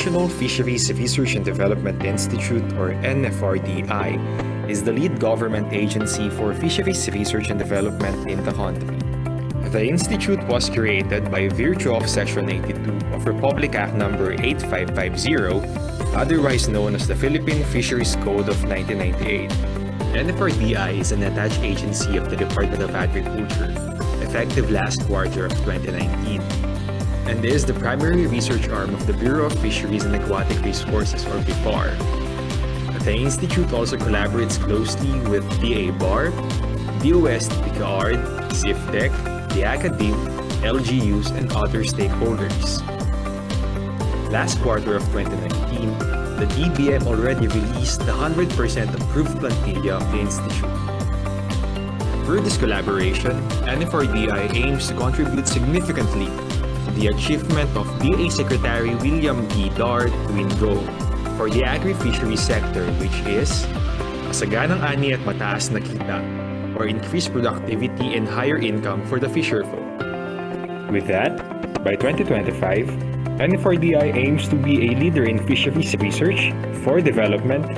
National Fisheries Research and Development Institute, or NFRDI, is the lead government agency for fisheries research and development in the country. The institute was created by virtue of Section 82 of Republic Act No. 8550, otherwise known as the Philippine Fisheries Code of 1998. NFRDI is an attached agency of the Department of Agriculture, effective last quarter of 2019, and is the primary research arm of the Bureau of Fisheries and Aquatic Resources, or BIFAR. The institute also collaborates closely with DA-BAR, DOS TPJF, CIFTEC, the Academe, LGUs, and other stakeholders. Last quarter of 2019, the DBM already released the 100% approved plantilla of the institute. Through this collaboration, NFRDI aims to contribute significantly to the achievement of DA Secretary William B. Dart Twin Goal for the agri-fishery sector, which is masaganang ani at mataas na kita, or increased productivity and higher income for the fisherfolk. With that, by 2025, NFRDI aims to be a leader in fisheries research for development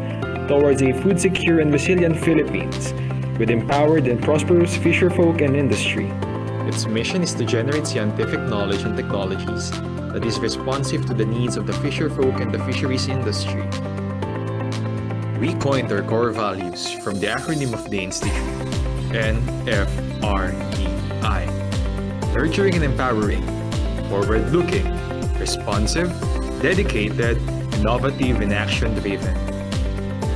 towards a food-secure and resilient Philippines with empowered and prosperous fisherfolk and industry. Its mission is to generate scientific knowledge and technologies that is responsive to the needs of the fisherfolk and the fisheries industry. We coined our core values from the acronym of the institute, NFRDI. Nurturing and empowering, forward-looking, responsive, dedicated, innovative, and action-driven.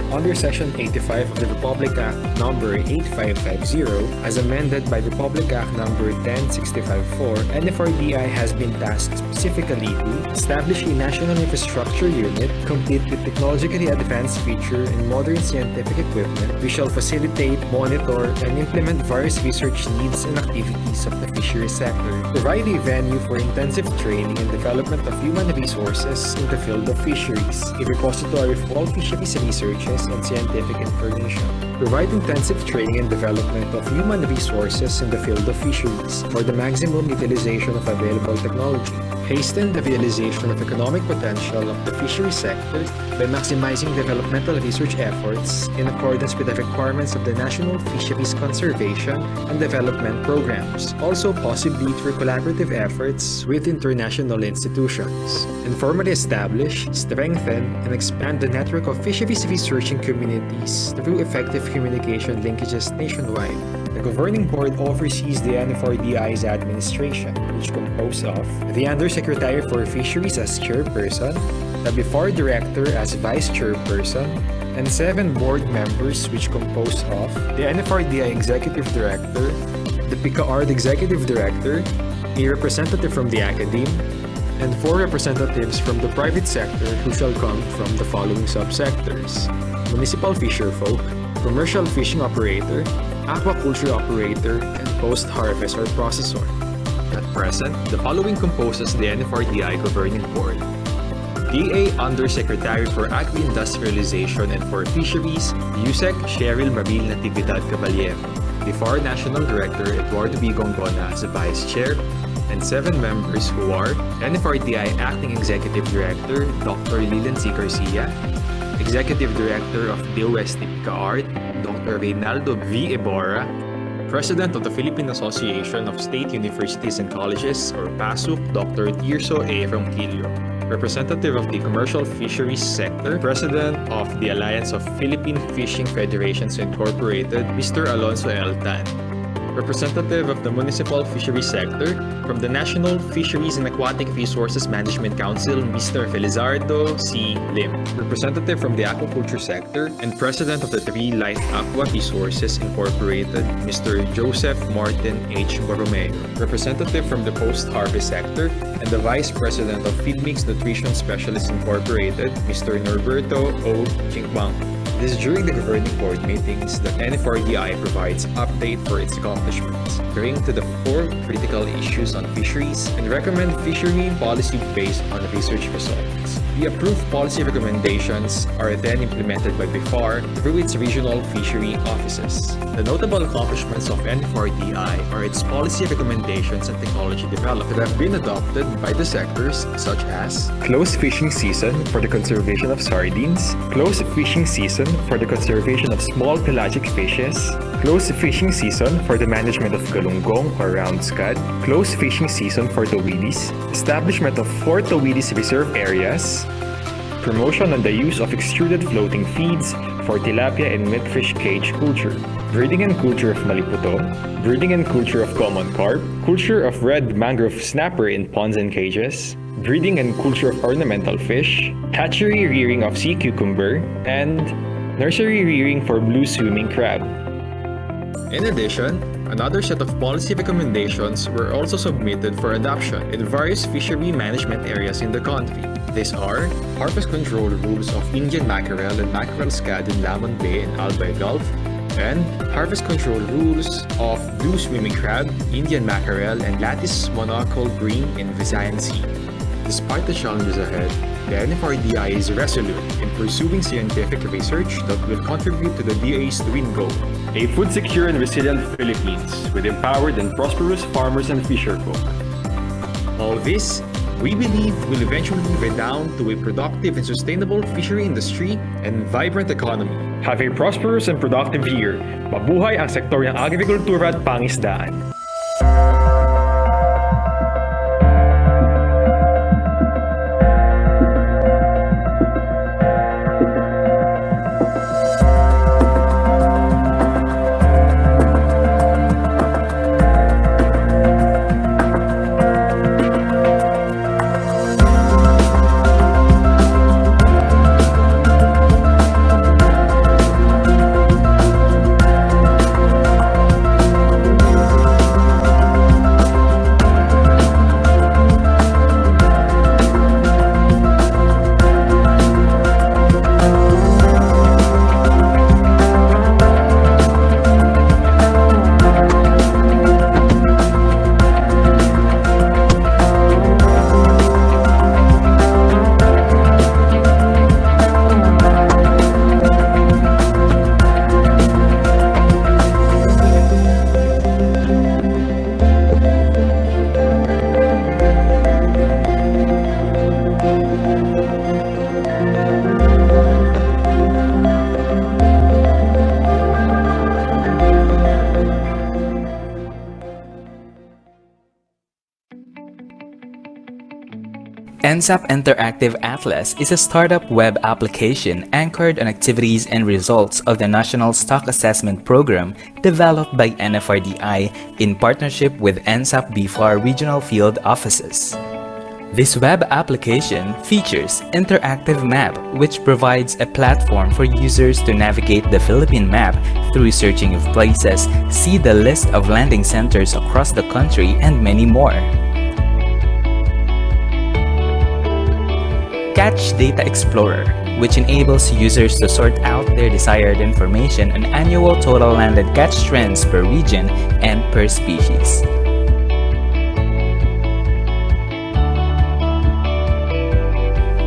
Under Section 85 of the Republic Act No. 8550, as amended by Republic Act No. 10654, NFRDI has been tasked specifically to establish a national infrastructure unit complete with technologically advanced feature and modern scientific equipment which shall facilitate, monitor, and implement various research needs and activities of the fisheries sector, provide a venue for intensive training and development of human resources in the field of fisheries, a repository of all fisheries researches and scientific information, provide intensive training and development of human resources in the field of fisheries for the maximum utilization of available technology, hasten the realization of economic potential of the fisheries sector by maximizing developmental research efforts in accordance with the requirements of the National Fisheries Conservation and Development Programs, also possibly through collaborative efforts with international institutions, and formally establish, strengthen, and expand the network of fisheries researching communities through effective communication linkages nationwide. The Governing Board oversees the NFRDI's administration, which composed of the Undersecretary for Fisheries as Chairperson, the BIFAR Director as Vice Chairperson, and 7 board members which compose of the NFRDI Executive Director, the PICAARD Executive Director, a representative from the Academe, and 4 representatives from the private sector who shall come from the following subsectors: municipal fisherfolk, commercial fishing operator, aquaculture operator, and post-harvest or processor. At present, the following composes the NFRDI Governing Board: DA Undersecretary for Agri-Industrialization and for Fisheries, USEC Cheryl Maril Natividad Caballero, BIFAR National Director Eduardo B. Gongona as Vice Chair, and 7 members who are NFRDI Acting Executive Director Dr. Lilan C. Garcia, Executive Director of DOS TPJF, Dr. Reynaldo V. Ebora, President of the Philippine Association of State Universities and Colleges, or PASUC, Dr. Tirso A. Ronquillo, Representative of the Commercial Fisheries Sector, President of the Alliance of Philippine Fishing Federations Incorporated, Mr. Alonso L. Tan, Representative of the Municipal Fisheries Sector, from the National Fisheries and Aquatic Resources Management Council, Mr. Felizardo C. Lim, Representative from the Aquaculture Sector, and President of the Three Life Aqua Resources Incorporated, Mr. Joseph Martin H. Borromeo, Representative from the Post-Harvest Sector, and the Vice President of Feedmix Nutrition Specialists Incorporated, Mr. Norberto O. Chinquang. It is during the Governing Board meetings that NFRDI provides update for its accomplishments, bring to the 4 critical issues on fisheries, and recommend fishery policy based on research results. The approved policy recommendations are then implemented by BIFAR through its regional fishery offices. The notable accomplishments of NFRDI are its policy recommendations and technology development that have been adopted by the sectors such as closed fishing season for the conservation of sardines, closed fishing season for the conservation of small pelagic fishes, closed fishing season for the management of galunggong or round scad, closed fishing season for towidis, establishment of 4 towidis reserve areas, promotion on the use of extruded floating feeds for tilapia and midfish cage culture, breeding and culture of maliputo, breeding and culture of common carp, culture of red mangrove snapper in ponds and cages, breeding and culture of ornamental fish, hatchery rearing of sea cucumber, and nursery rearing for blue swimming crab. In addition, another set of policy recommendations were also submitted for adoption in various fishery management areas in the country. These are harvest control rules of Indian mackerel and mackerel scad in Lamon Bay and Albay Gulf, and harvest control rules of blue swimming crab, Indian mackerel, and lattice monocle bream in Visayan Sea. Despite the challenges ahead, the NFRDI is resolute in pursuing scientific research that will contribute to the DA's twin goal: a food secure and resilient Philippines with empowered and prosperous farmers and fisherfolk. All this, we believe, will eventually redound to a productive and sustainable fishery industry and vibrant economy. Have a prosperous and productive year. Mabuhay ang sektor ng agrikultura at pangisdaan. NSAP Interactive Atlas is a startup web application anchored on activities and results of the National Stock Assessment Program developed by NFRDI in partnership with NSAP BIFAR Regional Field Offices. This web application features Interactive Map, which provides a platform for users to navigate the Philippine map through searching of places, see the list of landing centers across the country, and many more. Catch Data Explorer, which enables users to sort out their desired information on annual total landed catch trends per region and per species.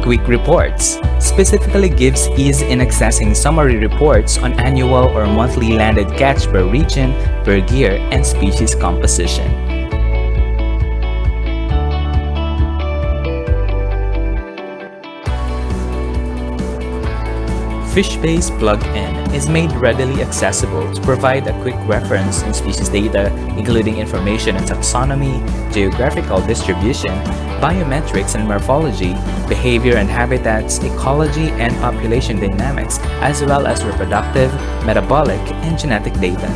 Quick Reports specifically gives ease in accessing summary reports on annual or monthly landed catch per region, per gear, and species composition. FishBase plugin is made readily accessible to provide a quick reference on species data, including information on taxonomy, geographical distribution, biometrics and morphology, behavior and habitats, ecology and population dynamics, as well as reproductive, metabolic, and genetic data.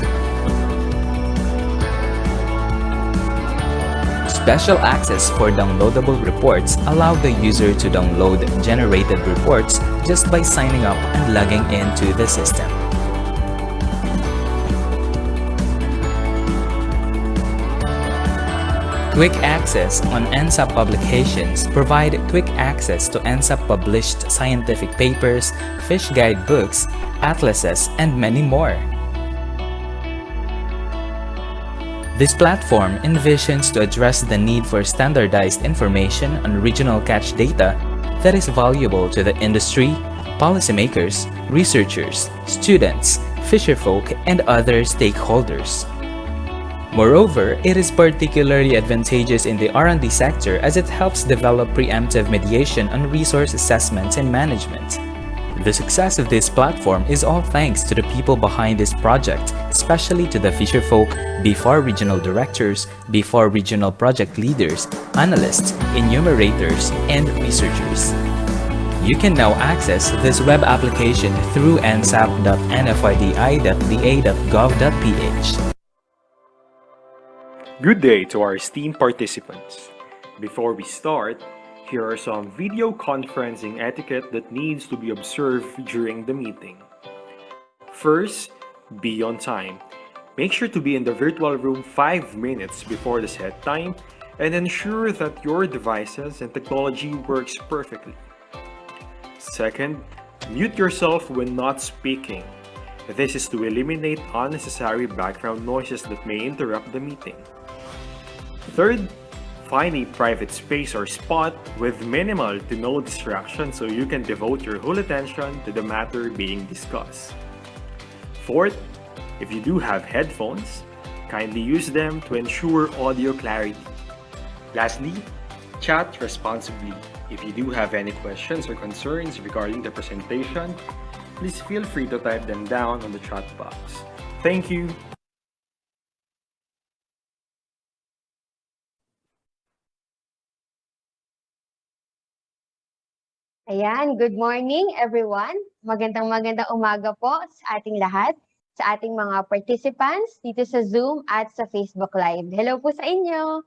Special access for downloadable reports allow the user to download generated reports just by signing up and logging into the system. Quick access on NSAP publications provide quick access to NSAP published scientific papers, fish guidebooks, atlases, and many more. This platform envisions to address the need for standardized information on regional catch data that is valuable to the industry, policymakers, researchers, students, fisherfolk, and other stakeholders. Moreover, it is particularly advantageous in the R&D sector as it helps develop preemptive mediation on resource assessment and management. The success of this platform is all thanks to the people behind this project, especially to the fisherfolk, B4 regional directors, B4 regional project leaders, analysts, enumerators, and researchers. You can now access this web application through nsap.nfrdi.da.gov.ph. Good day to our esteemed participants. Before we start, here are some video conferencing etiquette that needs to be observed during the meeting. First, be on time. Make sure to be in the virtual room 5 minutes before the set time and ensure that your devices and technology works perfectly. Second, mute yourself when not speaking. This is to eliminate unnecessary background noises that may interrupt the meeting. Third, find a private space or spot with minimal to no distraction so you can devote your whole attention to the matter being discussed. Fourth, if you do have headphones, kindly use them to ensure audio clarity. Lastly, chat responsibly. If you do have any questions or concerns regarding the presentation, please feel free to type them down on the chat box. Thank you. Ayan, good morning everyone. Magandang umaga po sa ating lahat, sa ating mga participants dito sa Zoom at sa Facebook Live. Hello po sa inyo.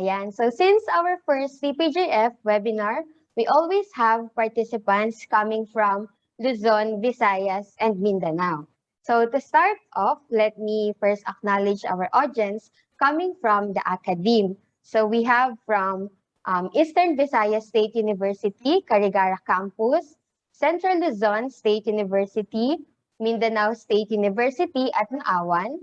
Ayan, so since our first TPJF webinar, we always have participants coming from Luzon, Visayas, and Mindanao. So to start off, let me first acknowledge our audience coming from the academe. So we have from Eastern Visayas State University, Carigara Campus, Central Luzon State University, Mindanao State University at Naawan,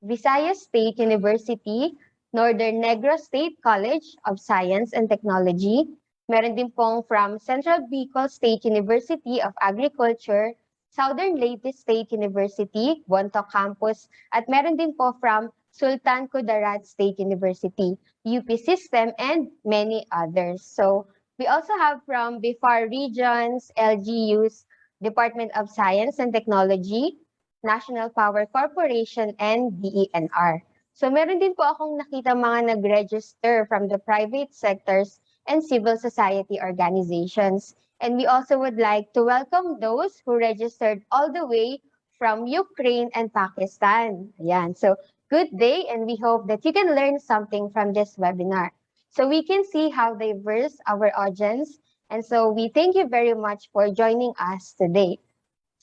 Visayas State University, Northern Negros State College of Science and Technology, meron din pong from Central Bicol State University of Agriculture, Southern Leyte State University, Bontoc Campus, at meron din po from Sultan Kudarat State University, UP System, and many others. So we also have from BIFAR regions, LGUs, Department of Science and Technology, National Power Corporation, and DENR. So meron din po akong nakita mga nag-register from the private sectors and civil society organizations. And we also would like to welcome those who registered all the way from Ukraine and Pakistan. Ayan. So good day, and we hope that you can learn something from this webinar. So we can see how diverse our audience, and so we thank you very much for joining us today.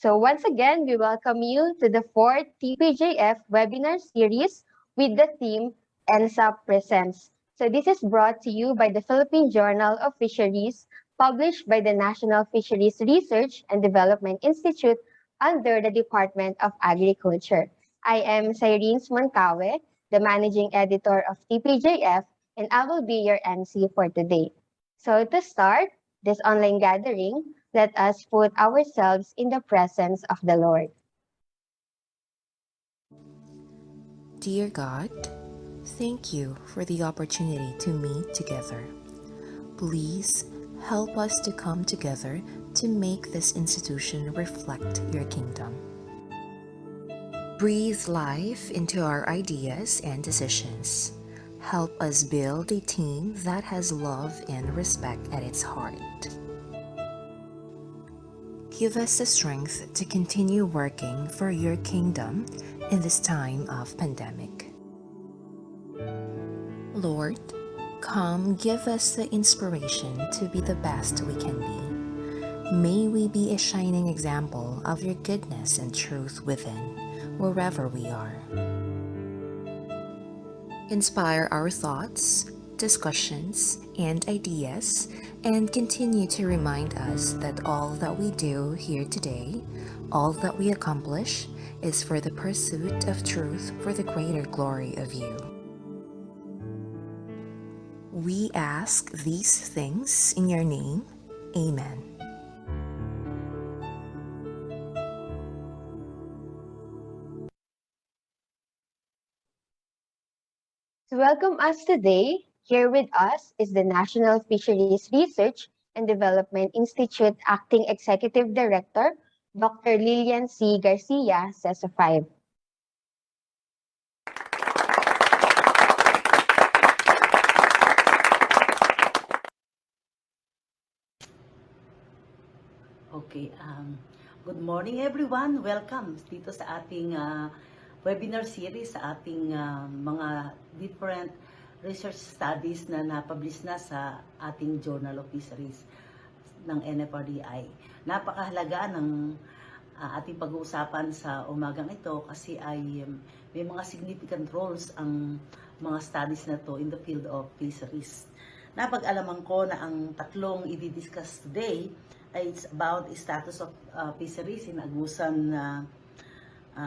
So once again, we welcome you to the 4th TPJF webinar series with the theme NSAP Presents. So this is brought to you by the Philippine Journal of Fisheries, published by the National Fisheries Research and Development Institute under the Department of Agriculture. I am Cyrene Moncawe, the Managing Editor of TPJF, and I will be your MC for today. So to start this online gathering, let us put ourselves in the presence of the Lord. Dear God, thank you for the opportunity to meet together. Please help us to come together to make this institution reflect your kingdom. Breathe life into our ideas and decisions. Help us build a team that has love and respect at its heart. Give us the strength to continue working for your kingdom in this time of pandemic. Lord, come give us the inspiration to be the best we can be. May we be a shining example of your goodness and truth within, wherever we are. Inspire our thoughts, discussions, and ideas, and continue to remind us that all that we do here today, all that we accomplish, is for the pursuit of truth for the greater glory of you. We ask these things in your name. Amen. To welcome us today, here with us is the National Fisheries Research and Development Institute Acting Executive Director, Dr. Lilian C. Garcia, CESO 5. Okay, good morning everyone. Welcome dito sa ating webinar series sa ating mga different research studies na na-publish na sa ating Journal of Fisheries ng NFRDI. Napakahalaga ng ating pag-uusapan sa umagang ito kasi ay may mga significant roles ang mga studies na to in the field of fisheries. Napag-alaman ko na ang tatlong i-discuss today ay it's about the status of fisheries in Agusan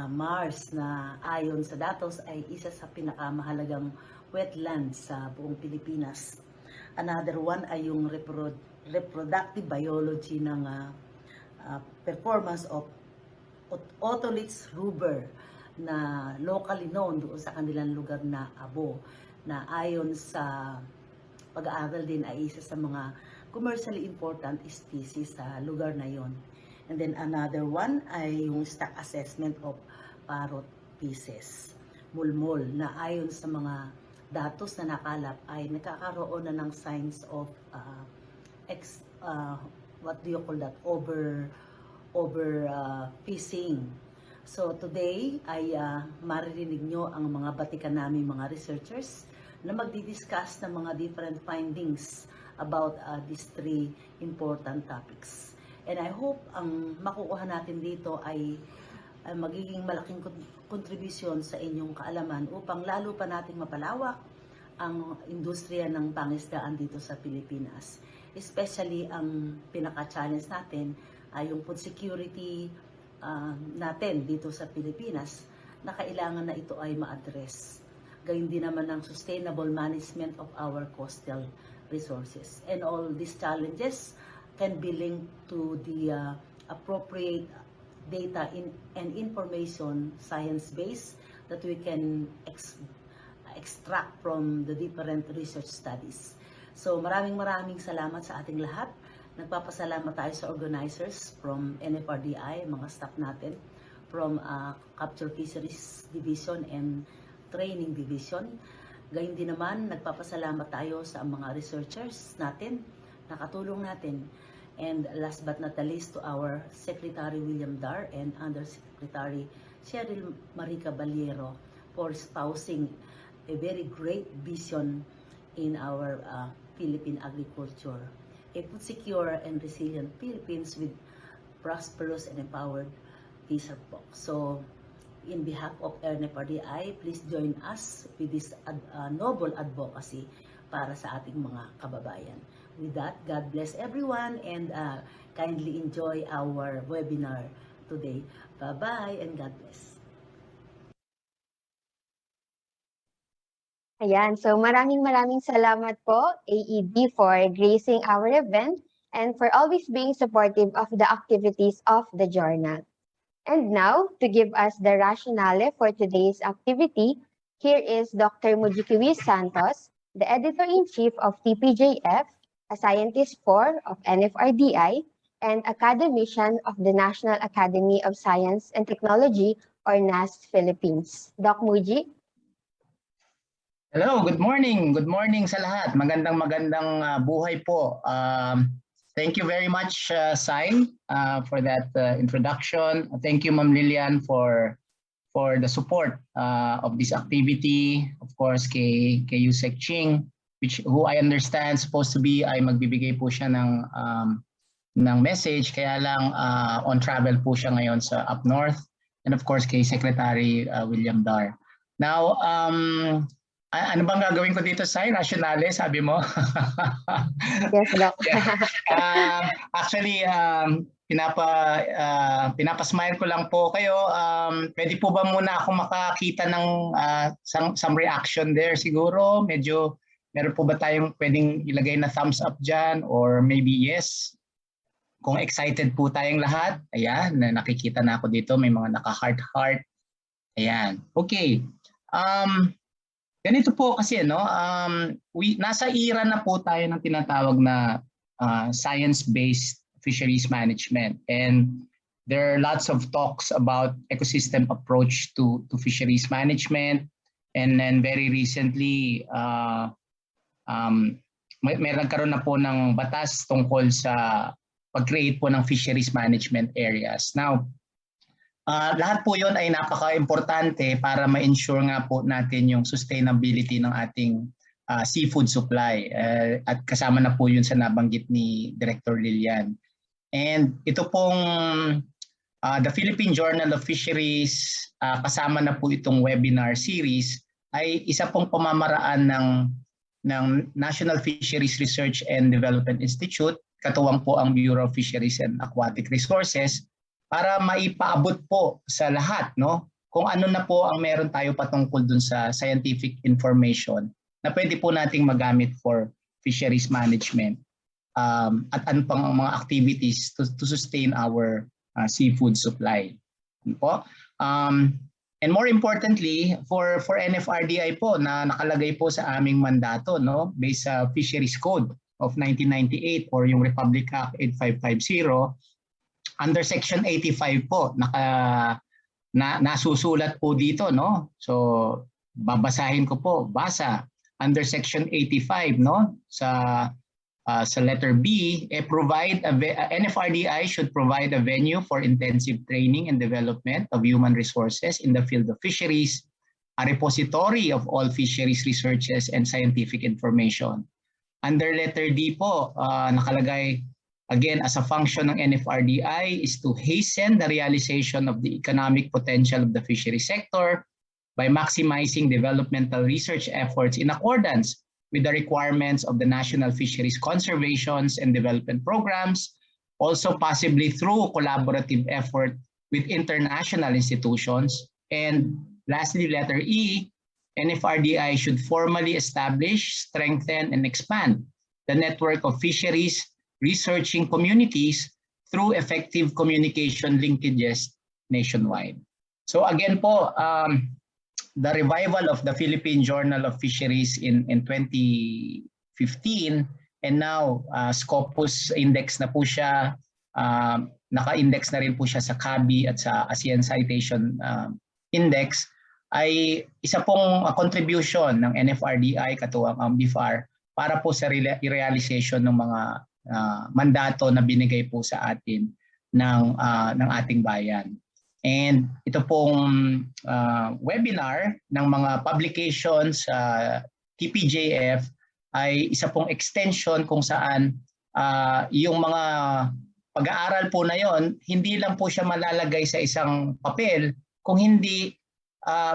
Marsh na ayon sa datos ay isa sa pinakamahalagang wetlands sa buong Pilipinas. Another one ay yung reproductive biology ng performance of Otolithes rubber na locally known doon sa kanilang lugar na abo na ayon sa pag-aaral din ay isa sa mga commercially important species sa lugar na yon. And then another one ay yung stock assessment of Parrotfishes, Molmol, na ayon sa mga datos na nakalap ay nagkakaroon na ng signs of what do you call that, over fishing. So today ay maririnig nyo ang mga batikan namin mga researchers na magdi-discuss ng mga different findings about these three important topics. And I hope ang makukuha natin dito ay magiging malaking kontribusyon sa inyong kaalaman upang lalo pa nating mapalawak ang industriya ng pangisdaan dito sa Pilipinas. Especially ang pinaka-challenge natin ay yung food security natin dito sa Pilipinas na kailangan na ito ay ma-address. Gayun din naman ang sustainable management of our coastal resources. And all these challenges can be linked to the appropriate data and information science-based that we can extract from the different research studies. So maraming salamat sa ating lahat. Nagpapasalamat tayo sa organizers from NFRDI, mga staff natin, from Capture Fisheries Division and Training Division. Gayun din naman, nagpapasalamat tayo sa mga researchers natin, nakatulong natin. And last but not the least, to our Secretary William Dar and Undersecretary Cheryl Marica Baliero for espousing a very great vision in our Philippine agriculture. A food secure and resilient Philippines with prosperous and empowered fisher folk. So, in behalf of NFRDI, please join us with this noble advocacy para sa ating mga kababayan. With that, God bless everyone and kindly enjoy our webinar today. Bye-bye and God bless. Ayan, so maraming salamat po, AED, for gracing our event and for always being supportive of the activities of the journal. And now, to give us the rationale for today's activity, here is Dr. Mujikiwi Santos, the Editor-in-Chief of TPJF, a Scientist 4 of NFRDI, and Academician of the National Academy of Science and Technology, or NAST Philippines. Doc Muji? Hello, good morning. Good morning sa lahat. Magandang buhay po. Thank you very much, Sign, for that introduction. Thank you, Ma'am Lilian, for the support of this activity. Of course, kay Yusek Ching, who I understand supposed to be ay magbibigay po siya ng message. Kaya lang on travel po siya ngayon sa up north. And of course, kay Secretary William Dar. Now, ano bang gagawin ko dito, Sai? Rationale, sabi mo? Yes, Doc. Actually, pinapasmile ko lang po kayo. Pwede po ba muna ako makakita ng some reaction there siguro? Medyo, meron po ba tayong pwedeng ilagay na thumbs up dyan? Or maybe yes? kung excited po tayong lahat. Ayan, nakikita na ako dito, may mga naka-heart-heart. Ayan, okay. Ganito po kasi, no? Nasa era na po tayo ng tinatawag na science-based fisheries management. And there are lots of talks about ecosystem approach to fisheries management. And then very recently, may nagkaroon na po ng batas tungkol sa pag-create po ng fisheries management areas. Now, lahat po yon ay napaka-importante para ma-ensure nga po natin yung sustainability ng ating seafood supply. At kasama na po yun sa nabanggit ni Director Lilian. And ito pong the Philippine Journal of Fisheries, kasama na po itong webinar series, ay isa pong pamamaraan ng National Fisheries Research and Development Institute, katuwang po ang Bureau of Fisheries and Aquatic Resources, para maipaabot po sa lahat, no, kung ano na po ang meron tayo patungkol dun sa scientific information na pwede po nating magamit for fisheries management at ano pang mga activities to sustain our seafood supply. Ano po? And more importantly, for NFRDI po na nakalagay po sa aming mandato, no, based sa Fisheries Code of 1998 or yung Republic Act 8550, under Section 85 po, nasusulat po dito, no? So, babasahin ko po, basa. Under Section 85, no? Sa letter B, NFRDI should provide a venue for intensive training and development of human resources in the field of fisheries, a repository of all fisheries researches and scientific information. Under letter D po, nakalagay, again, as a function ng NFRDI is to hasten the realization of the economic potential of the fishery sector by maximizing developmental research efforts in accordance with the requirements of the National Fisheries Conservation and Development Programs, also possibly through collaborative effort with international institutions. And lastly, letter E, NFRDI should formally establish, strengthen, and expand the network of fisheries researching communities through effective communication linkages nationwide. So again po, the revival of the Philippine Journal of Fisheries in 2015, and now Scopus index na po siya, naka-index na rin po siya sa CABI at sa ASEAN Citation Index, ay isa pong contribution ng NFRDI katuwang ang BIFAR para po sa realization ng mga mandato na binigay po sa atin ng ating bayan. And ito pong webinar ng mga publications sa TPJF ay isa pong extension kung saan yung mga pag-aaral po na yon, hindi lang po siya malalagay sa isang papel, kung hindi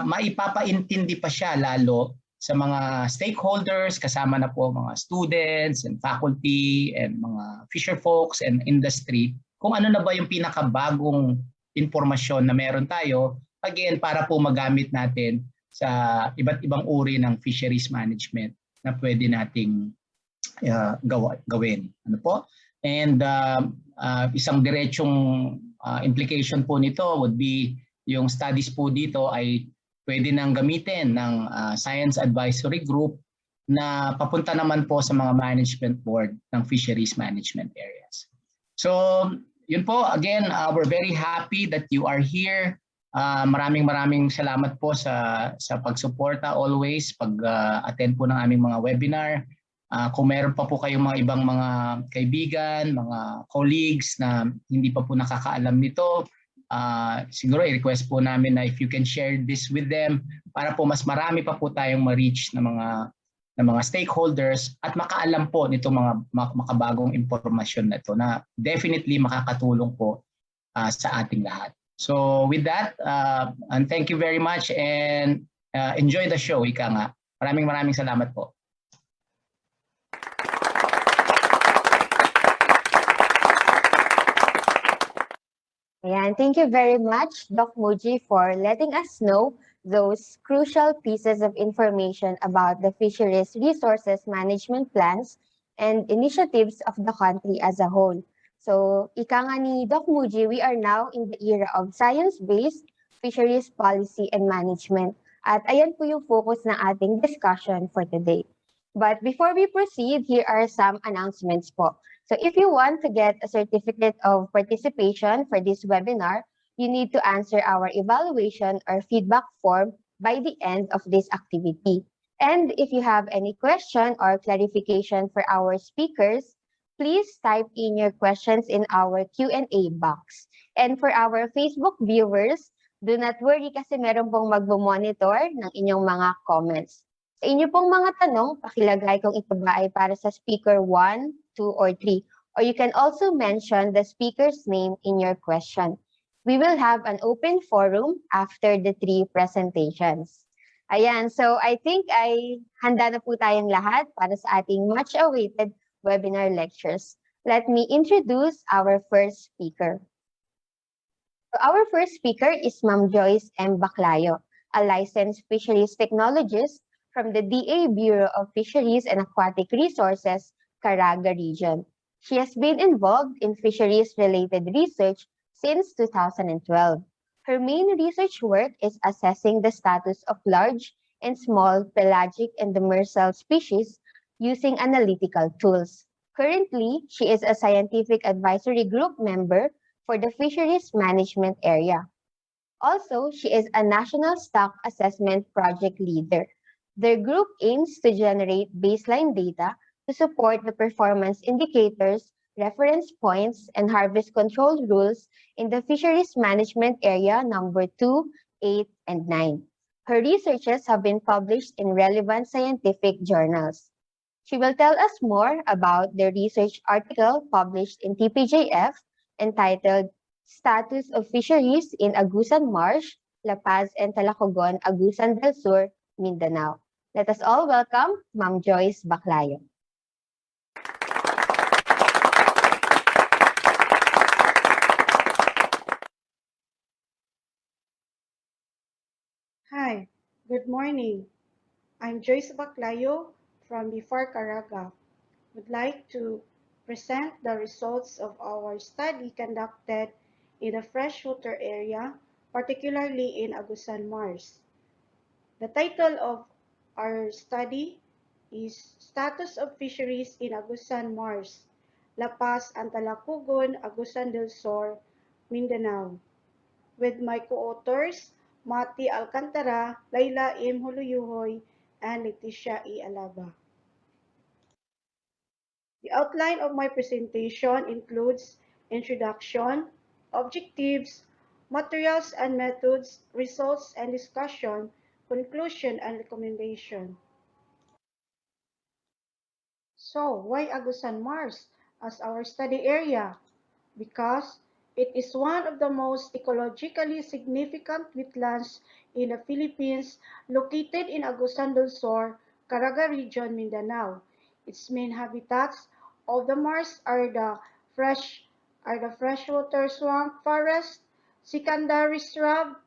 maipapaintindi pa siya lalo sa mga stakeholders, kasama na po mga students and faculty and mga fisher folks and industry, kung ano na ba yung pinakabagong impormasyon na meron tayo, again, para po magamit natin sa iba't ibang uri ng fisheries management na pwede nating gawin. Ano po? And isang diretsong implication po nito would be yung studies po dito ay pwede nang gamitin ng Science Advisory Group na papunta naman po sa mga management board ng fisheries management areas. So, yun po, again, we're very happy that you are here. Maraming salamat po sa pagsuporta always, pag-attend po ng aming mga webinar. Kung meron pa po kayong mga ibang mga kaibigan, mga colleagues na hindi pa po nakakaalam nito, siguro i-request po namin na if you can share this with them para po mas marami pa po tayong ma-reach na mga stakeholders at makaalam po nito mga makabagong impormasyon na ito na definitely makakatulong po sa ating lahat. So with that, and thank you very much and enjoy the show, ika nga. Maraming salamat po. Ayan, thank you very much, Doc Muji, for letting us know those crucial pieces of information about the fisheries resources management plans and initiatives of the country as a whole. So, ika nga ni Doc Muji, we are now in the era of science-based fisheries policy and management. At ayan po yung focus ng ating discussion for today. But before we proceed, here are some announcements po. So if you want to get a certificate of participation for this webinar, you need to answer our evaluation or feedback form by the end of this activity. And if you have any question or clarification for our speakers, please type in your questions in our Q&A box. And for our Facebook viewers, do not worry kasi meron pong magbo-monitor ng inyong mga comments. Sa inyo pong mga tanong, pakilagay kung ito ba ay para sa speaker 1, 2, or 3. Or you can also mention the speaker's name in your question. We will have an open forum after the 3 presentations. Ayan, so I think ay handa na po tayong lahat para sa ating much-awaited webinar lectures. Let me introduce our first speaker. So our first speaker is Ma'am Joyce M. Baclayo, a licensed fisheries technologist from the DA Bureau of Fisheries and Aquatic Resources, Caraga region. She has been involved in fisheries-related research since 2012. Her main research work is assessing the status of large and small pelagic and demersal species using analytical tools. Currently, she is a scientific advisory group member for the Fisheries Management Area. Also, she is a National Stock Assessment Project leader. Their group aims to generate baseline data to support the performance indicators, reference points, and harvest control rules in the Fisheries Management Area number 2, 8, and 9. Her researches have been published in relevant scientific journals. She will tell us more about the research article published in TPJF entitled Status of Fisheries in Agusan Marsh, Lapaz, and Talacogon, Agusan del Sur, Mindanao. Let us all welcome Ma'am Joyce Baclayo. Hi, good morning. I'm Joyce Baclayo from Before Caraga. Would like to present the results of our study conducted in the freshwater area, particularly in Agusan Marsh. The title of our study is Status of Fisheries in Agusan Marsh, Lapaz and Talacogon, Agusan del Sur, Mindanao, with my co-authors, Mati Alcantara, Laila M. Huluyuhoy, and Leticia E. Alaba. The outline of my presentation includes introduction, objectives, materials and methods, results and discussion, conclusion and recommendation. So, why Agusan Marsh as our study area? Because it is one of the most ecologically significant wetlands in the Philippines, located in Agusan del Sur, Caraga region, Mindanao. Its main habitats of the marsh are the freshwater swamp forest, secondary shrub,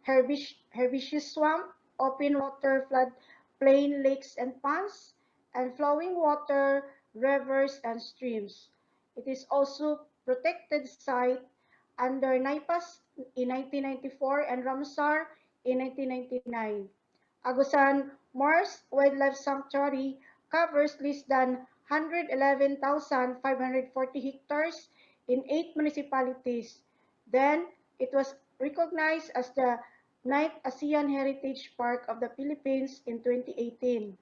herbaceous swamp, open water floodplain lakes and ponds, and flowing water, rivers and streams. It is also protected site under NIPAS in 1994 and Ramsar in 1999. Agusan Marsh Wildlife Sanctuary covers less than 111,540 hectares in 8 municipalities. Then, it was recognized as the 9th ASEAN Heritage Park of the Philippines in 2018.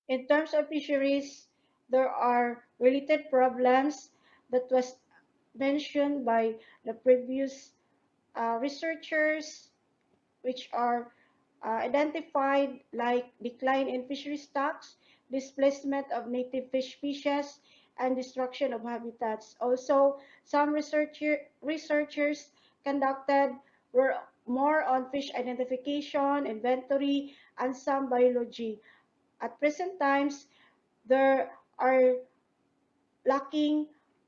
In terms of fisheries, there are related problems that was mentioned by the previous researchers, which are identified like decline in fishery stocks, displacement of native fish species, and destruction of habitats. Also, some researchers conducted were more on fish identification, inventory, and some biology. At present times, there are lacking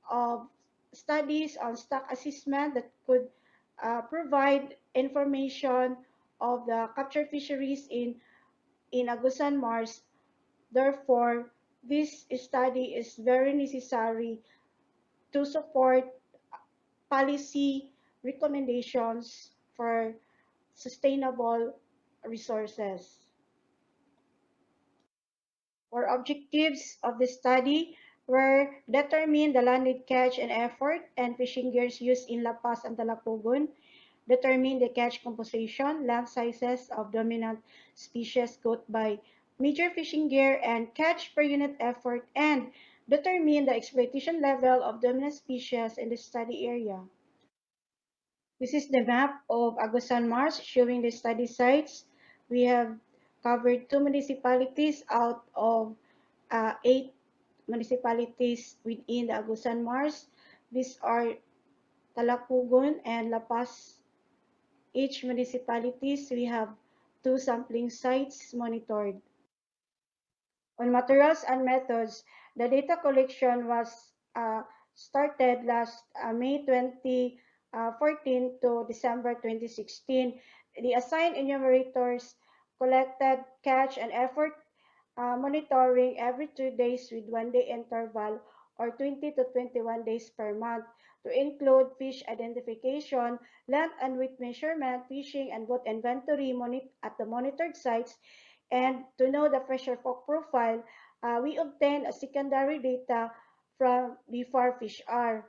of studies on stock assessment that could provide information of the captured fisheries in Agusan Marsh. Therefore, This study is very necessary to support policy recommendations for sustainable resources. Our objectives of the study were determine the landed catch and effort and fishing gears used in Lapaz and Talacogon, determine the catch composition, land sizes of dominant species caught by major fishing gear and catch per unit effort, and determine the exploitation level of dominant species in the study area. This is the map of Agusan Marsh showing the study sites. We have covered 2 municipalities out of 8 municipalities within the Agusan Marsh. These are Talacogon and Lapaz. Each municipalities, we have 2 sampling sites monitored. On materials and methods, the data collection was started last May 2014 to December 2016. The assigned enumerators collected catch and effort monitoring every 2 days with 1 day interval or 20 to 21 days per month to include fish identification, length and weight measurement, fishing and boat inventory at the monitored sites, and to know the pressure folk profile, we obtain a secondary data from before fish are.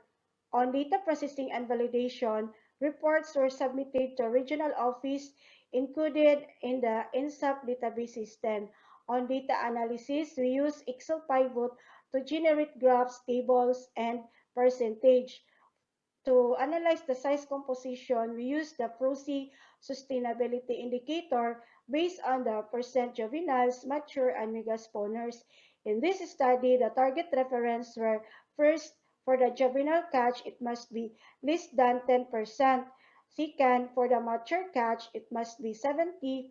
On data processing and validation, reports were submitted to regional office included in the NSAP database system. On data analysis, we use Excel pivot to generate graphs, tables, and percentage. To analyze the size composition, we use the PROSI sustainability indicator based on the percent juveniles, mature, and megaspawners. In this study, the target reference were first, for the juvenile catch, it must be less than 10%. Second, for the mature catch, it must be 70%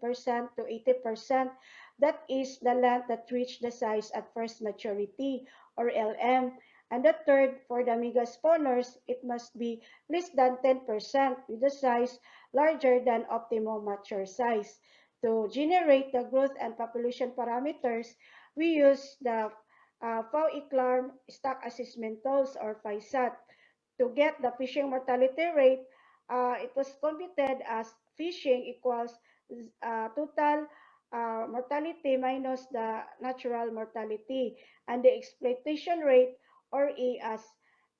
to 80%. That is the length that reached the size at first maturity, or LM. And the third, for the megaspawners, it must be less than 10% with the size larger than optimum mature size. To generate the growth and population parameters, we use the FAO-ICLARM Stock Assessment Tools, or FISAT. To get the fishing mortality rate, it was computed as fishing equals total mortality minus the natural mortality, and the exploitation rate, or E, as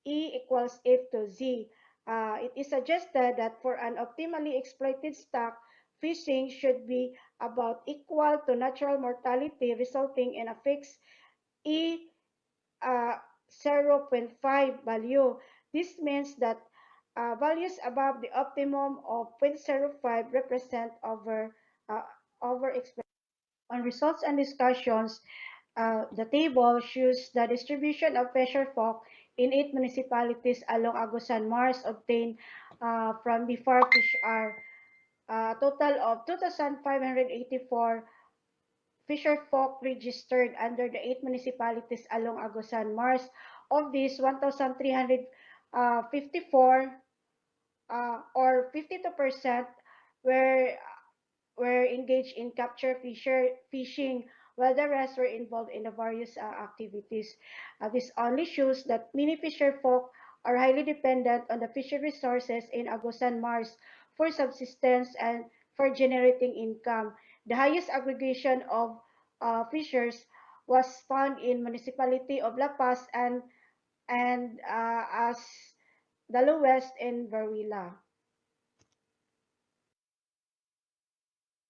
E equals F to Z. It is suggested that for an optimally exploited stock, fishing should be about equal to natural mortality, resulting in a fixed E uh, 0.5 value. This means that values above the optimum of 0.05 represent overexploitation. On results and discussions, the table shows the distribution of pressure folk in 8 municipalities along Agusan Marsh obtained from before fish are a total of 2,584 fisher folk registered under the 8 municipalities along Agusan Marsh. Of these, 1,354 or 52% were engaged in capture fishing, while the rest were involved in the various activities. This only shows that many fisher folk are highly dependent on the fishery resources in Agusan Marsh for subsistence and for generating income. The highest aggregation of fishers was found in municipality of Lapaz and as the lowest in Barilla.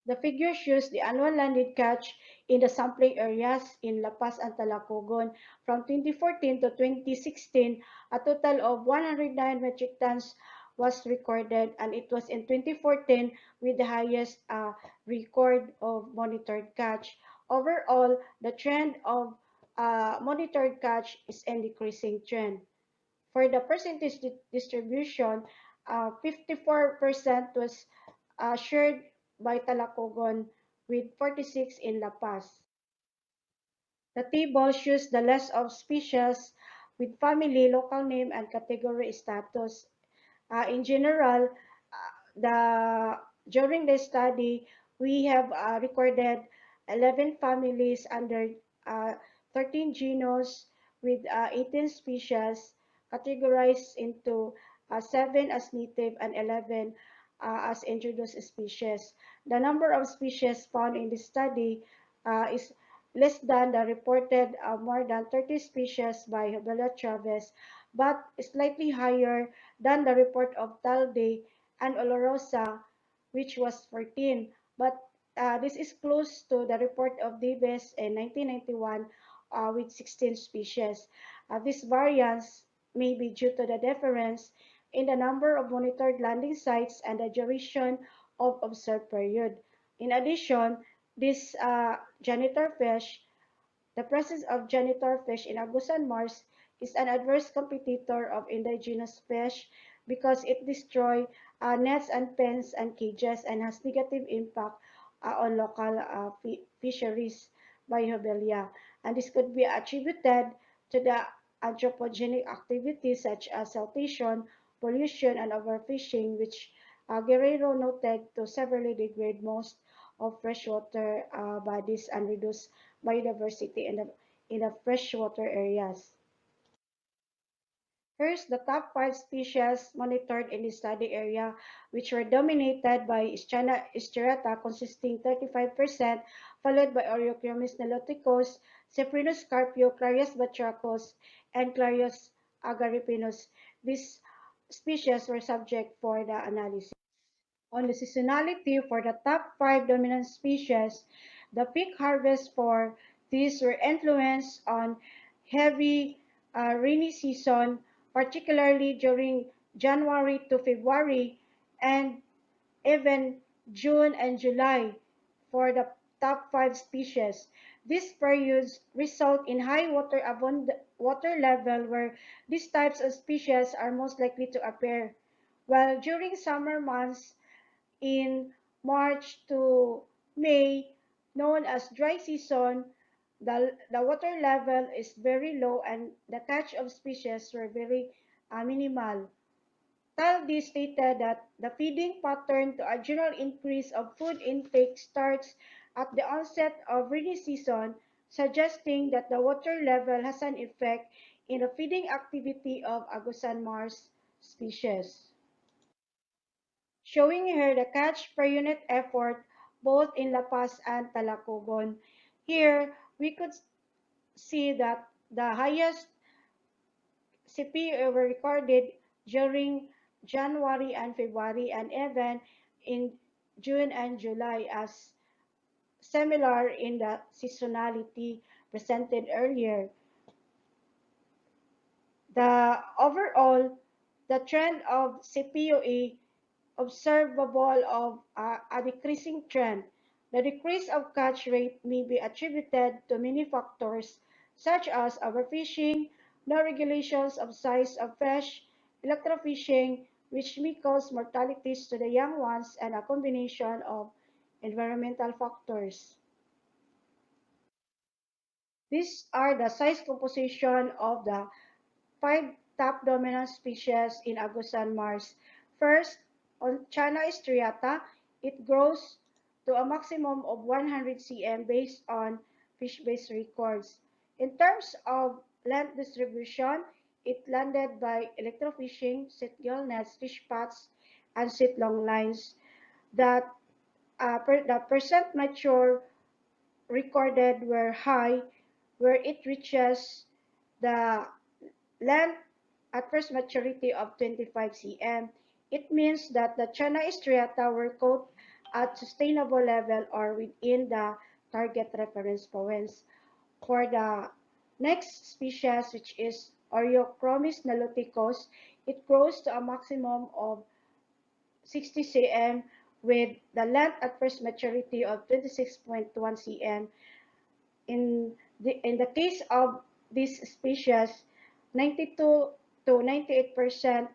The figure shows the annual landed catch in the sampling areas in Lapaz and Talacogon. From 2014 to 2016, a total of 109 metric tons was recorded, and it was in 2014 with the highest record of monitored catch. Overall, the trend of monitored catch is in decreasing trend. For the percentage distribution, 54% was shared by Talacogon with 46 in Lapaz. The table shows the list of species with family, local name, and category status. In general, during the study, we have recorded 11 families under 13 genus with 18 species, categorized into 7 as native and 11 as introduced species. The number of species found in this study is less than the reported more than 30 species by Bella Chavez, but slightly higher than the report of Talde and Olorosa, which was 14. But this is close to the report of Davis in 1991 with 16 species. This variance may be due to the difference in the number of monitored landing sites and the duration of observed period. In addition, this janitor fish, the presence of janitor fish in Agusan Marsh is an adverse competitor of indigenous fish because it destroys nets and pens and cages and has negative impact on local fisheries biobelia. And this could be attributed to the anthropogenic activities such as siltation, pollution, and overfishing, which Guerrero noted to severely degrade most of freshwater bodies and reduce biodiversity in the freshwater areas. Here's the top 5 species monitored in the study area, which were dominated by Ischana striata, consisting 35%, followed by Oreochromis niloticus, Cyprinus carpio, Clarias batrachus, and Clarias agaripinus. These species were subject for the analysis. On the seasonality for the top 5 dominant species, the peak harvest for these were influenced on heavy rainy season, particularly during January to February and even June and July for the top 5 species. These periods result in high water level where these types of species are most likely to appear, while during summer months in March to May, known as dry season, the water level is very low and the catch of species were very minimal. Taldi stated that the feeding pattern to a general increase of food intake starts at the onset of rainy season, suggesting that the water level has an effect in the feeding activity of Agusan Marsh species. Showing here the catch per unit effort both in Lapaz and Talacogon. Here, we could see that the highest CPU were recorded during January and February and even in June and July as similar in the seasonality presented earlier. Overall, the trend of CPUE observable of a decreasing trend. The decrease of catch rate may be attributed to many factors such as overfishing, no regulations of size of fish, electrofishing, which may cause mortalities to the young ones, and a combination of environmental factors. These are the size composition of the 5 top dominant species in Agusan Marsh. First, on Chana striata, it grows to a maximum of 100 cm based on fish-based records. In terms of length distribution, it landed by electrofishing, sit gill nets, fish pots, and sit long lines. That the percent mature recorded were high, where it reaches the length at first maturity of 25 cm. It means that the Chana striata were caught at sustainable level or within the target reference points. For the next species, which is Oreochromis niloticus, it grows to a maximum of 60 cm with the length at first maturity of 26.1 cm. In the case of this species, 92 to 98%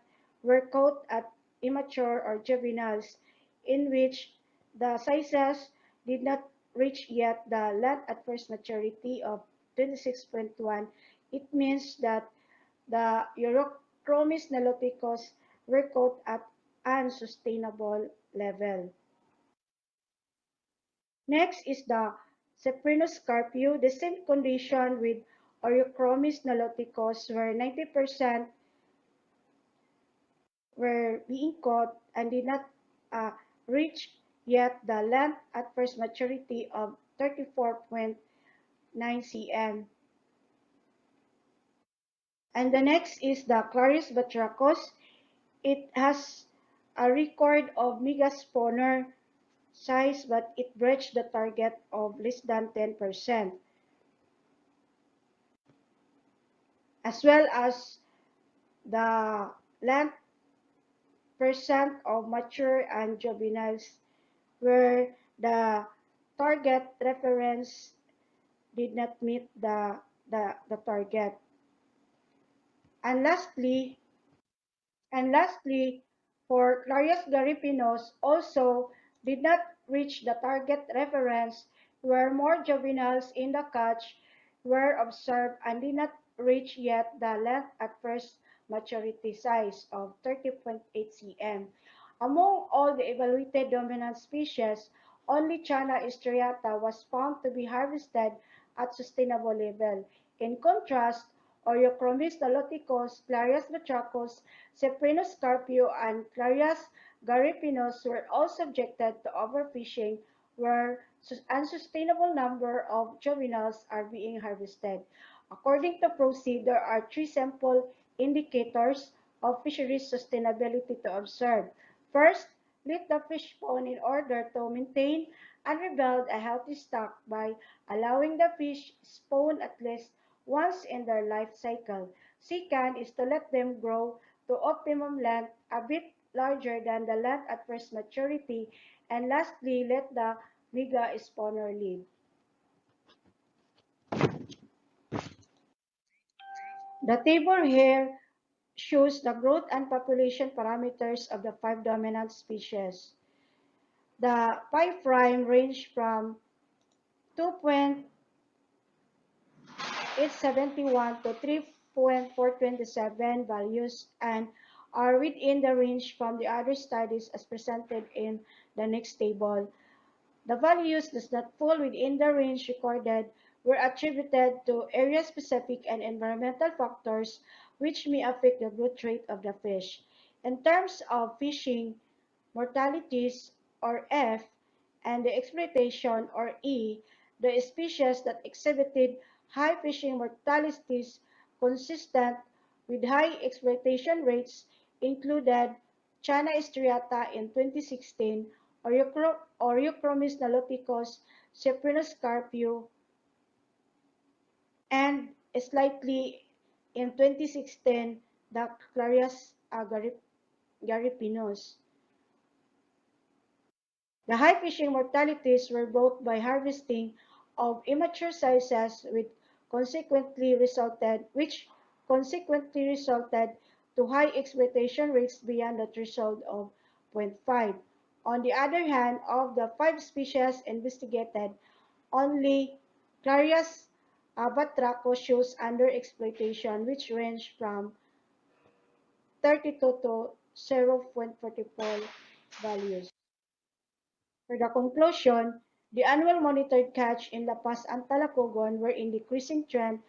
were caught at immature or juveniles, in which the sizes did not reach yet the length at first maturity of 26.1. It means that the Eurochromis niloticus were caught at unsustainable level. Next is the Cyprinus carpio, the same condition with Oreochromis niloticus, where 90% were being caught and did not reach yet the length at first maturity of 34.9 cm. And the next is the Clarius batrachus. It has a record of megaspawner size, but it breached the target of less than 10%, as well as the length percent of mature and juveniles, where the target reference did not meet the target. And lastly, for Clarius garipinos also did not reach the target reference, where more juveniles in the catch were observed and did not reach yet the length at first maturity size of 30.8 cm. Among all the evaluated dominant species, only Chana striata was found to be harvested at sustainable level. In contrast, Oreochromis niloticus, Clarius batrachus, Cyprinus carpio, and Clarius garipinos were all subjected to overfishing, where unsustainable number of juveniles are being harvested. According to PROCEED, there are three simple indicators of fisheries sustainability to observe. First, let the fish spawn in order to maintain and rebuild a healthy stock by allowing the fish spawn at least once in their life cycle. Second is to let them grow to optimum length, a bit larger than the length at first maturity. And lastly, let the mega spawner live. The table here shows the growth and population parameters of the 5 dominant species. The 5' range from 2.871 to 3.427 values and are within the range from the other studies as presented in the next table. The values does not fall within the range recorded were attributed to area-specific and environmental factors which may affect the growth rate of the fish. In terms of fishing mortalities, or F, and the exploitation, or E, the species that exhibited high fishing mortalities consistent with high exploitation rates included Chana striata in 2016, Oreochromis niloticus, Cyprinus carpio, and slightly in 2016, the Clarius garipinos. The high fishing mortalities were brought by harvesting of immature sizes which consequently resulted to high exploitation rates beyond the threshold of 0.5. On the other hand, of the 5 species investigated, only Clarius batrachus shows underexploitation, which range from 32 to 0.44 values. For the conclusion, the annual monitored catch in Lapaz and Talacogon were in decreasing trend,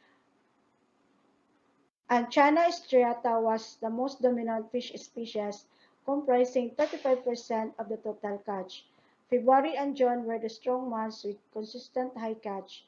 and Chana striata was the most dominant fish species, comprising 35% of the total catch. February and June were the strong months with consistent high catch.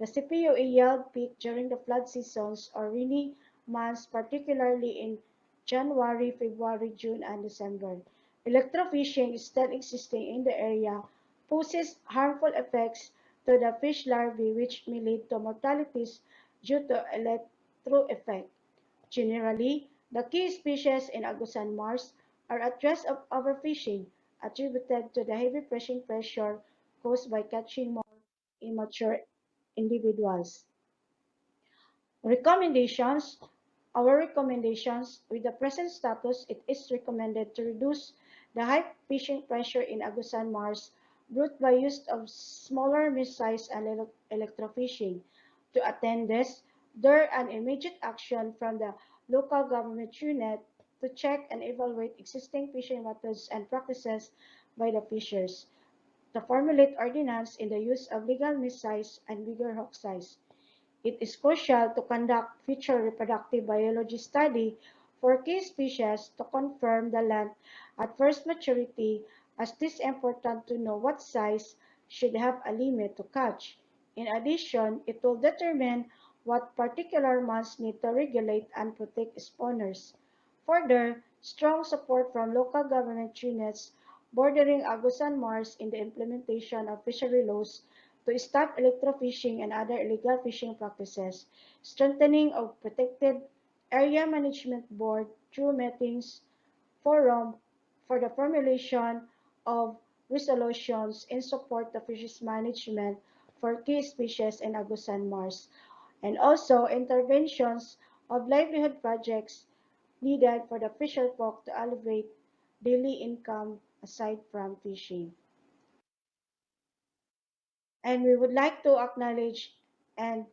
The CPUE yield peaked during the flood seasons or rainy months, particularly in January, February, June, and December. Electrofishing is still existing in the area, poses harmful effects to the fish larvae which may lead to mortalities due to electro effect. Generally, the key species in Agusan Marsh are at risk of overfishing, attributed to the heavy fishing pressure caused by catching more immature individuals. Recommendations. Our recommendations: with the present status, it is recommended to reduce the high fishing pressure in Agusan Marsh brought by use of smaller mesh size and electrofishing. To attain this, there an immediate action from the local government unit to check and evaluate existing fishing methods and practices by the fishers. to formulate ordinance in the use of legal mesh size and bigger hawk size. It is crucial to conduct future reproductive biology study for key species to confirm the length at first maturity, as it is important to know what size should have a limit to catch. In addition, it will determine what particular months need to regulate and protect spawners. Further, strong support from local government units bordering Agusan Marsh in the implementation of fishery laws to stop electrofishing and other illegal fishing practices, strengthening of protected area management board through meetings forum for the formulation of resolutions in support of fisheries management for key species in Agusan Marsh, and also interventions of livelihood projects needed for the fisher folk to elevate daily income aside from fishing. And we would like to acknowledge and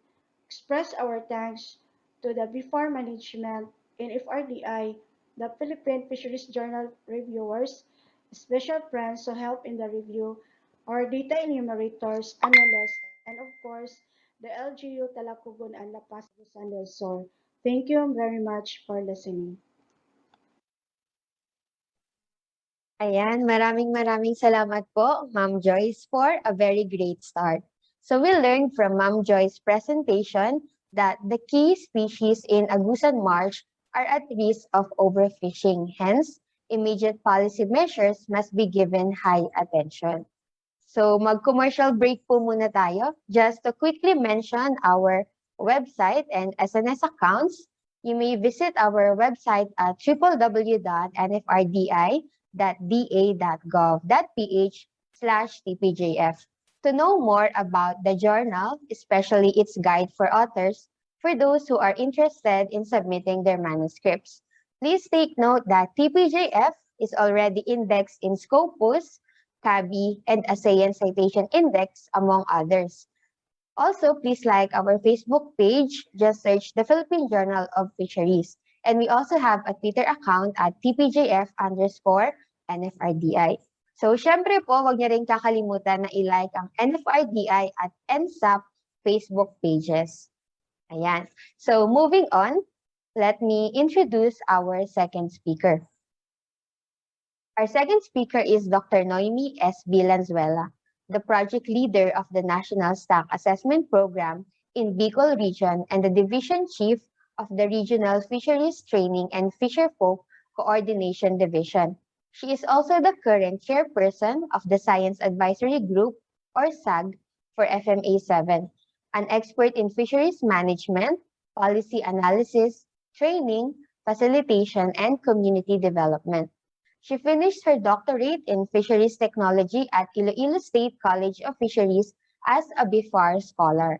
express our thanks to the BIFAR management, NFRDI, the Philippine Fisheries Journal reviewers, special friends who help in the review, our data enumerators, analysts, and of course, the LGU Talacogon and Lapaz del Sur. Thank you very much for listening. Ayan, maraming salamat po, Ma'am Joyce, for a very great start. So we learned from Ma'am Joyce's presentation that the key species in Agusan Marsh are at risk of overfishing. Hence, immediate policy measures must be given high attention. So mag-commercial break po muna tayo. Just to quickly mention our website and SNS accounts, you may visit our website at www.nfrdi.da.gov.ph/tpjf to know more about the journal, especially its guide for authors, for those who are interested in submitting their manuscripts. Please take note that TPJF is already indexed in Scopus, CABI, and ASEAN Citation Index, among others. Also, please like our Facebook page. Just search the Philippine Journal of Fisheries. And we also have a Twitter account at TPJF_NFRDI. So, syempre po, wag niyo rin kakalimutan na i-like ang NFRDI at NSAP Facebook pages. Ayan. So, moving on, let me introduce our second speaker. Our second speaker is Dr. Noemi S. Valenzuela, the project leader of the National Stock Assessment Program in Bicol Region and the Division Chief of the Regional Fisheries Training and Fisherfolk Coordination Division. She is also the current chairperson of the Science Advisory Group, or SAG, for FMA 7, an expert in fisheries management, policy analysis, training, facilitation, and community development. She finished her doctorate in fisheries technology at Iloilo State College of Fisheries as a BIFAR scholar.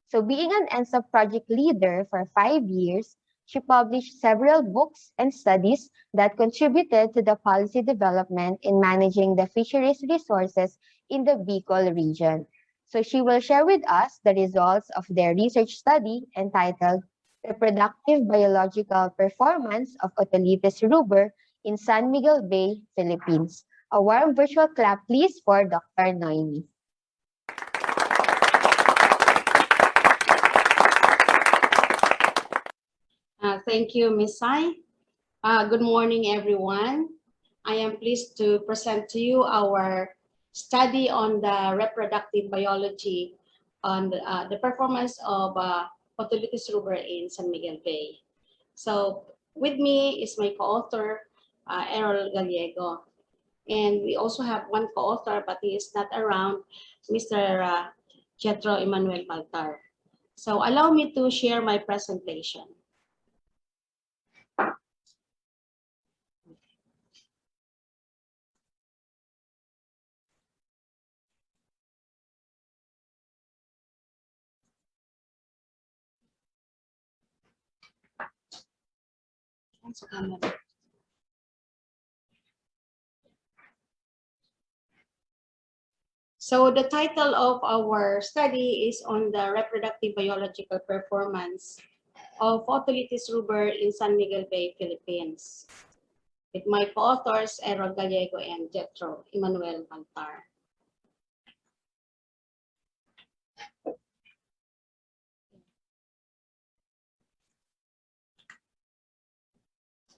So being an NSAP project leader for 5 years, she published several books and studies that contributed to the policy development in managing the fisheries resources in the Bicol region. So she will share with us the results of their research study entitled Reproductive Biological Performance of Otolithes ruber in San Miguel Bay, Philippines. A warm virtual clap, please, for Dr. Noemi. Thank you, Ms. Sai. Good morning, everyone. I am pleased to present to you our study on the reproductive biology on the performance of Otolithes ruber in San Miguel Bay. So with me is my co-author, Errol Gallego. And we also have one co-author, but he is not around, Mr. Jetro Emmanuel Baltar. So allow me to share my presentation. So the title of our study is on the reproductive biological performance of Otolithes ruber in San Miguel Bay, Philippines, with my co-authors Errol Gallego and Jetro Emmanuel Baltar.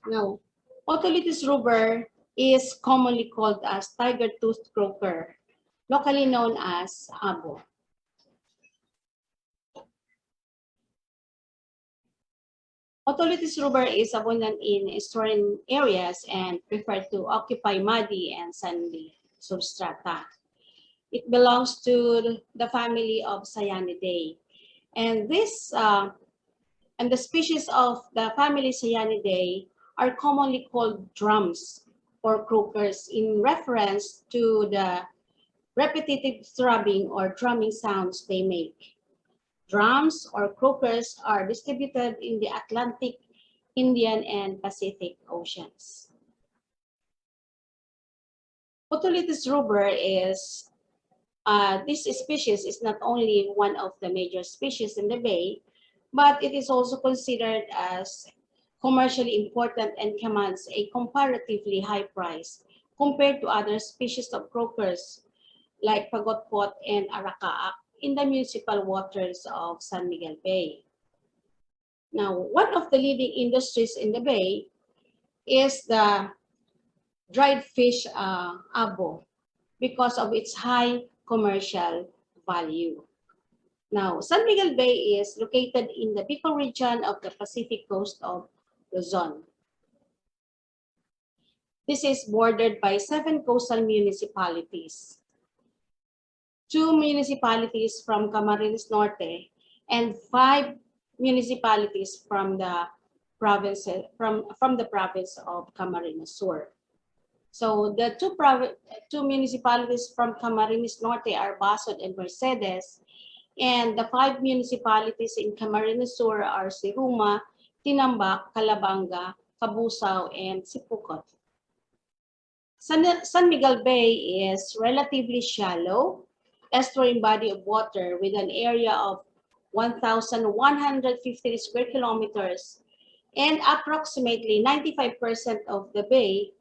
Now, Otolithes ruber is commonly called as tiger-toothed croaker, locally known as abo. Otolithes ruber is abundant in estuarine areas and preferred to occupy muddy and sandy substrata. It belongs to the family of Cyanidae. And the species of the family Cyanidae are commonly called drums or croakers in reference to the repetitive throbbing or drumming sounds they make. Drums or croakers are distributed in the Atlantic, Indian, and Pacific Oceans. Otolithes ruber is this species is not only one of the major species in the bay, but it is also considered as commercially important and commands a comparatively high price compared to other species of croakers like pagotpot and arakaak in the municipal waters of San Miguel Bay. Now, one of the leading industries in the bay is the dried fish abo because of its high commercial value. Now, San Miguel Bay is located in the Bicol region of the Pacific coast of Luzon. This is bordered by 7 coastal municipalities, 2 municipalities from Camarines Norte, and 5 municipalities from the province of Camarines Sur. So the two municipalities from Camarines Norte are Basod and Mercedes, and the 5 municipalities in Camarines Sur are Siruma, Tinambak, Calabanga, Cabusao, and Sipukot. San Miguel Bay is relatively shallow, estuarine body of water with an area of 1,150 square kilometers, and approximately 95% of the bay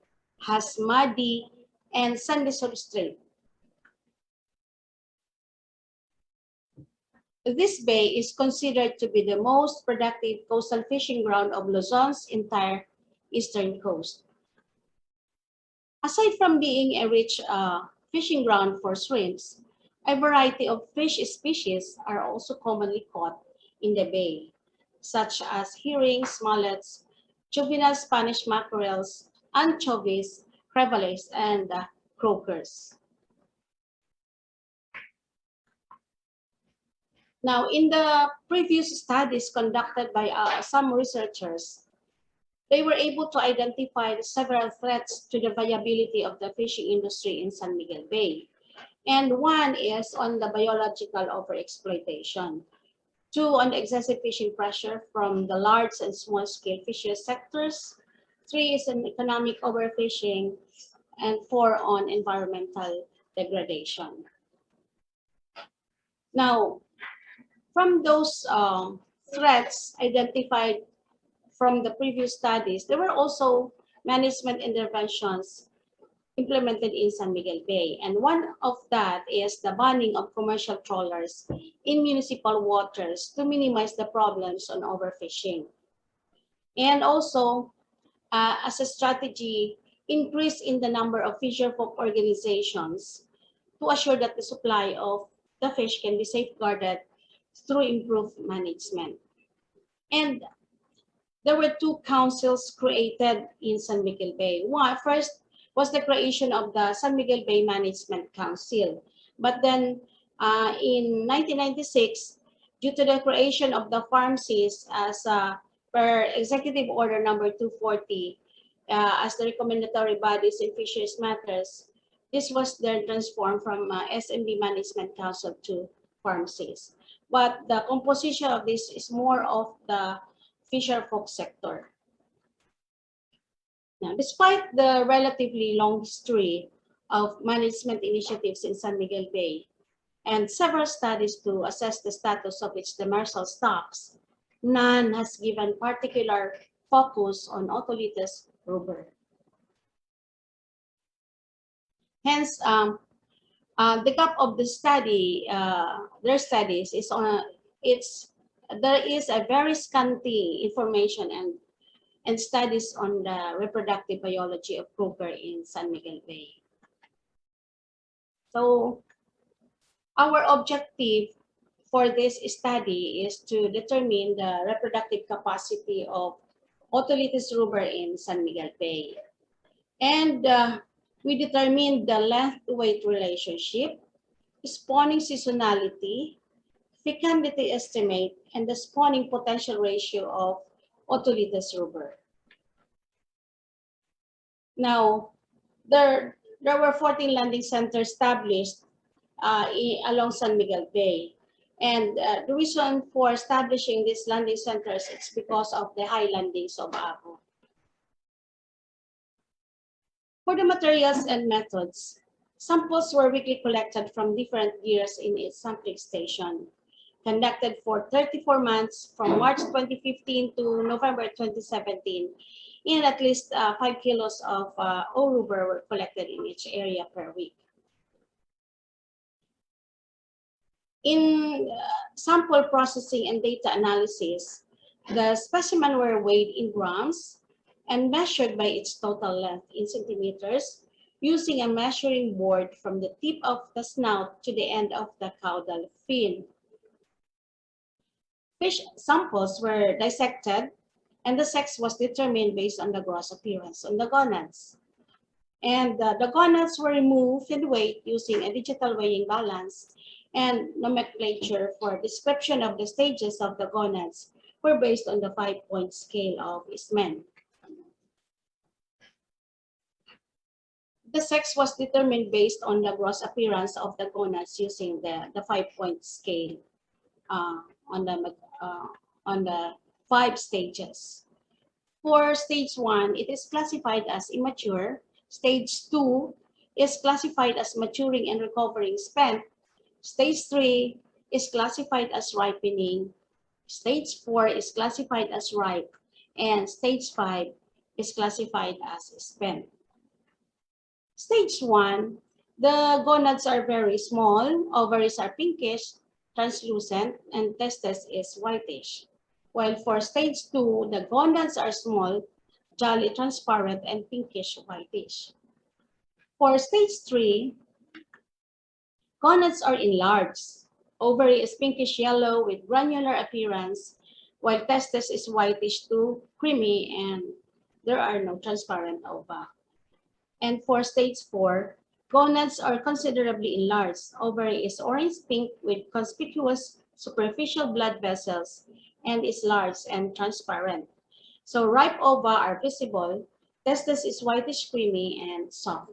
has muddy and sandy substrate. This bay is considered to be the most productive coastal fishing ground of Luzon's entire eastern coast. Aside from being a rich fishing ground for shrimps, a variety of fish species are also commonly caught in the bay, such as herrings, mullets, juvenile Spanish mackerels, anchovies, crevalles, and croakers. Now, in the previous studies conducted by some researchers, they were able to identify several threats to the viability of the fishing industry in San Miguel Bay. And one is on the biological overexploitation. 2, on the excessive fishing pressure from the large and small-scale fisheries sectors. 3 is on economic overfishing. And 4, on environmental degradation. Now, from those threats identified from the previous studies, there were also management interventions implemented in San Miguel Bay. And one of that is the banning of commercial trawlers in municipal waters to minimize the problems on overfishing. And also, as a strategy, increase in the number of fisherfolk organizations to assure that the supply of the fish can be safeguarded through improved management. And there were 2 councils created in San Miguel Bay. First was the creation of the San Miguel Bay Management Council. But then in 1996, due to the creation of the pharmacies as per Executive Order number 240, as the recommendatory bodies in fisheries matters, this was then transformed from SMB Management Council to pharmacies. But the composition of this is more of the fisherfolk sector. Now, despite the relatively long history of management initiatives in San Miguel Bay and several studies to assess the status of its demersal stocks, none has given particular focus on Otolithes ruber. Hence, the gap of the study, their studies is on there is a very scanty information and studies on the reproductive biology of grouper in San Miguel Bay. So our objective for this study is to determine the reproductive capacity of Otolithes ruber in San Miguel Bay. And we determined the length-weight relationship, spawning seasonality, fecundity estimate, and the spawning potential ratio of Otolithes ruber. Now, there were 14 landing centers established along San Miguel Bay. And the reason for establishing these landing centers is because of the high landings of Abo. For the materials and methods, samples were weekly collected from different years in its sampling station, conducted for 34 months from March 2015 to November 2017, and at least 5 kilos of O ruber were collected in each area per week. In sample processing and data analysis, the specimen were weighed in grams and measured by its total length in centimeters using a measuring board from the tip of the snout to the end of the caudal fin. Fish samples were dissected and the sex was determined based on the gross appearance on the gonads. And the gonads were removed and weighed using a digital weighing balance, and nomenclature for description of the stages of the gonads were based on the 5-point scale of Eastman. The sex was determined based on the gross appearance of the gonads using the 5-point scale on the 5 stages. For stage 1, it is classified as immature. Stage 2 is classified as maturing and recovering spent. Stage 3 is classified as ripening. Stage 4 is classified as ripe. And stage 5 is classified as spent. Stage 1, the gonads are very small, ovaries are pinkish, translucent, and testes is whitish. While for stage 2, the gonads are small, jolly transparent, and pinkish whitish. For stage 3, gonads are enlarged. Ovary is pinkish yellow with granular appearance, while testis is whitish to creamy, and there are no transparent ova. And for stage 4, gonads are considerably enlarged. Ovary is orange-pink with conspicuous superficial blood vessels and is large and transparent. So ripe ova are visible. Testis is whitish creamy and soft.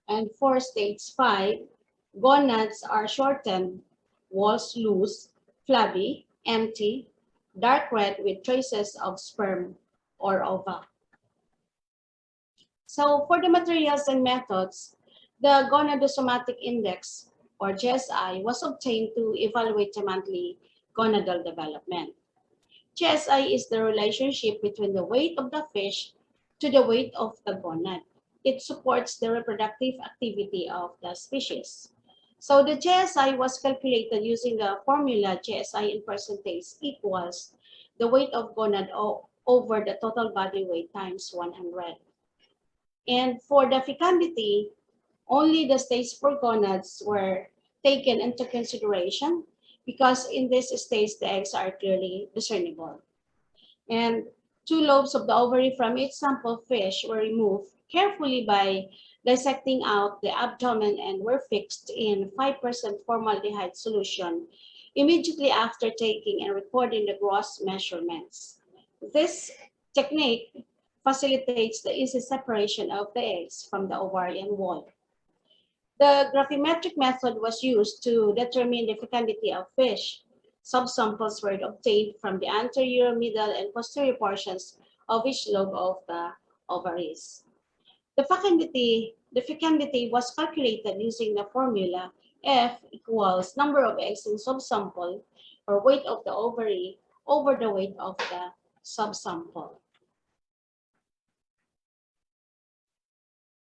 And for stage 5, gonads are shortened, walls loose, flabby, empty, dark red with traces of sperm or ova. So for the materials and methods, the gonadosomatic index, or GSI, was obtained to evaluate the monthly gonadal development. GSI is the relationship between the weight of the fish to the weight of the gonad. It supports the reproductive activity of the species. So the GSI was calculated using the formula GSI in percentage equals the weight of gonad over the total body weight times 100. And for the fecundity, only the stage 4 gonads were taken into consideration because in this stage, the eggs are clearly discernible. And 2 lobes of the ovary from each sample fish were removed carefully by dissecting out the abdomen and were fixed in 5% formaldehyde solution immediately after taking and recording the gross measurements. This technique facilitates the easy separation of the eggs from the ovarian wall. The gravimetric method was used to determine the fecundity of fish. Subsamples were obtained from the anterior, middle, and posterior portions of each lobe of the ovaries. The fecundity was calculated using the formula F equals number of eggs in subsample or weight of the ovary over the weight of the subsample.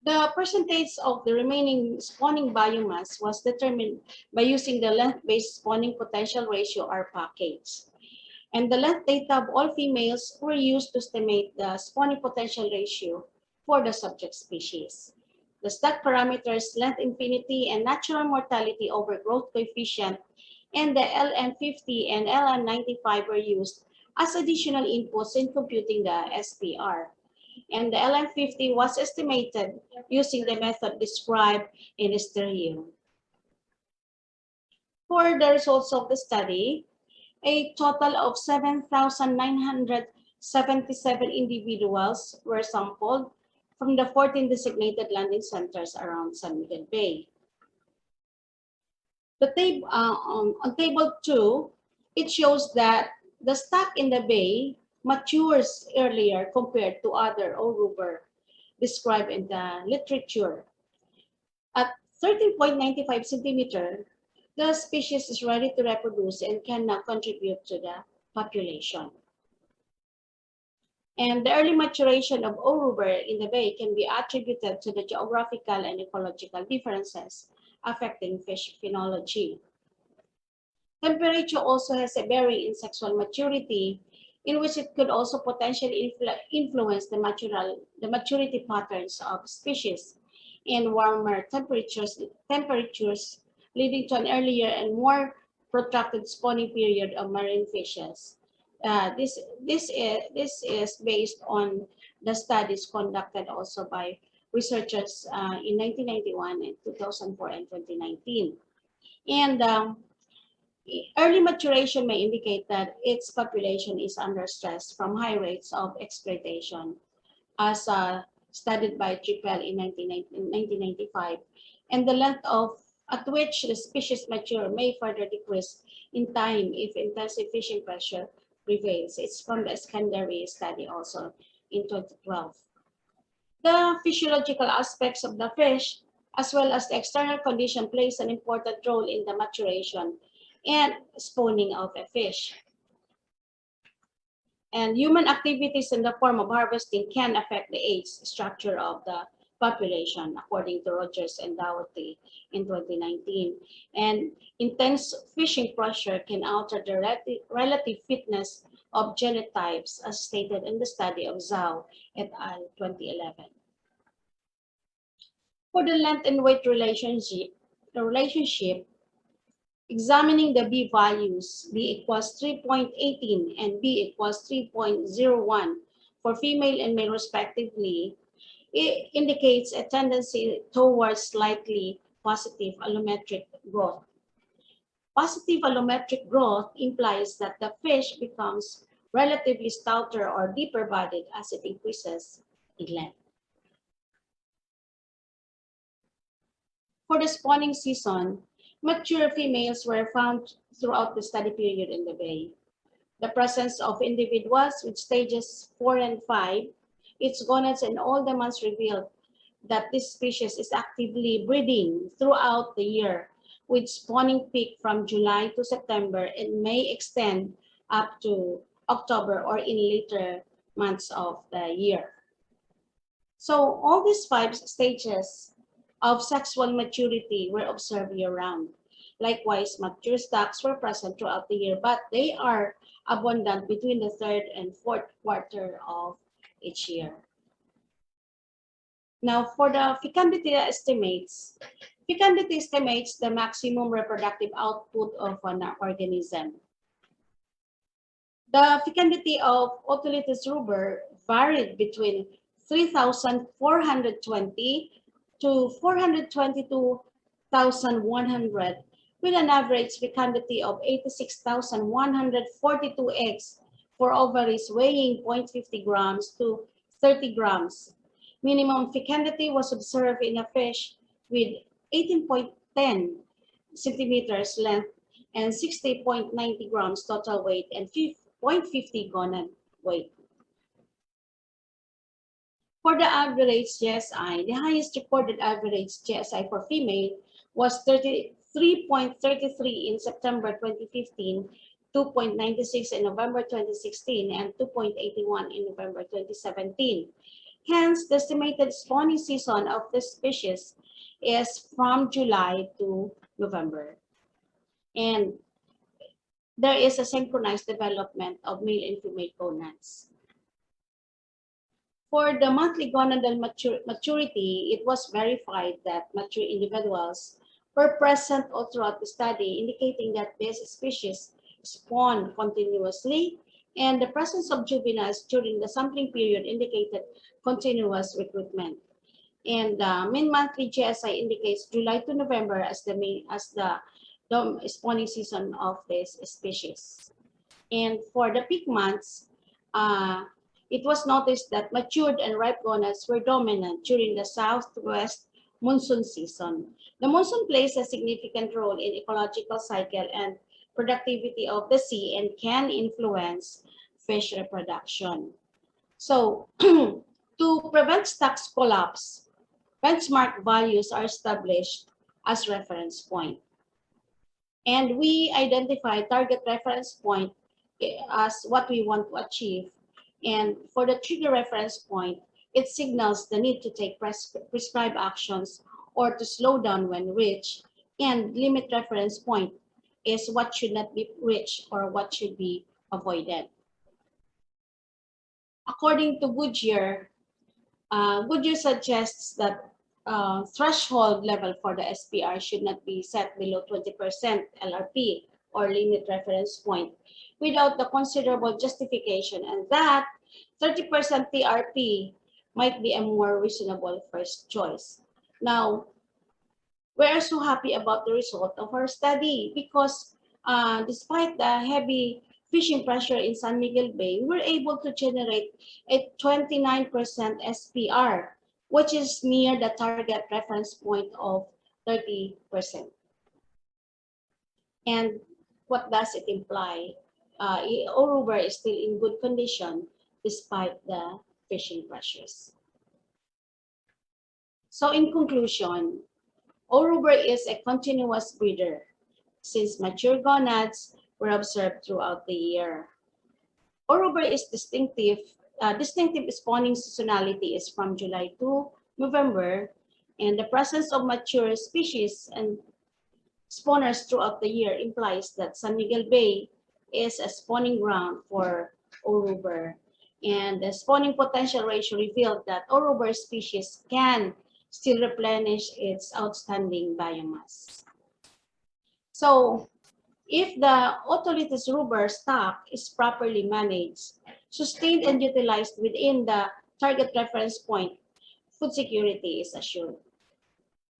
The percentage of the remaining spawning biomass was determined by using the length-based spawning potential ratio or package. And the length data of all females were used to estimate the spawning potential ratio for the subject species. The stock parameters, length infinity, and natural mortality over growth coefficient, and the LN50 and LN95 were used as additional inputs in computing the SPR. And the LN50 was estimated using the method described in Stereo. For the results of the study, a total of 7,977 individuals were sampled from the 14 designated landing centers around San Miguel Bay. The on table 2, it shows that the stock in the bay matures earlier compared to other Oruber described in the literature. At 13.95 centimeter, the species is ready to reproduce and can now contribute to the population. And the early maturation of Oruber in the bay can be attributed to the geographical and ecological differences affecting fish phenology. Temperature also has a bearing in sexual maturity, in which it could also potentially influence the maturity patterns of species in warmer temperatures, leading to an earlier and more protracted spawning period of marine fishes. This is based on the studies conducted also by researchers in 1991 and 2004 and 2019. And early maturation may indicate that its population is under stress from high rates of exploitation, as studied by Trippel in 1995, and the length at which the species mature may further decrease in time if intensive fishing pressure prevails. It's from the Schneider study also in 2012. The physiological aspects of the fish, as well as the external condition, plays an important role in the maturation and spawning of a fish. And human activities in the form of harvesting can affect the age structure of the population, according to Rogers and Dougherty in 2019. And intense fishing pressure can alter the relative fitness of genotypes, as stated in the study of Zhao et al. 2011. For the length and weight relationship, examining the B values, B equals 3.18 and B equals 3.01 for female and male respectively, it indicates a tendency towards slightly positive allometric growth. Positive allometric growth implies that the fish becomes relatively stouter or deeper bodied as it increases in length. For the spawning season, mature females were found throughout the study period in the bay. The presence of individuals with stages 4 and 5, its gonads and all the months revealed that this species is actively breeding throughout the year, with spawning peak from July to September and may extend up to October or in later months of the year. So all these 5 stages of sexual maturity were observed year-round. Likewise, mature stocks were present throughout the year, but they are abundant between the 3rd and 4th quarter of each year. Now, for the fecundity estimates the maximum reproductive output of an organism. The fecundity of Otolithes ruber varied between 3,420 to 422,100, with an average fecundity of 86,142 eggs for ovaries weighing 0.50 grams to 30 grams. Minimum fecundity was observed in a fish with 18.10 centimeters length and 60.90 grams total weight and 0.50 gonad weight. For the average GSI, the highest recorded average GSI for female was 33.33 in September 2015, 2.96 in November 2016, and 2.81 in November 2017. Hence, the estimated spawning season of this species is from July to November. And there is a synchronized development of male and female gonads. For the monthly gonadal maturity, it was verified that mature individuals were present all throughout the study, indicating that this species spawn continuously, and the presence of juveniles during the sampling period indicated continuous recruitment. And the mean monthly GSI indicates July to November as the spawning season of this species. And for the peak months, it was noticed that matured and ripe gonads were dominant during the southwest monsoon season. The monsoon plays a significant role in ecological cycle and productivity of the sea and can influence fish reproduction. So to prevent stocks collapse, benchmark values are established as reference point. And we identify target reference point as what we want to achieve. And for the trigger reference point, it signals the need to take prescribed actions or to slow down when reached. And limit reference point is what should not be reached or what should be avoided. According to Goodyear, Goodyear suggests that threshold level for the SPR should not be set below 20% LRP or limit reference point without the considerable justification, and that 30% TRP might be a more reasonable first choice. Now, we are so happy about the result of our study because despite the heavy fishing pressure in San Miguel Bay, we were able to generate a 29% SPR, which is near the target reference point of 30%. And what does it imply? Oruber is still in good condition despite the fishing pressures. So in conclusion, Oruber is a continuous breeder since mature gonads were observed throughout the year. Oruber is distinctive spawning seasonality is from July to November, and the presence of mature species and spawners throughout the year implies that San Miguel Bay is a spawning ground for Oruber. And the spawning potential ratio revealed that Oruber species can still replenish its outstanding biomass. So, if the Otolithes ruber stock is properly managed, sustained and utilized within the target reference point, food security is assured.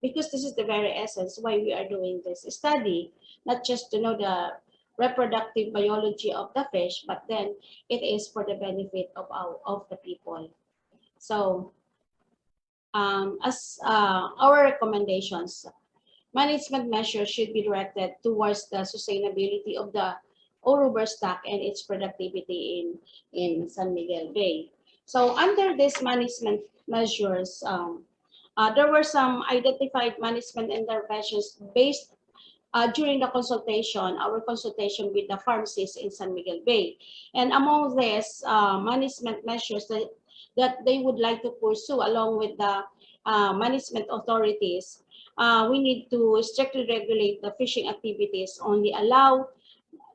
Because this is the very essence why we are doing this study, not just to know the reproductive biology of the fish, but then it is for the benefit of the people. So, as our recommendations, management measures should be directed towards the sustainability of the Oruber stock and its productivity in San Miguel Bay. So under these management measures, there were some identified management interventions based during the consultation, our consultation with the pharmacists in San Miguel Bay. And among these management measures that they would like to pursue along with the management authorities, we need to strictly regulate the fishing activities, only allow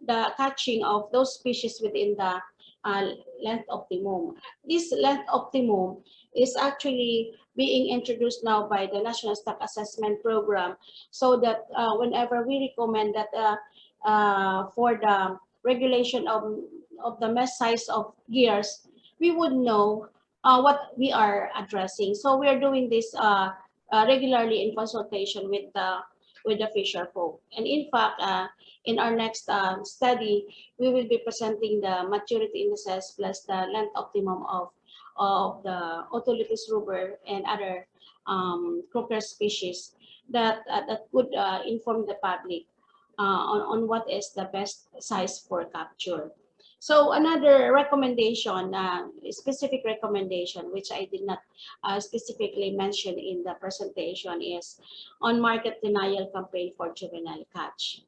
the catching of those species within the length optimum. This length optimum is actually being introduced now by the National Stock Assessment Program, so that whenever we recommend that for the regulation of the mesh size of gears, we would know what we are addressing. So we are doing this regularly in consultation with the fisher folk. And in fact, in our next study, we will be presenting the maturity indices plus the length optimum of the Otolithes ruber and other croaker species that would inform the public on what is the best size for capture. So another recommendation, specific recommendation, which I did not specifically mention in the presentation, is on market denial campaign for juvenile catch.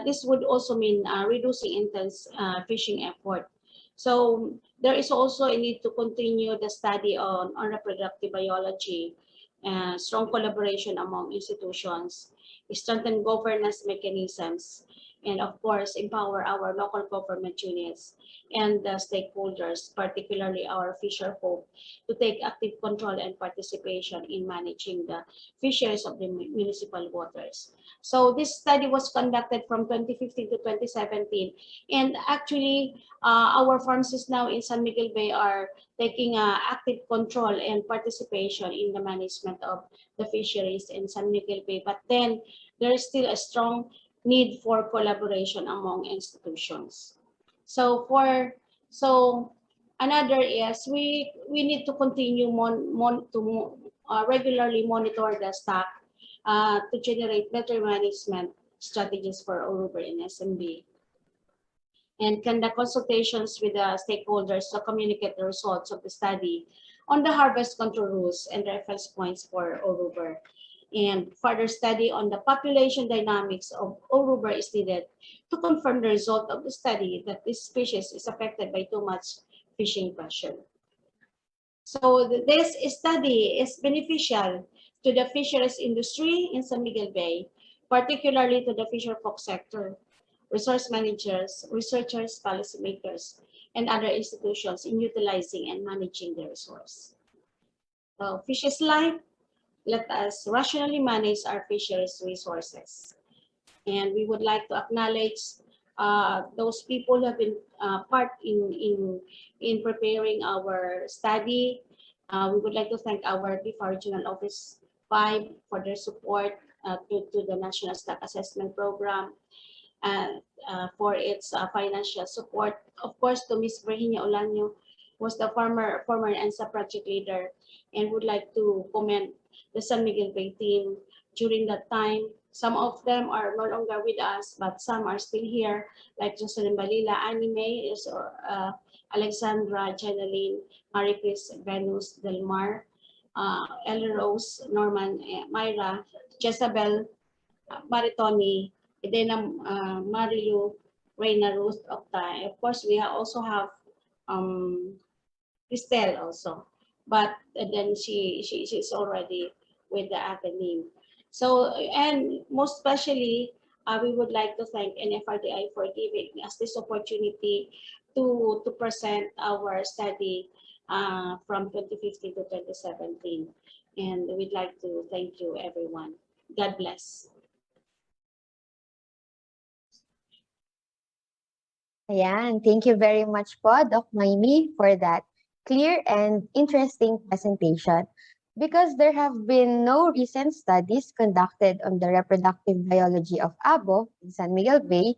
This would also mean reducing intense fishing effort. So there is also a need to continue the study on reproductive biology, strong collaboration among institutions, strengthen governance mechanisms, and of course empower our local government units and the stakeholders, particularly our fisher folk, to take active control and participation in managing the fisheries of the municipal waters. So this study was conducted from 2015 to 2017, and actually our pharmacists now in San Miguel Bay are taking active control and participation in the management of the fisheries in San Miguel Bay. But then there is still a strong need for collaboration among institutions. So another is we need to continue regularly monitor the stock to generate better management strategies for Uruber and SMB, and conduct consultations with the stakeholders to communicate the results of the study on the harvest control rules and reference points for Uruber. And further study on the population dynamics of Uruber is needed to confirm the result of the study that this species is affected by too much fishing pressure. So this study is beneficial to the fisheries industry in San Miguel Bay, particularly to the fisher folk sector, resource managers, researchers, policymakers, and other institutions in utilizing and managing the resource. So Fishes Life, let us rationally manage our fisheries resources. And we would like to acknowledge those people who have been part in preparing our study. We would like to thank our BIFA Regional Office 5 for their support to the National Stock Assessment Program, and for its financial support. Of course, to Ms. Virginia Olaño, was the former NSAP project leader, and would like to commend the San Miguel Bay team during that time. Some of them are no longer with us, but some are still here, like Jocelyn Balila, Anime, is Alexandra, Jenaline, Maricris, Venus, Delmar, Ellen Rose, Norman, Myra, Jezabel, Maritoni, Edena, Mario, Reina, Ruth, Octa. Of course, we also have Christelle also, but then she's already with the academy. So, and most especially, we would like to thank NFRDI for giving us this opportunity to present our study from 2015 to 2017. And we'd like to thank you, everyone. God bless. Ayan, thank you very much po, Doc Noemi, for that clear and interesting presentation. Because there have been no recent studies conducted on the reproductive biology of abo in San Miguel Bay,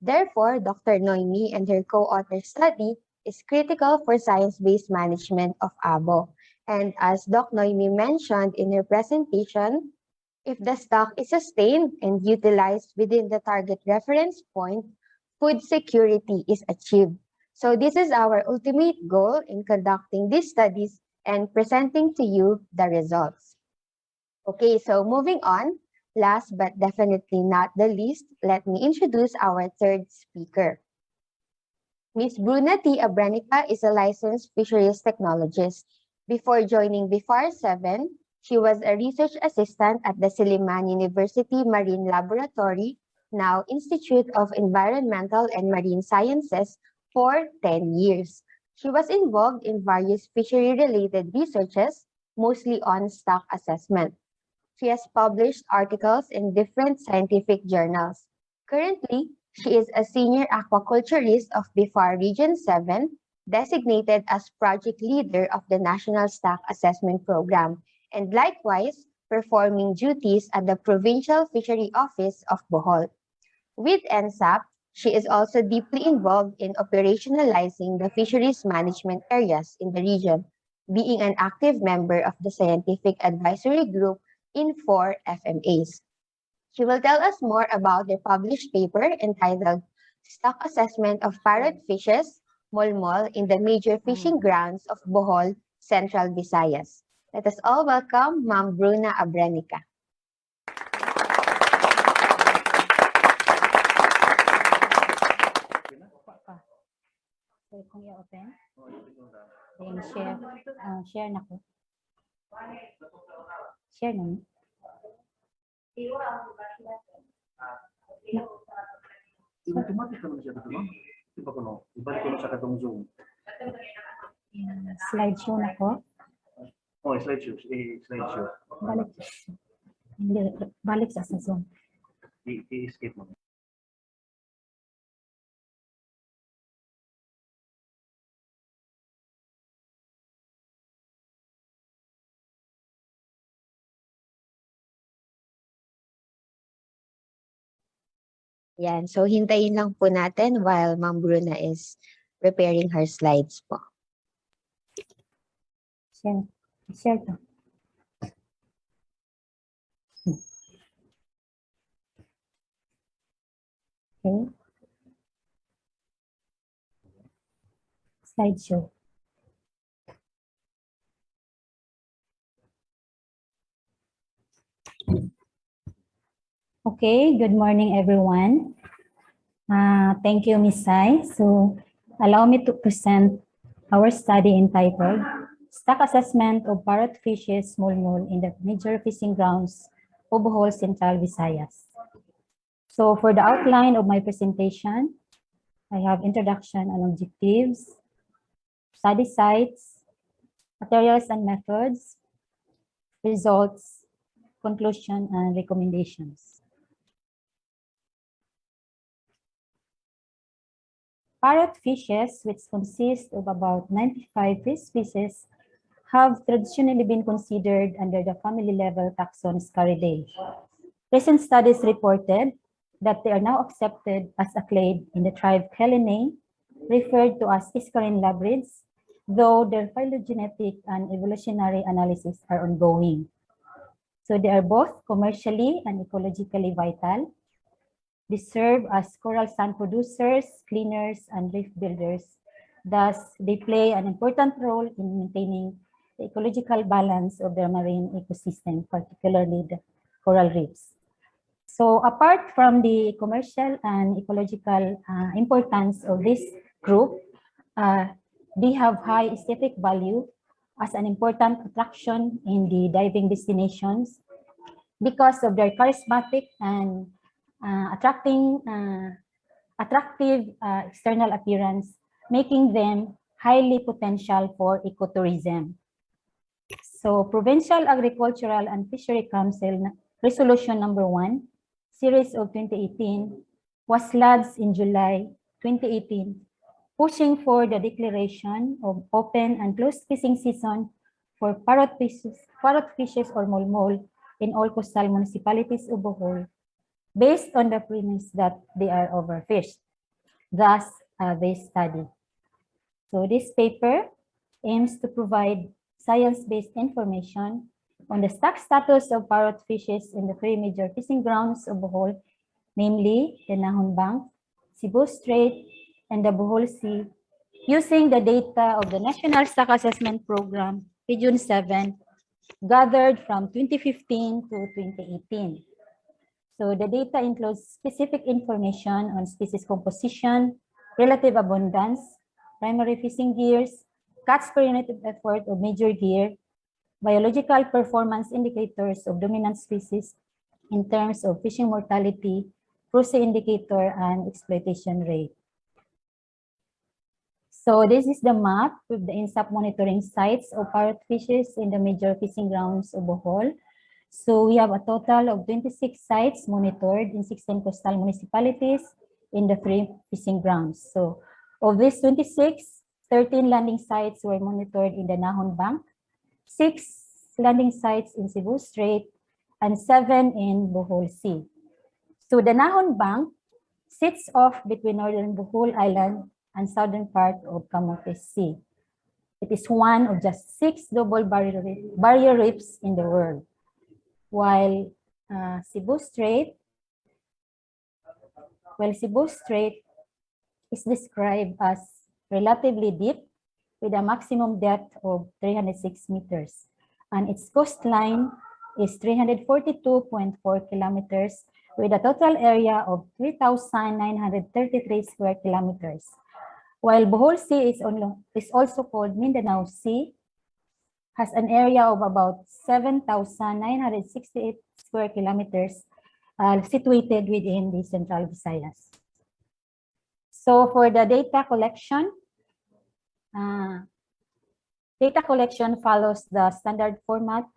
therefore, Dr. Noemi and her co-author study is critical for science-based management of abo. And as Doc Noemi mentioned in her presentation, if the stock is sustained and utilized within the target reference point, food security is achieved. So this is our ultimate goal in conducting these studies and presenting to you the results. Okay, so moving on, last but definitely not the least, let me introduce our third speaker. Ms. Bruna T. Abranica is a licensed fisheries technologist. Before joining BIFAR 7, she was a research assistant at the Silliman University Marine Laboratory, now Institute of Environmental and Marine Sciences, for 10 years. She was involved in various fishery-related researches, mostly on stock assessment. She has published articles in different scientific journals. Currently, she is a senior aquaculturist of BIFAR Region 7, designated as project leader of the National Stock Assessment Program, and likewise performing duties at the Provincial Fishery Office of Bohol. With NSAP, she is also deeply involved in operationalizing the fisheries management areas in the region, being an active member of the scientific advisory group in 4 FMAs. She will tell us more about their published paper entitled Stock Assessment of Parrotfishes, Molmol in the Major Fishing Grounds of Bohol, Central Visayas. Let us all welcome Ma'am Bruna Abranica. Pwede kong i-open? Then share. Share na ko. Share na niyo. automatic naman siya dito, ma'am. Diba ko no? Ibalik ko na sa katong Zoom. Slideshow na ko. Oh, slideshow. Slideshow. Balik. Hindi, balik sa Zoom. I-escape mo. Yan. So, hintayin lang po natin while Ma'am Bruna is preparing her slides po. Share. Share to. Okay. Slideshow. Okay, good morning, everyone. Thank you, Ms. Sai. So, allow me to present our study entitled Stock Assessment of Parrotfishes Molmol in the Major Fishing Grounds of Bohol, Central Visayas. So, for the outline of my presentation, I have introduction and objectives, study sites, materials and methods, results, conclusion, and recommendations. Parrotfishes, which consist of about 95 fish species, have traditionally been considered under the family-level taxon Scarinae. Recent studies reported that they are now accepted as a clade in the tribe Scarinae, referred to as Scarine Labridae, though their phylogenetic and evolutionary analysis are ongoing. So they are both commercially and ecologically vital. They serve as coral sand producers, cleaners, and reef builders. Thus, they play an important role in maintaining the ecological balance of their marine ecosystem, particularly the coral reefs. So apart from the commercial and ecological importance of this group, they have high aesthetic value as an important attraction in the diving destinations because of their charismatic and attractive external appearance, making them highly potential for ecotourism. So Provincial Agricultural and Fishery Council Resolution Number 1, Series of 2018, was lodged in July 2018, pushing for the declaration of open and closed fishing season for parrotfishes or molmol in all coastal municipalities of Bohol, based on the premise that they are overfished. Thus, this study. So this paper aims to provide science-based information on the stock status of parrotfishes in the three major fishing grounds of Bohol, namely the Nahon Bank, Cebu Strait, and the Bohol Sea, using the data of the National Stock Assessment Program, Region 7, gathered from 2015 to 2018. So the data includes specific information on species composition, relative abundance, primary fishing gears, catch per unit of effort of major gear, biological performance indicators of dominant species in terms of fishing mortality, cruise indicator, and exploitation rate. So this is the map with the NSAP monitoring sites of parrotfishes in the major fishing grounds of Bohol. So we have a total of 26 sites monitored in 16 coastal municipalities in the three fishing grounds. So of these 26, 13 landing sites were monitored in the Nahon Bank, 6 landing sites in Cebu Strait, and 7 in Bohol Sea. So the Nahon Bank sits off between northern Bohol Island and southern part of Camotes Sea. It is one of just 6 double barrier reefs in the world, while Cebu Strait is described as relatively deep with a maximum depth of 306 meters, and its coastline is 342.4 kilometers with a total area of 3,933 square kilometers. While Bohol Sea is also called Mindanao Sea, has an area of about 7,968 square kilometers situated within the Central Visayas. So for the data collection follows the standard format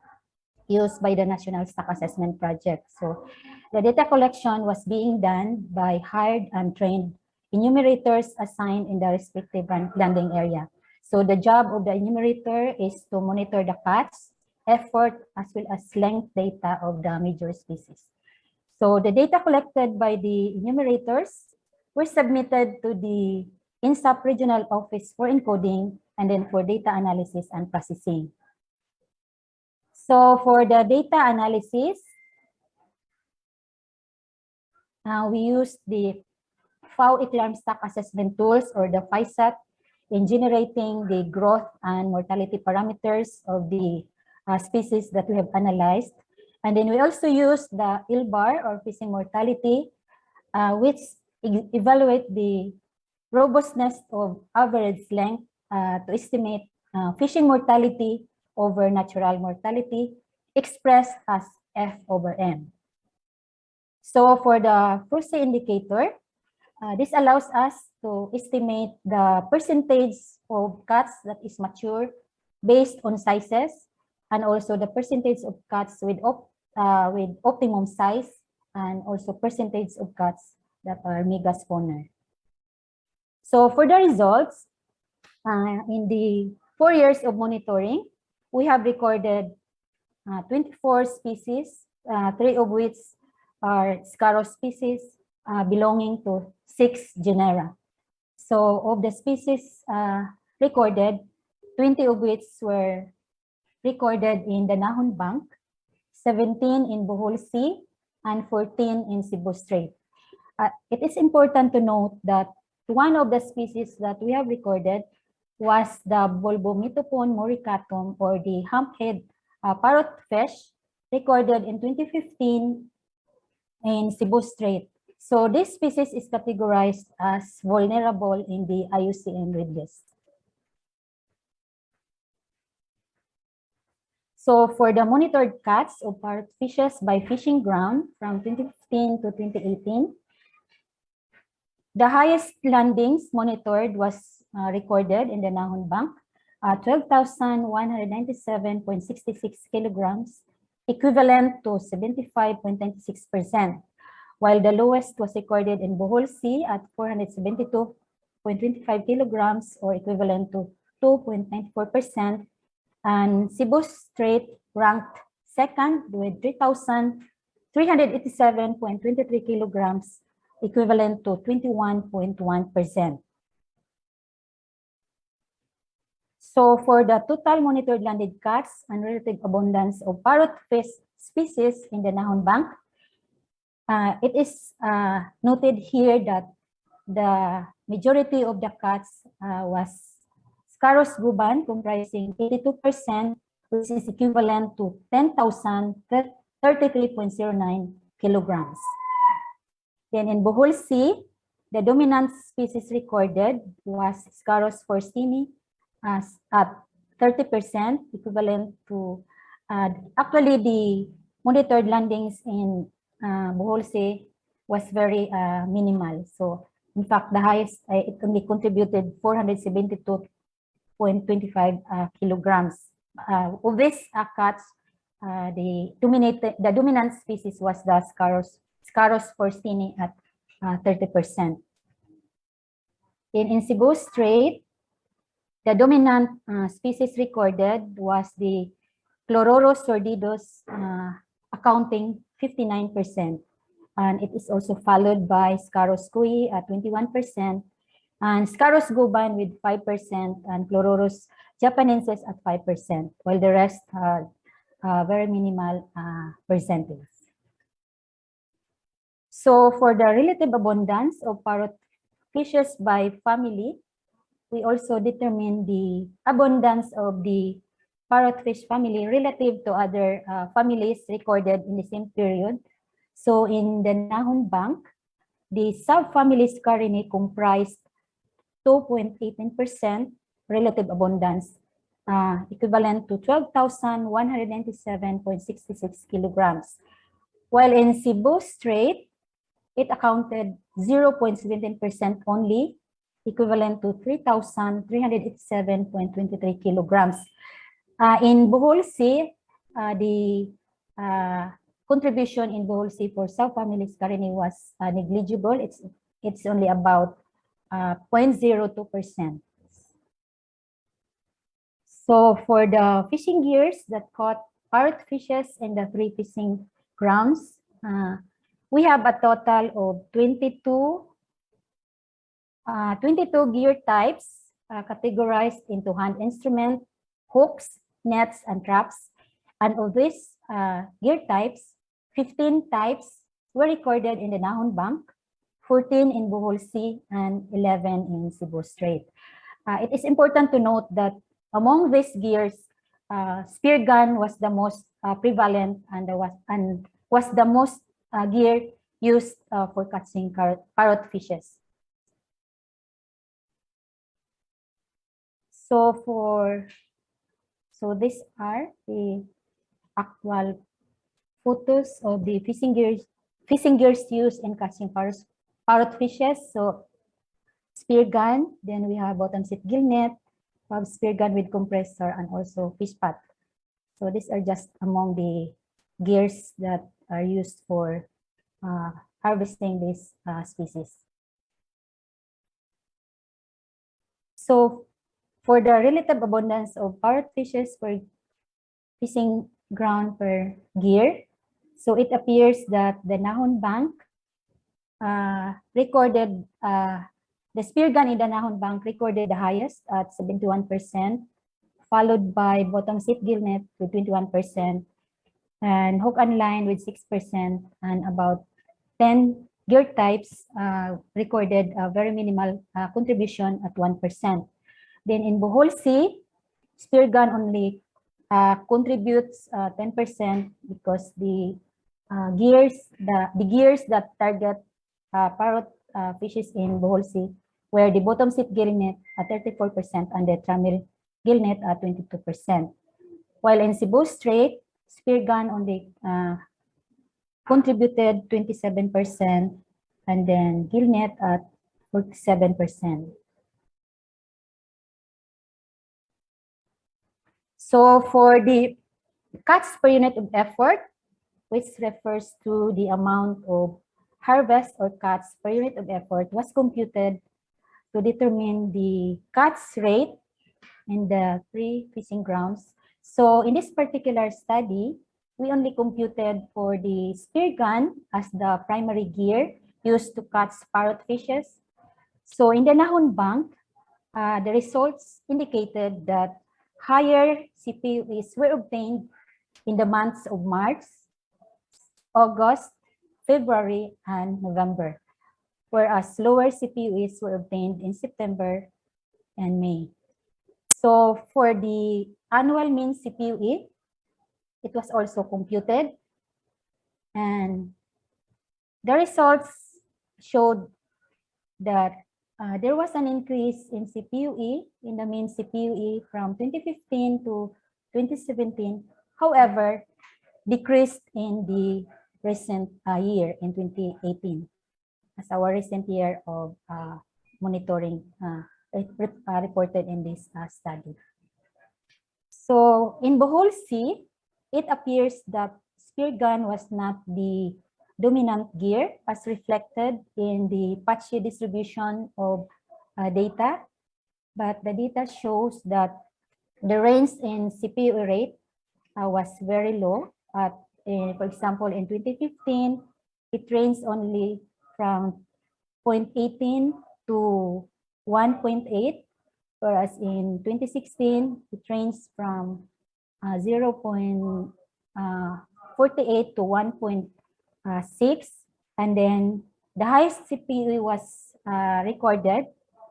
used by the National Stock Assessment Project. So the data collection was being done by hired and trained enumerators assigned in the respective landing area. So the job of the enumerator is to monitor the catch, effort, as well as length data of the major species. So the data collected by the enumerators were submitted to the NSAP Regional Office for encoding and then for data analysis and processing. So for the data analysis, we use the FAO-ICLARM stock assessment tools or the FISAT in generating the growth and mortality parameters of the species that we have analyzed. And then we also use the ILBAR or fishing mortality, which evaluate the robustness of average length to estimate fishing mortality over natural mortality expressed as F over M. So for the Frucy indicator, this allows us to estimate the percentage of cats that is mature based on sizes and also the percentage of cats with optimum size and also percentage of cats that are mega spawner. So for the results, in the 4 years of monitoring, we have recorded 24 species, 3 of which are Scarus species belonging to 6 genera. So of the species recorded, 20 of which were recorded in the Nahon Bank, 17 in Bohol Sea, and 14 in Cebu Strait. It is important to note that one of the species that we have recorded was the Bulbometopon moricatum or the humphead parrotfish recorded in 2015 in Cebu Strait. So this species is categorized as vulnerable in the IUCN Red List. So for the monitored catch of parrotfishes by fishing ground from 2015 to 2018, the highest landings monitored was recorded in the Nahon Bank, 12,197.66 kilograms, equivalent to 75.96%, while the lowest was recorded in Bohol Sea at 472.25 kilograms or equivalent to 2.94%, and Cebu Strait ranked second with 3,387.23 kilograms, equivalent to 21.1%. So for the total monitored landed catch and relative abundance of parrotfish species in the Nahon Bank, it is noted here that the majority of the cats was Scarus guban, comprising 82%, which is equivalent to 10,033.09 kilograms. Then in Bohol Sea, the dominant species recorded was Scarus forstini at 30%, equivalent to, actually the monitored landings in Bohol Sea was very minimal. So in fact, the highest, it only contributed 472.25 kilograms. Of these cats, the dominant species was the Scarus forstini at 30%. In Cebu Strait, the dominant species recorded was the Chlororus sordidus, accounting 59%. And it is also followed by Scarus cui at 21%, and Scarus guban with 5%, and Chlororus japanensis at 5%, while the rest had very minimal percentage. So for the relative abundance of parrotfishes by family, we also determine the abundance of the parrotfish family relative to other families recorded in the same period. So in the Nahon Bank, the subfamily Scarinae comprised 2.18% relative abundance, equivalent to 12,197.66 kilograms. While in Cebu Strait, it accounted 0.17% only, equivalent to 3,387.23 kilograms. In Bohol Sea, the contribution in Bohol Sea for subfamily Scarinae was negligible. It's only about 0.02%. So for the fishing gears that caught parrotfishes in the 3 fishing grounds, we have a total of 22 gear types categorized into hand instrument, hooks, nets, and traps. And of these gear types, 15 types were recorded in the Nahon Bank, 14 in Bohol Sea, and 11 in Cebu Strait. It is important to note that among these gears, spear gun was the most prevalent and was the most gear used for catching parrotfishes. So these are the actual photos of the fishing gears used in catching parrotfishes. So spear gun, then we have bottom set gill net, we have spear gun with compressor, and also fish pot. So these are just among the gears that are used for harvesting this species. So for the relative abundance of parrotfishes per fishing ground per gear, so it appears that the Nahon Bank recorded, the spear gun in the Nahon Bank recorded the highest at 71%, followed by bottom set gill net with 21%, and hook and line with 6%, and about 10 gear types recorded a very minimal contribution at 1%. Then in Bohol Sea, spear gun only contributes 10% because the gears that target parrot fishes in Bohol Sea were the bottom set gill net at 34% and the tramil gill net at 22%. While in Cebu Strait, spear gun only contributed 27% and then gill net at 47%. So for the catch per unit of effort, which refers to the amount of harvest or catch per unit of effort, was computed to determine the catch rate in the 3 fishing grounds. So in this particular study, we only computed for the spear gun as the primary gear used to catch parrotfishes. So in the Nahon Bank, the results indicated that higher CPUs were obtained in the months of March, August, February, and November, whereas lower CPUs were obtained in September and May. So for the annual mean CPUE, it was also computed, and the results showed that there was an increase in CPUE, in the mean CPUE from 2015 to 2017, however, decreased in the recent year in 2018, as our recent year of monitoring reported in this study. So in Bohol Sea, it appears that spear gun was not the dominant gear as reflected in the patchy distribution of data, but the data shows that the range in CPU rate was very low. For example, in 2015, it ranged only from 0.18 to 1.8, whereas in 2016, it ranged from 0.48 to 1.6, and then the highest CPU was recorded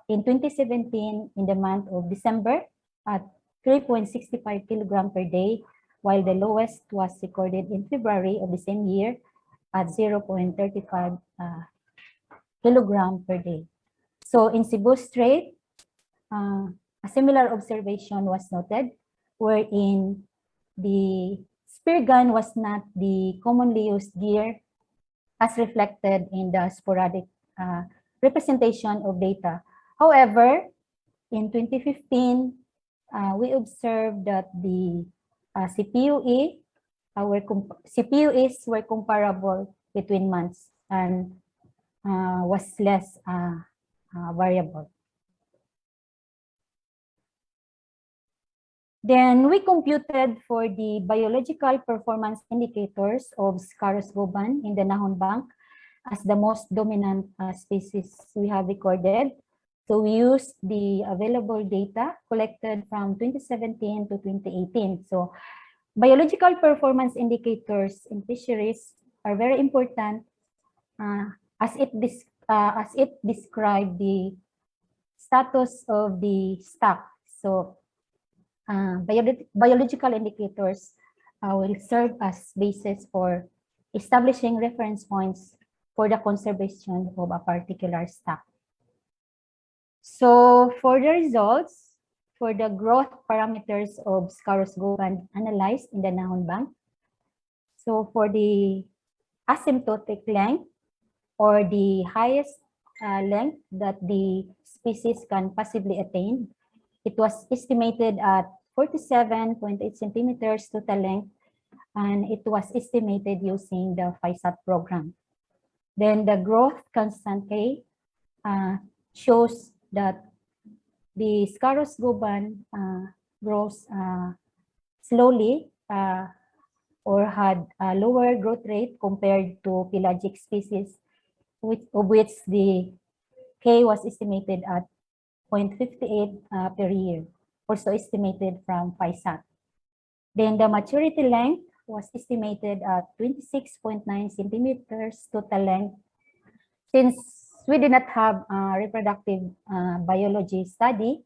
in 2017 in the month of December at 3.65 kilogram per day, while the lowest was recorded in February of the same year at 0.35 kilogram per day. So in Cebu Strait, a similar observation was noted, wherein the spear gun was not the commonly used gear as reflected in the sporadic representation of data. However, in 2015, we observed that the CPUE, CPUEs were comparable between months and was less variable. Then we computed for the biological performance indicators of Scarus goban in the Nahon Bank as the most dominant species we have recorded. So we used the available data collected from 2017 to 2018. So biological performance indicators in fisheries are very important as it describes the status of the stock. So biological indicators will serve as basis for establishing reference points for the conservation of a particular stock. So for the results, for the growth parameters of Scarus goban analyzed in the Nahon Bank, so for the asymptotic length or the highest length that the species can possibly attain, it was estimated at 47.8 centimeters total length, and it was estimated using the FISAT program. Then the growth constant K shows that the Scarus goban grows slowly or had a lower growth rate compared to pelagic species, of which the K was estimated at 0.58 per year, also estimated from FISAT. Then the maturity length was estimated at 26.9 centimeters total length. Since we did not have a reproductive biology study,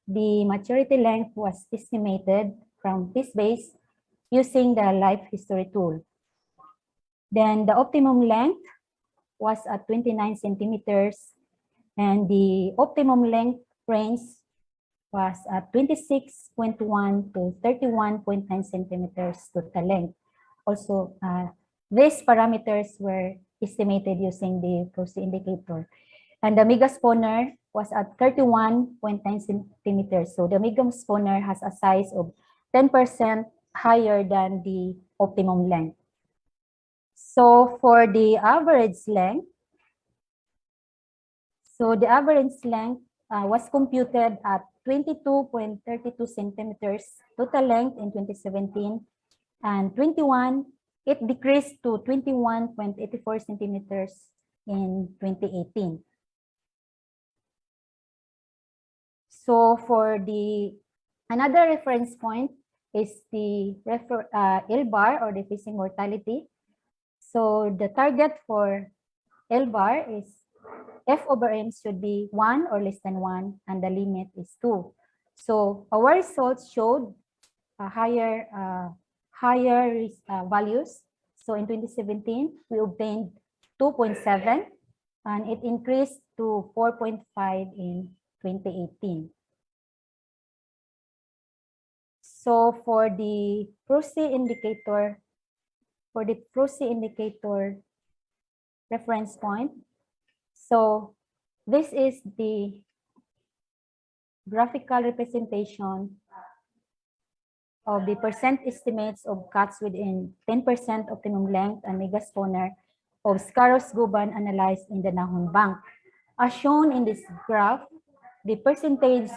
the maturity length was estimated from this base using the life history tool. Then the optimum length was at 29 centimeters, and the optimum length range was at 26.1 to 31.9 centimeters total length. Also, these parameters were estimated using the PROCY indicator. And the megaspawner was at 31.9 centimeters. So the megaspawner has a size of 10% higher than the optimum length. So for the average length, so the average length was computed at 22.32 centimeters total length in 2017, and it decreased to 21.84 centimeters in 2018. So for another reference point is the L bar or the fishing mortality. So the target for L bar is F over M should be 1 or less than 1, and the limit is 2. So our results showed higher values. So in 2017, we obtained 2.7, and it increased to 4.5 in 2018. So for the PROCY indicator, reference point, so this is the graphical representation of the percent estimates of cats within 10% optimum length and megaspawner of Scarus goban analyzed in the Nahon Bank. As shown in this graph, the percentage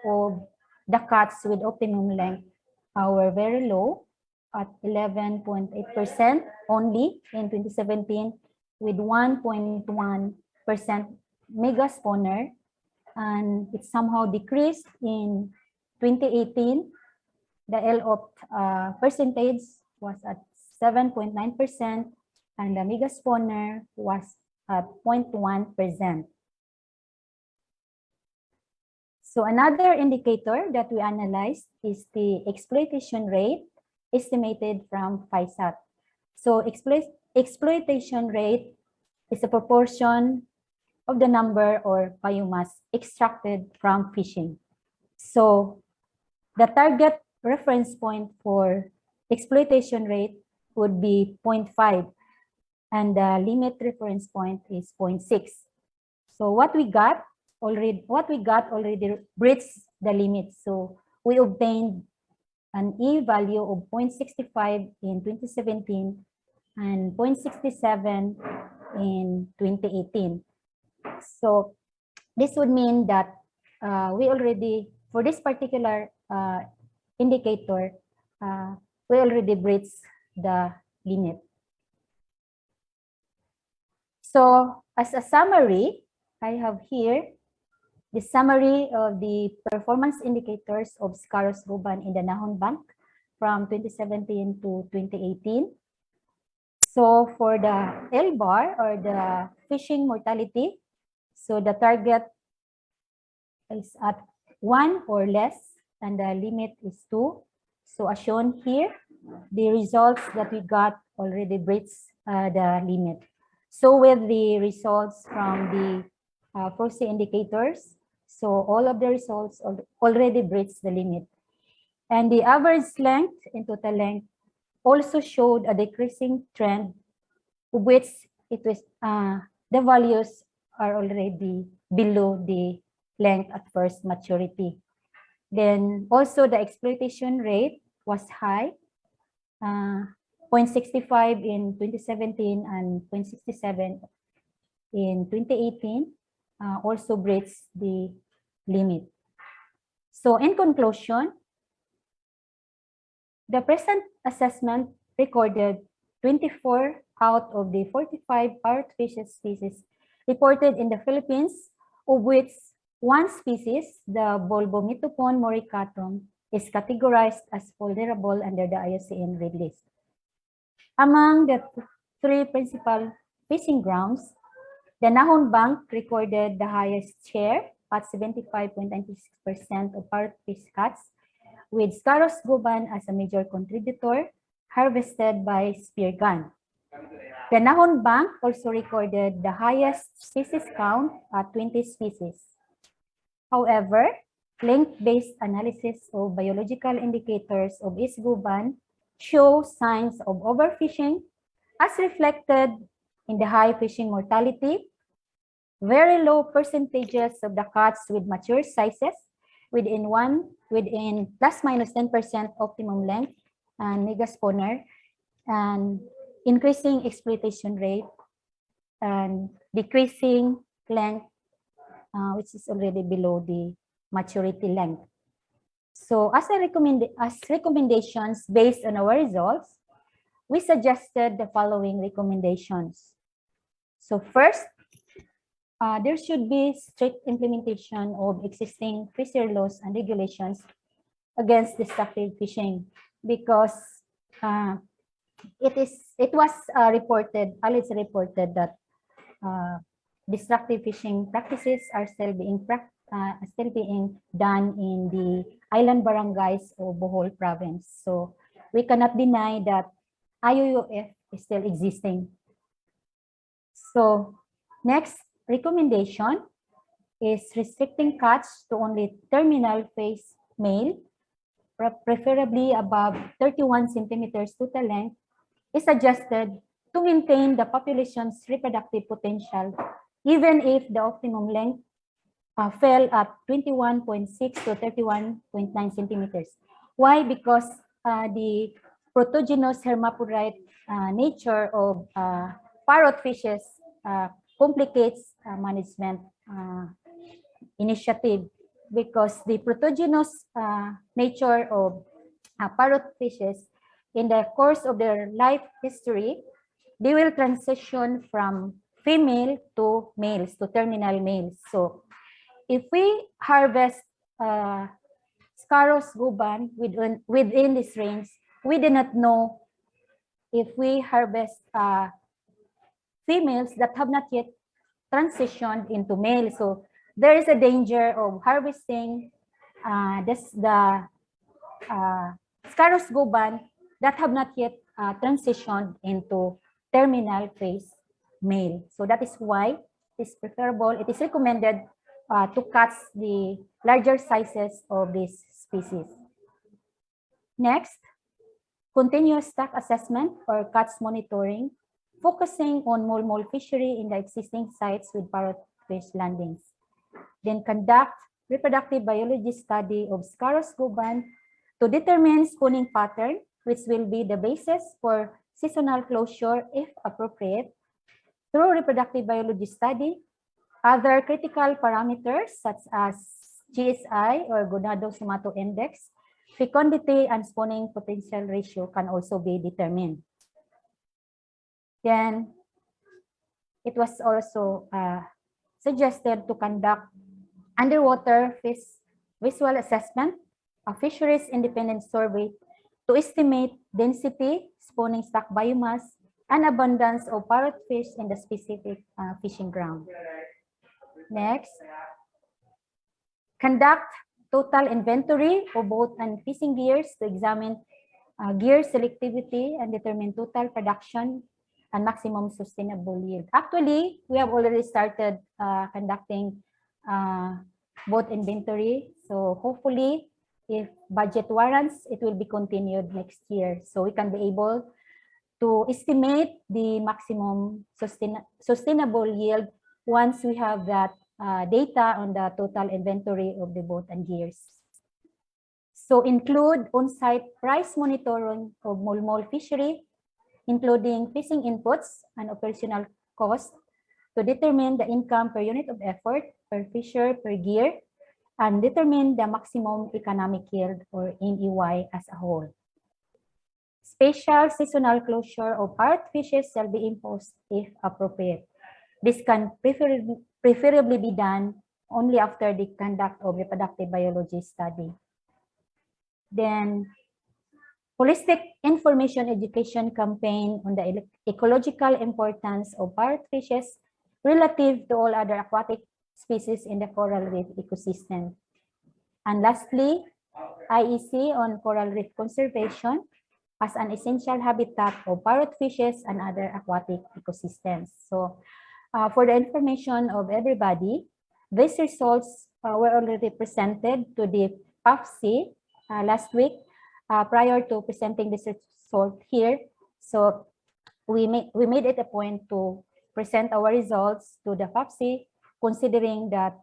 of the cats with optimum length were very low at 11.8% only in 2017, with 1.1% megaspawner, and it somehow decreased in 2018. The L-opt percentage was at 7.9%, and the megaspawner was at 0.1%. So another indicator that we analyzed is the exploitation rate estimated from FISAT. So exploitation rate is a proportion of the number or biomass extracted from fishing. So the target reference point for exploitation rate would be 0.5, and the limit reference point is 0.6. So what we got what we got already breached the limit. So we obtained an E value of 0.65 in 2017 and 0.67 in 2018. So this would mean that we already, for this particular indicator, we already breached the limit. So as a summary, I have here the summary of the performance indicators of Scarus guban in the Nahon Bank from 2017 to 2018. So for the L bar, or the fishing mortality, so the target is at 1 or less and the limit is 2. So as shown here, the results that we got already breached the limit. So with the results from the FROSI indicators, so all of the results already breached the limit. And the average length and total length also showed a decreasing trend, which it was the values are already below the length at first maturity. Then also the exploitation rate was high, 0.65 in 2017 and 0.67 in 2018, also breaks the limit. So in conclusion, the present assessment recorded 24 out of the 45 Parrotfishes species reported in the Philippines, of which one species, the Bolbometopon moricatum, is categorized as vulnerable under the IUCN Red List. Among the three principal fishing grounds, the Nahon Bank recorded the highest share at 75.96% of parrotfish catch, with Scarus guban as a major contributor, harvested by spear gun. The Nahon Bank also recorded the highest species count at 20 species. However, length-based analysis of biological indicators of East guban show signs of overfishing, as reflected in the high fishing mortality, very low percentages of the catch with mature sizes within plus minus 10% optimum length and megaspawner, and increasing exploitation rate and decreasing length, which is already below the maturity length. So as recommendations based on our results, we suggested the following recommendations. So first, there should be strict implementation of existing fishery laws and regulations against destructive fishing, because it was reported that destructive fishing practices are still being done in the island barangays of Bohol province. So we cannot deny that IUUF is still existing. So next recommendation is restricting catch to only terminal phase male, preferably above 31 centimeters total length, is suggested to maintain the population's reproductive potential, even if the optimum length fell at 21.6 to 31.9 centimeters. Why? Because the protogenous hermaphrodite nature of parrotfishes complicates management initiative, because the protogenous nature of parrotfishes, in the course of their life history, they will transition from female to males, to terminal males. So if we harvest Scarus guban within this range, we do not know if we harvest females that have not yet transitioned into males. So there is a danger of harvesting the Scarus guban that have not yet transitioned into terminal phase male. So that is why it is preferable, it is recommended to catch the larger sizes of this species. Next, continuous stock assessment or catch monitoring, focusing on Molmol fishery in the existing sites with parrotfish landings. then conduct reproductive biology study of Scarinoe to determine spawning pattern, which will be the basis for seasonal closure if appropriate, through reproductive biology study. Other critical parameters such as GSI or gonadosomato index, fecundity, and spawning potential ratio can also be determined. Then it was also suggested to conduct underwater fish visual assessment, a fisheries independent survey to estimate density, spawning stock biomass, and abundance of parrotfish in the specific fishing ground. Next, conduct total inventory of boat and fishing gears to examine gear selectivity and determine total production and maximum sustainable yield. Actually, we have already started conducting boat inventory. So hopefully, if budget warrants, it will be continued next year. So we can be able to estimate the maximum sustainable yield once we have that data on the total inventory of the boat and gears. So include on-site price monitoring of Molmol fishery, including fishing inputs and operational costs to determine the income per unit of effort, per fisher, per gear, and determine the maximum economic yield or MEY as a whole. Spatial seasonal closure of parrotfishes shall be imposed if appropriate. This can preferably be done only after the conduct of reproductive biology study. Then, holistic information education campaign on the ecological importance of parrotfishes relative to all other aquatic species in the coral reef ecosystem. And lastly, IEC on coral reef conservation as an essential habitat of parrotfishes and other aquatic ecosystems. So for the information of everybody, these results were already presented to the PAFC last week prior to presenting this result here. So we made it a point to present our results to the PAFC, considering that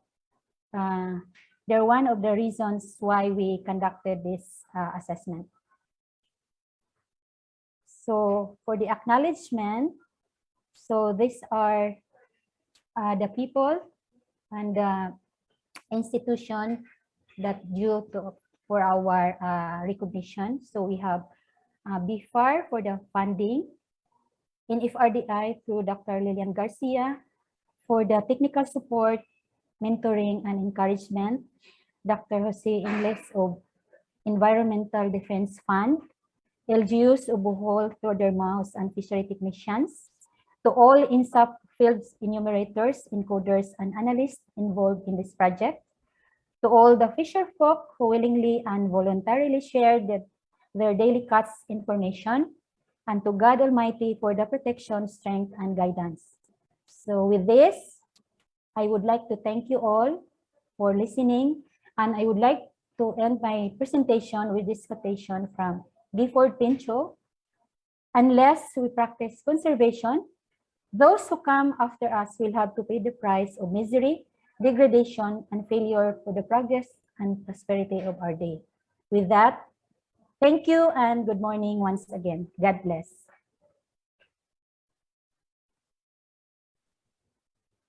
they're one of the reasons why we conducted this assessment. So for the acknowledgement, so these are the people and the institution that due to for our recognition. So we have BFAR for the funding, NFRDI through Dr. Lilian Garcia for the technical support, mentoring, and encouragement, Dr. Jose Ingles of Environmental Defense Fund, LGUs of Bohol through their mouse and fishery technicians, to all NSAP fields enumerators, encoders, and analysts involved in this project, to all the fisher folk who willingly and voluntarily shared their daily catch information, and to God Almighty for the protection, strength, and guidance. So with this, I would like to thank you all for listening, and I would like to end my presentation with this quotation from Gifford Pinchot: "Unless we practice conservation, those who come after us will have to pay the price of misery, degradation, and failure for the progress and prosperity of our day." With that, thank you and good morning once again. God bless.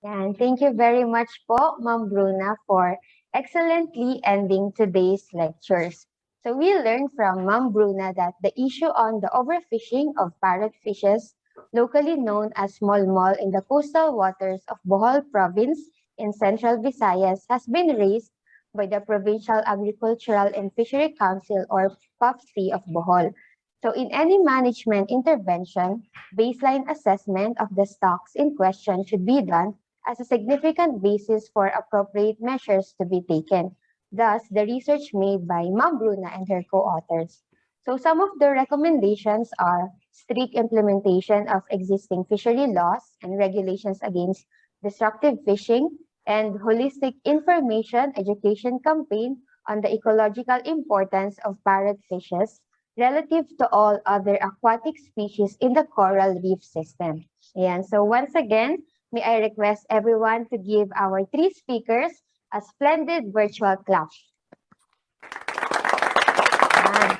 And thank you very much po, Ma'am Bruna, for excellently ending today's lectures. So we learned from Ma'am Bruna that the issue on the overfishing of parrotfishes, locally known as Molmol, in the coastal waters of Bohol province in central Visayas has been raised by the Provincial Agricultural and Fishery Council, or PAFC, of Bohol. So in any management intervention, baseline assessment of the stocks in question should be done as a significant basis for appropriate measures to be taken. Thus, the research made by Ma'am Bruna and her co-authors. So some of the recommendations are strict implementation of existing fishery laws and regulations against destructive fishing, and holistic information education campaign on the ecological importance of parrotfishes relative to all other aquatic species in the coral reef system. And so once again, may I request everyone to give our three speakers a splendid virtual clap. Yan.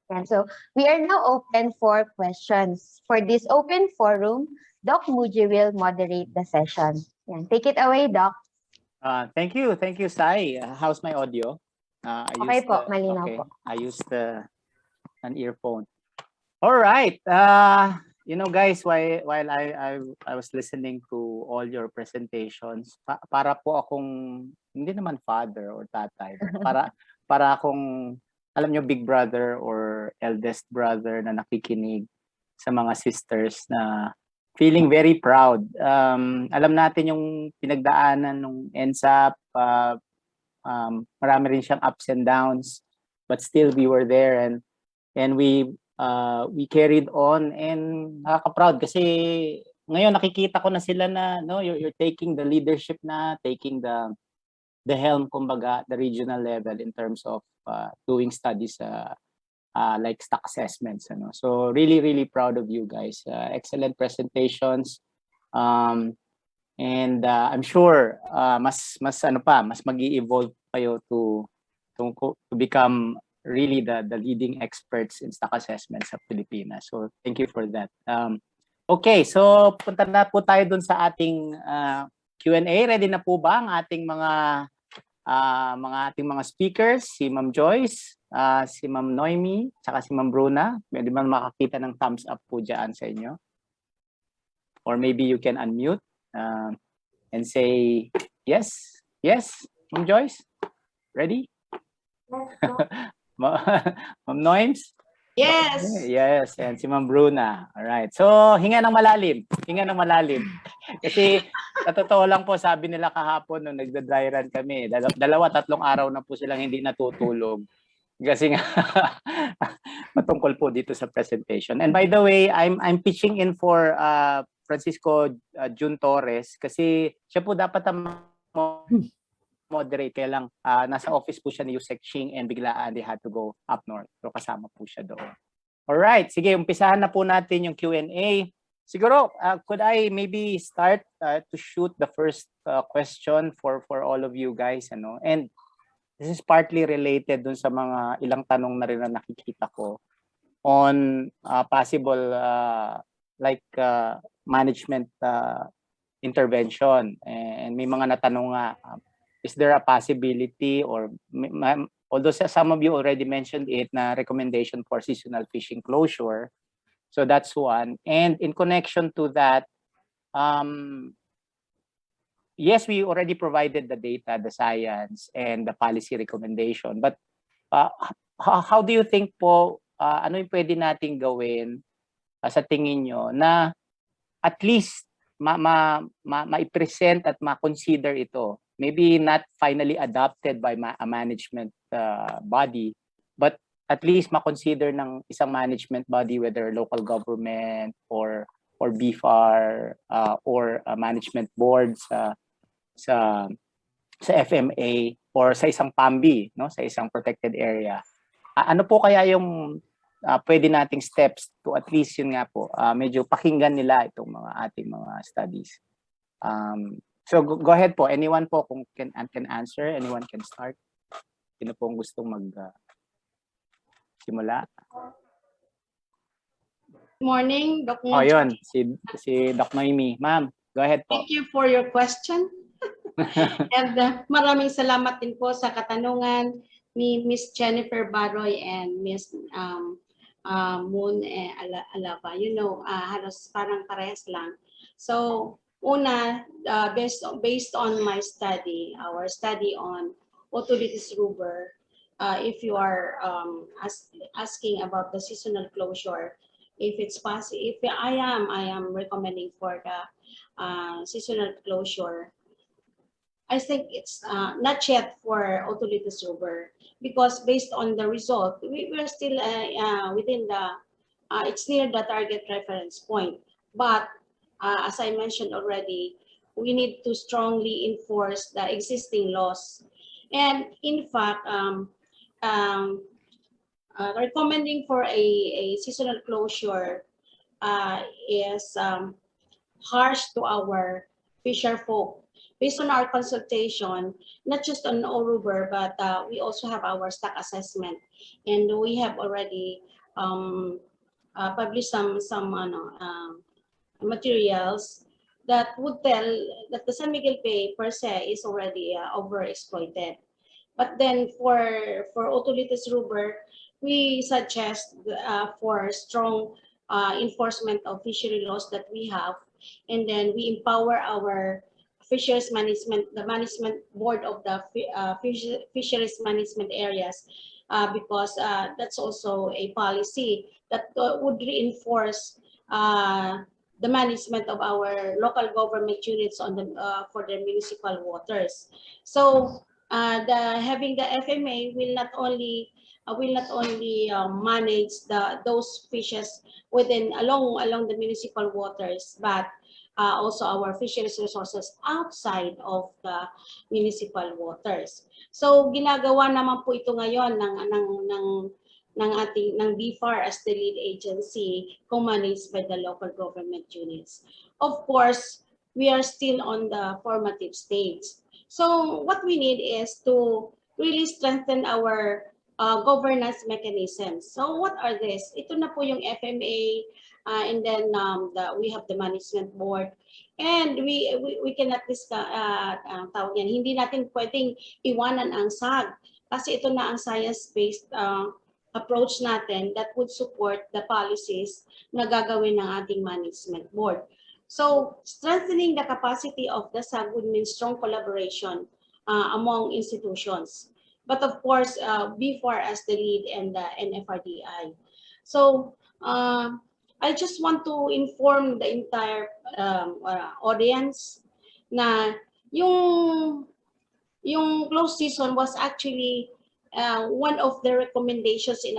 And so we are now open for questions. For this open forum, Doc Muji will moderate the session. Yan. Take it away, Doc. Thank you, Sai. How's my audio? Okay po, malinaw po. I used an earphone. All right. You know, guys, while I was listening to all your presentations, para po akong hindi naman father or tatay, para akong alam nyo, big brother or eldest brother na nakikinig sa mga sisters na feeling very proud. Alam natin yung pinagdaanan ng NSAP, marami rin siyang ups and downs, but still we were there and we carried on, and nakaka-proud kasi ngayon nakikita ko na sila na you're taking the leadership na, taking the helm, kumbaga, the regional level in terms of doing studies like stock assessments. So really proud of you guys. Excellent presentations. And I'm sure mas magi-evolve kayo to become really the leading experts in stock assessments sa Pilipinas. So thank you for that. Okay, so punta na po tayo dun sa ating Q&A. Ready na po ba ang ating mga speakers? Si Ma'am Joyce, si Ma'am Noemi, saka si Ma'am Bruna. Pwede man makakita ng thumbs up po dyan sa inyo. Or maybe you can unmute and say yes. Yes, Ma'am Joyce? Ready? Ma'am Noems? Yes. Yes, and si Ma'am Bruna. All right. So, hinga ng malalim. Kasi sa totoo lang po, sabi nila kahapon nung nagda-dry run kami, tatlong araw na po silang hindi natutulog. Kasi nga matungkol po dito sa presentation. And by the way, I'm pitching in for Francisco Jun Torres kasi siya po dapat moderate, kaya lang nasa office po siya ni Yusek Ching and biglaan they had to go up north. So kasama po siya doon. Alright, sige, umpisahan na po natin yung Q&A. Siguro, could I maybe start to shoot the first question for all of you guys, And this is partly related dun sa mga ilang tanong na rin na nakikita ko on possible management intervention. And may mga natanong nga, is there a possibility or although some of you already mentioned it na recommendation for seasonal fishing closure, so that's one. And in connection to that, yes, we already provided the data, the science, and the policy recommendation. But how do you think po, ano yung pwede nating gawin sa tingin nyo na at least ma-present at ma-consider ito? Maybe not finally adopted by a management body, but at least ma-consider ng isang management body, whether local government or BFAR or management board sa FMA or sa isang PAMBI, sa isang protected area. Ano po kaya yung pwede nating steps to at least yun nga po, medyo pakinggan nila itong ating mga studies. So go ahead po. Anyone po kung can answer, anyone can start. Sino po ang gustong simula? Good morning, Doc Muji. Oh, yun. Si Doc Noemi. Ma'am, go ahead po. Thank you for your question. And maraming salamat din po sa katanungan ni Miss Jennifer Baroy and Miss Moon Alaba. Halos parang parehas lang. So, una, based on my study, our study on Otolithes ruber, if you are asking about the seasonal closure, if it's possible, if I am recommending for the seasonal closure, I think it's not yet for Otolithes ruber, because based on the result, we're still within the, it's near the target reference point. But as I mentioned already, we need to strongly enforce the existing laws. And in fact, recommending for a seasonal closure is harsh to our fisher folk. Based on our consultation, not just on Oruber, but we also have our stock assessment, and we have already published some materials that would tell that the San Miguel Bay per se is already overexploited. But then for Otolithes rubber, we suggest for strong enforcement of fishery laws that we have, and then we empower our fisheries management, the management board of the fisheries management areas, because that's also a policy that would reinforce the management of our local government units on the for the municipal waters. So having the FMA will not only manage those fishes within along the municipal waters, but also our fisheries resources outside of the municipal waters. So ginagawa naman po ito ngayon ng BFAR as the lead agency, co-managed by the local government units. Of course, we are still on the formative stage. So what we need is to really strengthen our governance mechanisms. So what are these? Ito na po yung FMA, and then we have the management board, and we cannot discuss tawag yan, hindi natin pwedeng iwanan ang SAG kasi ito na ang science-based approach natin that would support the policies na gagawin ng ating management board. So strengthening the capacity of the SAG would mean strong collaboration among institutions, but of course BFAR as the lead and the NFRDI. So I just want to inform the entire audience na yung closed season was actually one of the recommendations in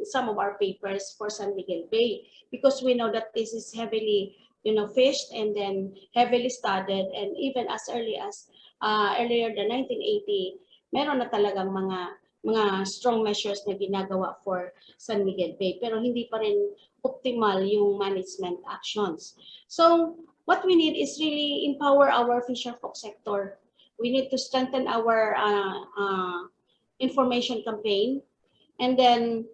some of our papers for San Miguel Bay, because we know that this is heavily fished and then heavily studied, and even as early as earlier than 1980, meron na talagang mga strong measures na ginagawa for San Miguel Bay, pero hindi pa rin optimal yung management actions. So what we need is really empower our fisher folk sector. We need to strengthen our information campaign, and then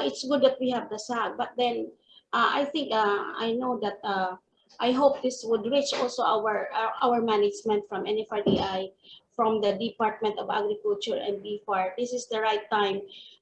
it's good that we have the SAG, but then I think I know that I hope this would reach also our management from NFRDI, from the Department of Agriculture and BFAR. This is the right time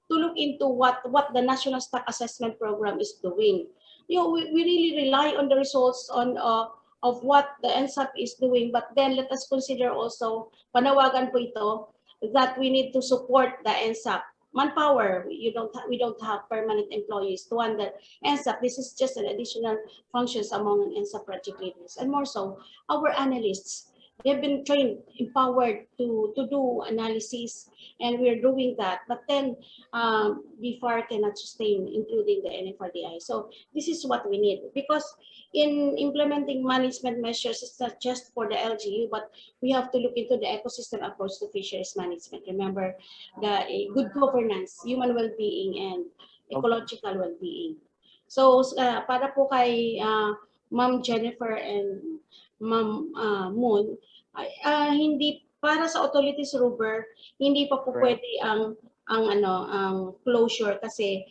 to look into what the National Stock Assessment Program is doing. We really rely on the results of what the NSAP is doing, but then let us consider also, panawagan po ito, that we need to support the NSAP. Manpower, we don't have permanent employees to run the NSAP. This is just an additional functions among NSAP project leaders, and more so our analysts. They've been trained, empowered to do analysis, and we're doing that. But then BFAR cannot sustain, including the NFRDI. So this is what we need, because in implementing management measures, it's not just for the LGU, but we have to look into the ecosystem approach to fisheries management. Remember, the good governance, human well-being, and ecological well-being. So para po kay Ma'am Jennifer and Ma'am Moon, hindi para sa Otolithes rubber, hindi pa po pwede ang closure kasi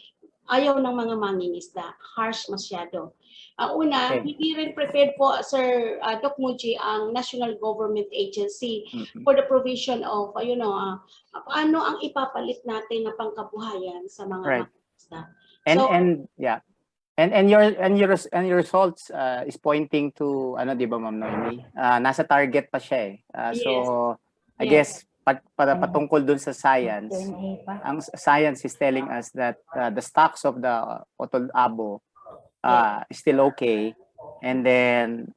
ayaw ng mga mangingisda, harsh masyado. Una, hindi rin prepared po, Sir Doc Muji, ang National Government Agency for the provision of, ano ang ipapalit natin na pangkabuhayan sa mga mangingisda. And your results is pointing to di ba Ma'am Noemi? Nasa target pa siya eh. So I guess patungkol dun sa science, ang science is telling us that the stocks of the Otol-abo is still okay, and then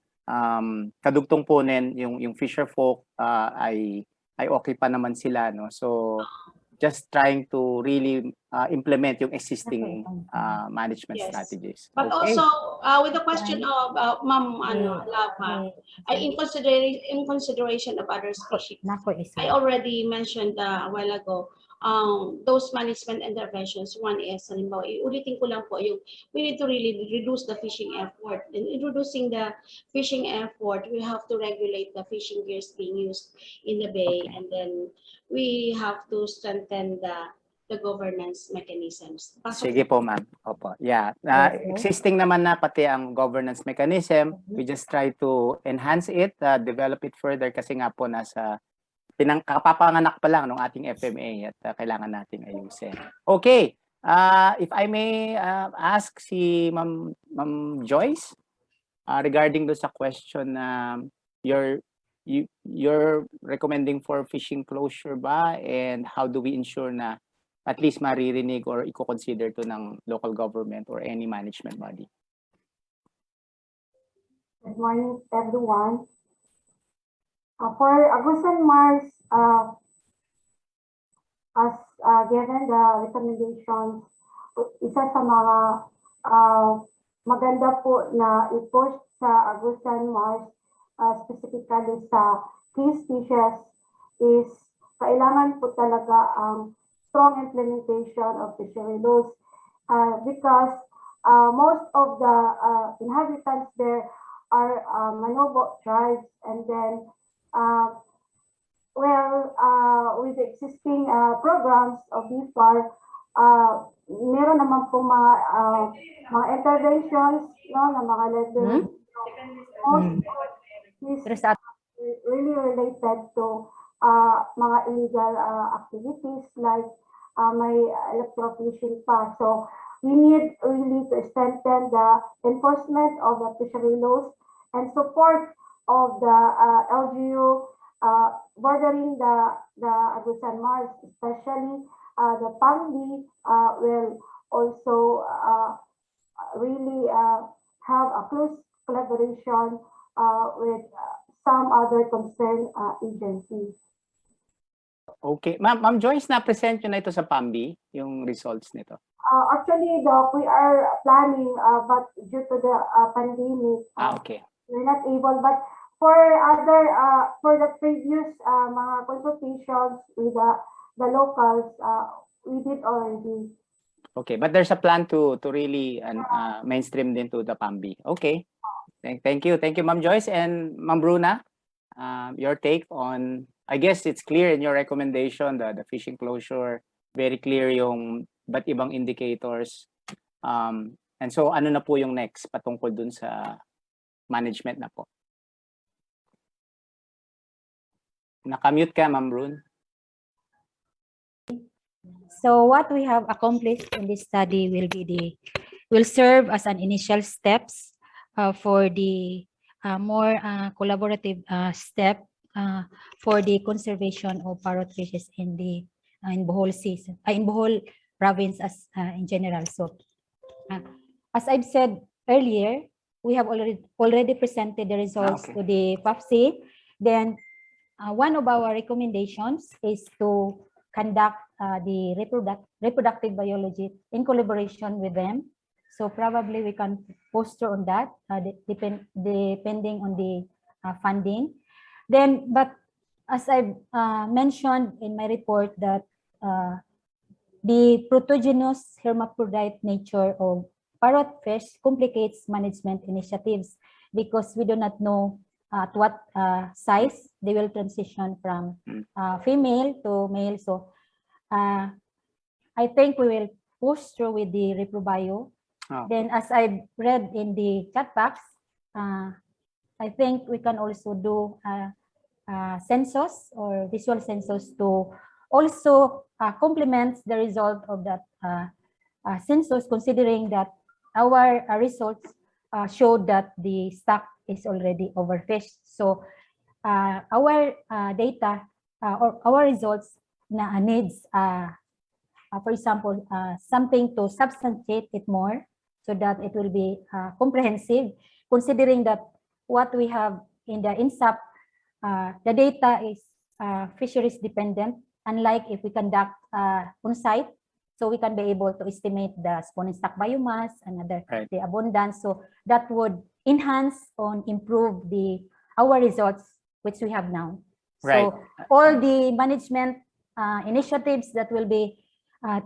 kadugtong po nin yung fisher folk ay okay pa naman sila, no? So just trying to really implement yung existing management strategies. But also, with the question of Ma'am Lava, in consideration of other species, I already mentioned a while ago, those management interventions. One is, halimbawa, ulitin ko lang po yung, we need to really reduce the fishing effort. In introducing the fishing effort, we have to regulate the fishing gears being used in the bay, Okay. and then we have to strengthen the governance mechanisms. Sige po, ma'am. Opo. Yeah. Yes, Existing naman na pati ang governance mechanism. We just try to enhance it, develop it further kasi nga po nasa kapapanganak pa lang ng ating FMA at kailangan nating ayusin. Okay. If I may ask si Ma'am Joyce regarding do sa question na you're recommending for fishing closure ba, and how do we ensure na at least maririnig or i-consider to ng local government or any management body? Good morning, everyone. For Agusan Marsh, as given the recommendations, isa sa mga maganda po na i-push sa Agusan Marsh, specifically sa key species, is kailangan po talaga ang strong implementation of fishery laws, because most of the inhabitants there are Manobo tribes, and then with the existing programs of BIFAR, meron naman po mga interventions, no, na mga letters. Most of these really related to mga illegal activities like may electrofishing pa. So we need really to strengthen the enforcement of the fishery laws and support of the LGU bordering the Agusan Marsh, especially the PAMBI will also really have a close collaboration with some other concerned agencies. Okay. Ma'am Joyce, na-present yun na ito sa PAMBI, yung results nito? Actually, Doc, we are planning, but due to the pandemic, Okay. we're not able. But for the previous mga consultations with the locals, we did already. Okay, but there's a plan to really mainstream din to the PAMBI. Okay. Thank you, Ma'am Joyce. And Ma'am Bruna, your take on, I guess it's clear in your recommendation, the fishing closure, very clear yung ba't ibang indicators. And so ano na po yung next patungkol dun sa management na po? Nakamute ka, Ma'am Bruna. So what we have accomplished in this study will serve as an initial steps for the more collaborative step for the conservation of parrotfishes in Bohol season, in Bohol province as in general. So as I've said earlier, we have already presented the results to the FAFC. Then one of our recommendations is to conduct the reproductive biology in collaboration with them. So probably we can poster on that, depending on the funding. Then, but as I mentioned in my report, that the protogenous hermaphrodite nature of parrotfish complicates management initiatives because we do not know at what size they will transition from female to male. So I think we will push through with the ReproBio. Then as I read in the chat box, I think we can also do census or visual census to also complement the result of that census, considering that our results showed that the stock is already overfished. So our data or our results needs, for example, something to substantiate it more so that it will be comprehensive, considering that what we have in the NSAP, the data is fisheries dependent, unlike if we conduct on-site. So we can be able to estimate the spawning stock biomass and the abundance. So that would enhance or improve our results, which we have now. So all the management initiatives that will be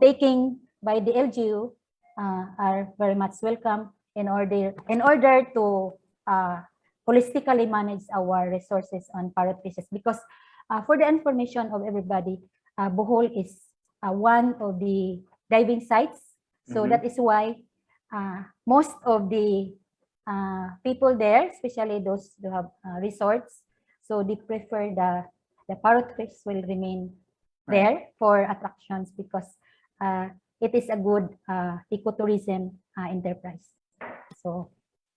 taking by the LGU are very much welcome in order to holistically manage our resources on parrotfishes. Because for the information of everybody, Bohol is one of the diving sites. So that is why most of the people there, especially those who have resorts, so they prefer the parrotfish will remain there for attractions because it is a good ecotourism enterprise. So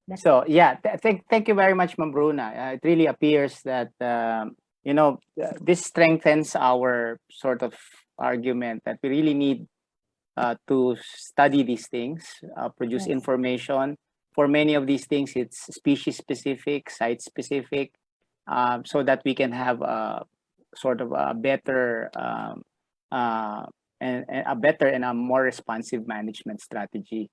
that's yeah, thank you very much, Ma'am Bruna. It really appears that you know, this strengthens our sort of argument that we really need to study these things, produce Yes. information. For many of these things, it's species specific, site specific, so that we can have a sort of a better and a better and a more responsive management strategy.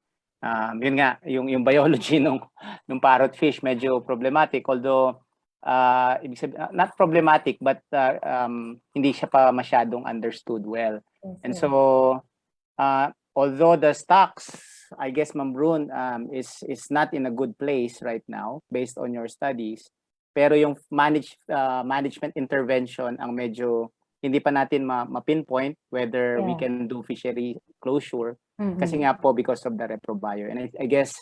Yun nga, yung biology nung parrotfish medyo problematic, although ibig sabihin, not problematic, but hindi siya pa masyadong understood well. yes, And yes. so although the stocks, I guess, Ma'am Brun, is not in a good place right now based on your studies, pero yung management intervention ang medyo hindi pa natin ma-pinpoint whether we Yeah. can do fishery closure Mhm. kasi nga po because of the reprobio. And I guess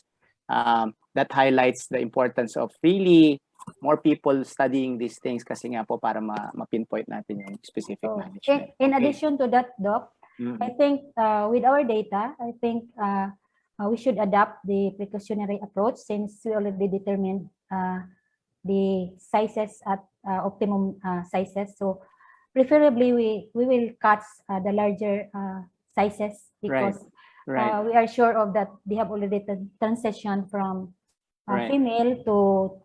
that highlights the importance of really more people studying these things kasi nga po para ma-pinpoint natin yung specific So, management. in Okay. addition to that, Doc, I think with our data, I think we should adapt the precautionary approach since we already determined the sizes at optimum sizes. So preferably we will cut the larger sizes because Right. we are sure of that they have already transitioned from Right. female to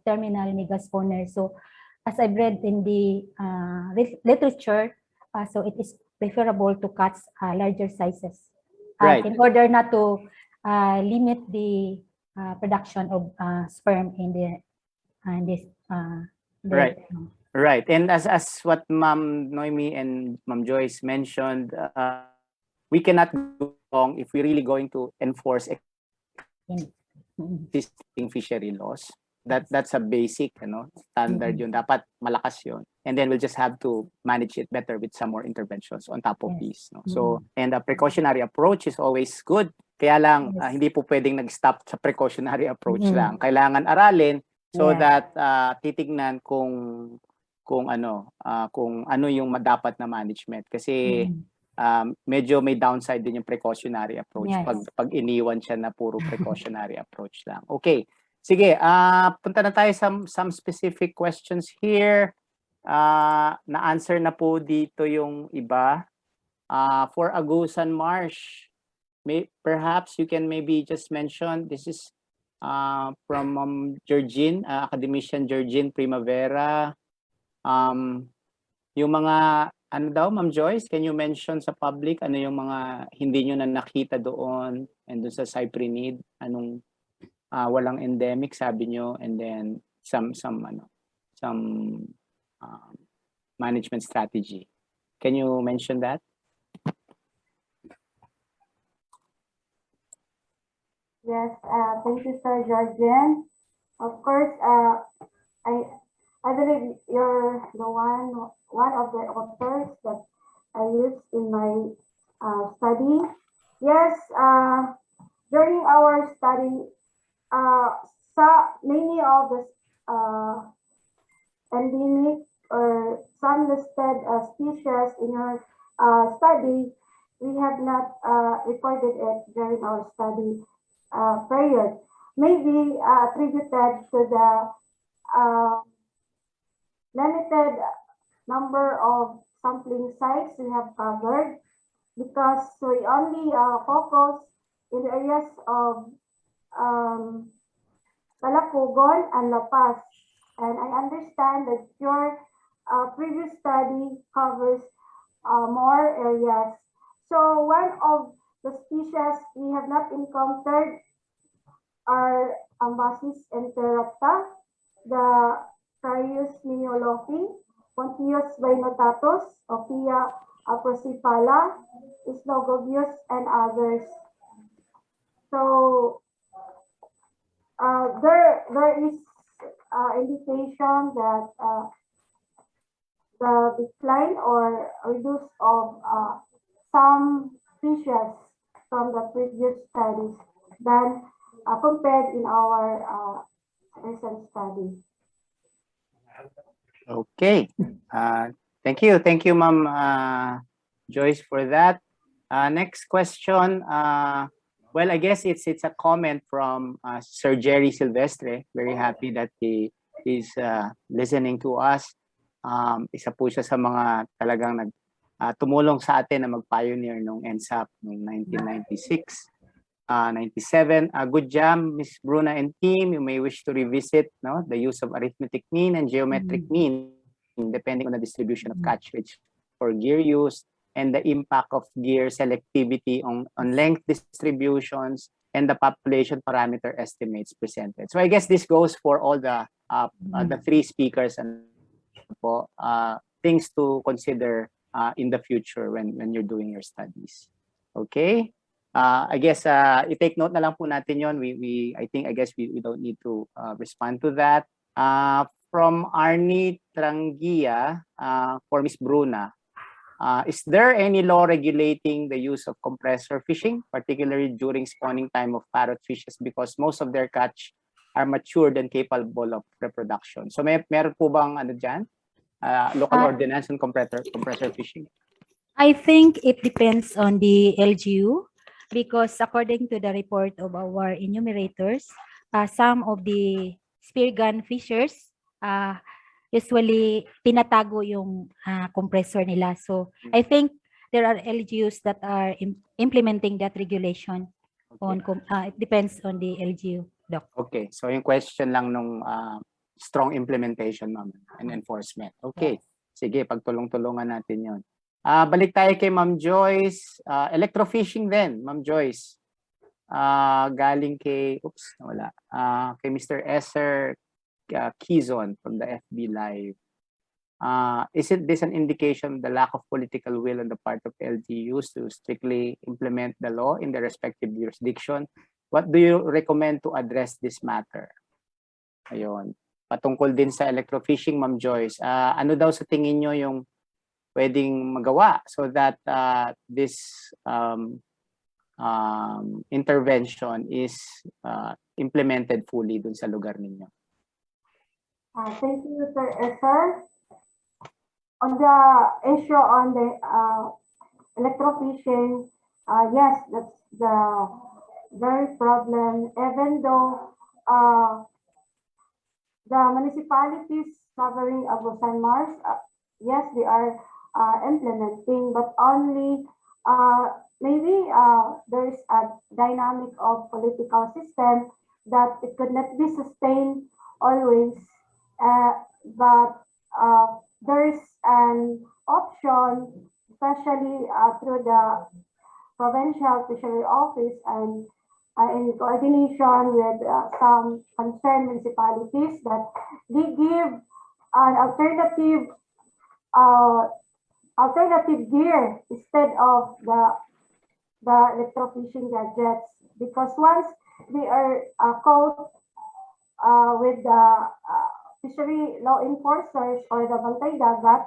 terminal megaspawner. So as I've read in the literature, so it is preferable to cut larger sizes Right. in order not to limit the production of sperm in this. Right. Right. And as what Ma'am Noemi and Ma'am Joyce mentioned, we cannot go wrong if we're really going to enforce existing fishery laws. That's a basic, standard yun. Dapat malakas yun. And then we'll just have to manage it better with some more interventions on top of Yes. these. No? So, and the precautionary approach is always good. Kaya lang, Yes. hindi po pwedeng nag-stop sa precautionary approach lang. Kailangan aralin so that titignan kung ano yung dapat na management. Kasi medyo may downside din yung precautionary approach Yes. pag iniwan siya na puro precautionary approach lang. Okay. Sige, punta na tayo some specific questions here. Na-answer na po dito yung iba. For Agusan Marsh, perhaps you can maybe just mention, this is from Georgine, Academician Georgine Primavera. Yung mga, ano daw, Ma'am Joyce, can you mention sa public, ano yung mga hindi nyo na nakita doon, and doon sa cyprinid, anong walang endemic, sabi nyo, and then some management strategy. Can you mention that? Yes, thank you, Sir Georgian. Of course, I believe you're the one of the authors that I used in my study. Yes, during our study, many of the endemic or some listed species in our study, we have not recorded it during our study period. Maybe attributed to the limited number of sampling sites we have covered, because we only focus in the areas of Talacogon and Lapaz. And I understand that your previous study covers more areas. So one of the species we have not encountered are Ambasis enterocta, the Carius miniolofi, Pontius vainotatus, Ophia Aprocyphala, Islogobius, and others. So there is indication that the decline or reduce of some fishes from the previous studies than compared in our recent study. Okay. Thank you, Ma'am Joyce, for that. Next question. Well, I guess it's a comment from Sir Jerry Silvestre. Very happy that he is listening to us. Isa po siya sa mga talagang tumulong sa atin na mag-pioneer nung NSAP noong 1996. 97. Good job, Ms. Bruna and team. You may wish to revisit the use of arithmetic mean and geometric mean depending on the distribution of catch rates for gear use and the impact of gear selectivity on length distributions and the population parameter estimates presented. So I guess this goes for all the three speakers and things to consider in the future when you're doing your studies. Okay. I guess i-take note na lang po natin yon. I guess we don't need to respond to that. From Arnie Trangia for Ms. Bruna, is there any law regulating the use of compressor fishing, particularly during spawning time of parrotfishes, because most of their catch are matured and capable of reproduction? So meron po bang ano dyan? Local ordinance on compressor fishing? I think it depends on the LGU, because according to the report of our enumerators, some of the spear gun fishers usually tinatago yung compressor nila. So I think there are LGUs that are implementing that regulation. Okay. It depends on the LGU, Doc. Okay, so yung question lang nung strong implementation, ma'am, and enforcement. Okay, sige, pagtulong-tulungan natin yon. Balik tayo kay Ma'am Joyce. Electrofishing din, Ma'am Joyce. Galing kay, kay Mr. Esser Kizon from the FB Live. Isn't this an indication of the lack of political will on the part of LGUs to strictly implement the law in their respective jurisdiction? What do you recommend to address this matter? Ayun. Patungkol din sa electrofishing, Ma'am Joyce. Ano daw sa tingin nyo yung pwedeng magawa so that this intervention is implemented fully dun sa lugar ninyo? Thank you, Sir Esther. On the issue on the electrofishing, yes, that's the very problem. Even though the municipalities covering Agusan Marsh, yes, they are implementing, but only maybe there is a dynamic of political system that it could not be sustained always. But there is an option, especially through the provincial fishery office and in coordination with some concerned municipalities, that they give an alternative gear instead of the electrofishing gadgets, because once they are caught with the fishery law enforcers or the Bantay Dagat,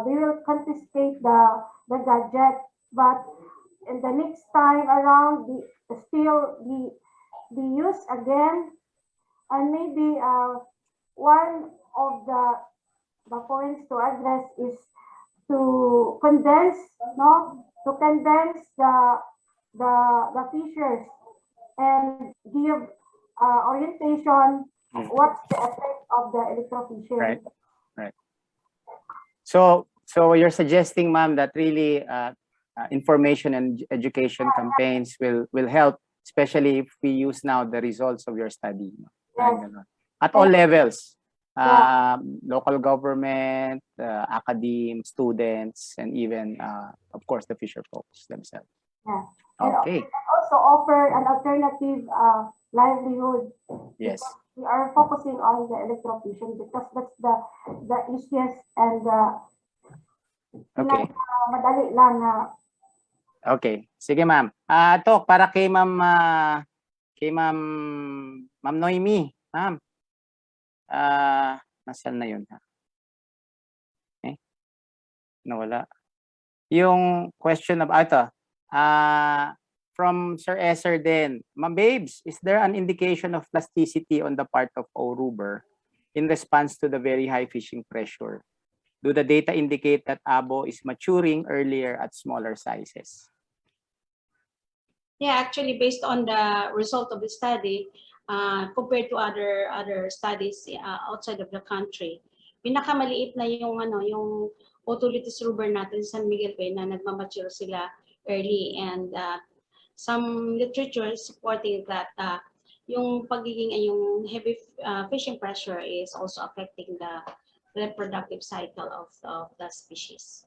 they will confiscate the gadget, but in the next time around, still be used again. And maybe one of the points to address is to condense the fishers and give orientation what's the effect of the electrofishing. Right. So you're suggesting, ma'am, that really information and education campaigns will help, especially if we use now the results of your study. Yes. At all levels, local government, academe, students, and even, of course, the fisher folks themselves. Yeah. Okay. And also offer an alternative livelihood. Yes. We are focusing on the electrofishing because that's the easiest and Okay. Madali lang na Okay. Sige, ma'am. Tok, para kay Ma'am Ma'am Noemi. Ma'am. Nasaan na yun? Nawala. Yung question of ito. From Sir Esser din. Ma'am Babes, is there an indication of plasticity on the part of Oruber in response to the very high fishing pressure? Do the data indicate that abo is maturing earlier at smaller sizes? Yeah, actually, based on the result of the study, compared to other studies outside of the country, pinakamaliit na yung yung Otolithes rubber natin sa San Miguel Bay na nagmamature sila early, and some literature is supporting that yung pagiging yung heavy fishing pressure is also affecting the reproductive cycle of the species.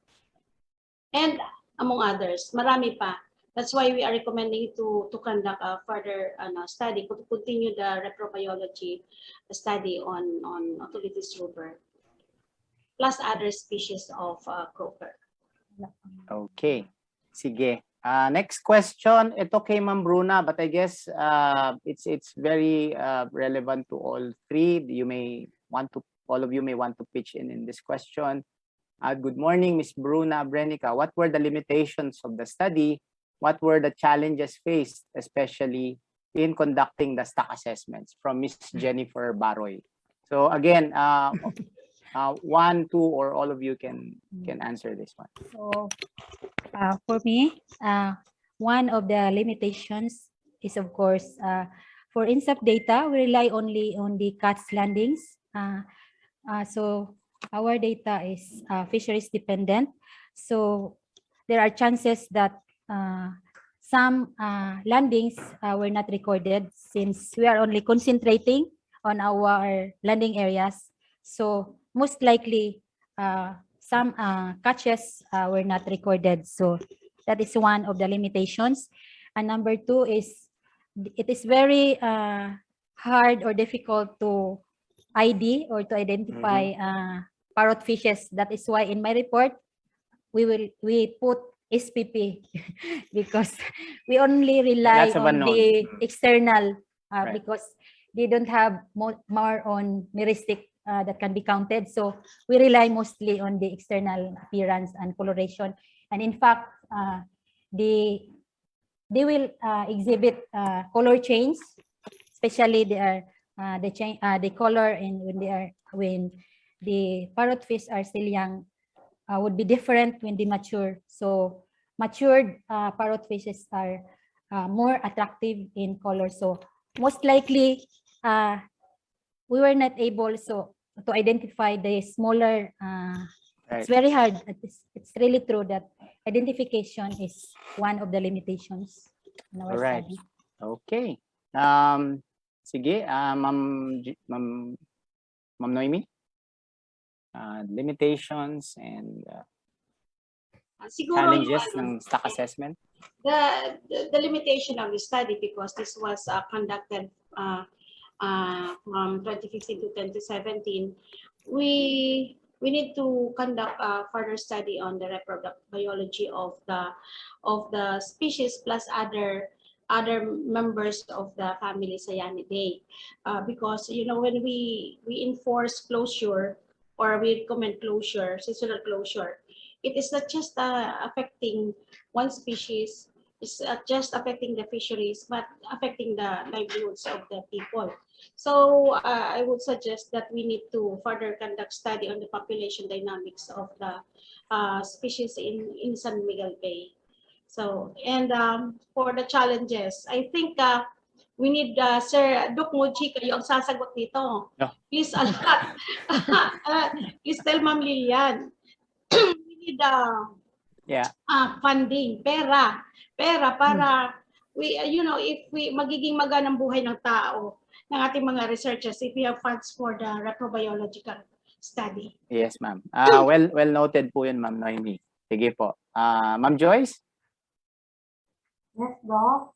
And among others, marami pa. That's why we are recommending to conduct a further study, to continue the reprobiology study on Otolithes rubber, plus other species of croaker. Okay. Sige. Next question. Ito kay Ma'am Bruna, but I guess it's very relevant to all three. All of you may want to pitch in this question. Good morning, Ms. Bruna Brenica. What were the limitations of the study? What were the challenges faced, especially in conducting the stock assessments? From Ms. Jennifer Baroy. So again, one, two, or all of you can answer this one. So, for me, one of the limitations is, of course, for NSAP data, we rely only on the catch landings. So our data is fisheries dependent. So there are chances that some landings were not recorded since we are only concentrating on our landing areas. So most likely, some catches were not recorded. So that is one of the limitations. And number two is it is very hard or difficult to ID or to identify parrotfishes. That is why in my report, we put SPP because we only rely on the external Right. because they don't have more on meristic that can be counted. So we rely mostly on the external appearance and coloration. And in fact, they will exhibit color change, especially the color, and when the parrotfish are still young would be different when they mature. So matured parrotfishes are more attractive in color. So most likely we were not able to identify the smaller. Right. It's very hard. It's really true that identification is one of the limitations in our Alright. study. Okay. Sige, Ma'am Noemi. Limitations and Siguro challenges ng stock assessment. The limitation of the study, because this was conducted from 2015 to 2017, we need to conduct a further study on the reproductive biology of the species plus other members of the family Scarinae, because when we enforce closure or we recommend closure, seasonal closure, it is not just affecting one species, it's just affecting the fisheries, but affecting the livelihoods of the people. So I would suggest that we need to further conduct study on the population dynamics of the species in San Miguel Bay. So, and for the challenges, I think we need Sir Doc Moji, kayo ang sasagot dito. No. Please, please tell Ma'am Lilian. We need funding, pera para we, if we magiging maganang buhay ng tao, ng ating mga researchers, if we have funds for the reprobiological study. Yes, ma'am. Well noted po yun, Ma'am Noemi. Sige po. Ma'am Joyce? Yes, Doc.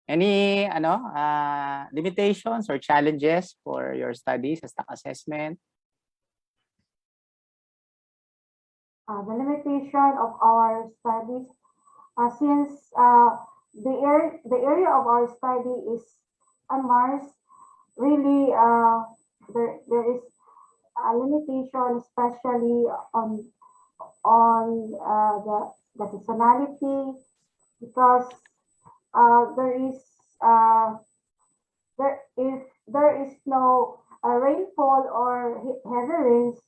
Any limitations or challenges for your studies as stock assessment? The limitation of our studies, since the area of our study is on Mars, really there is a limitation, especially on the seasonality, because there is there if there is no rainfall or heavy rains,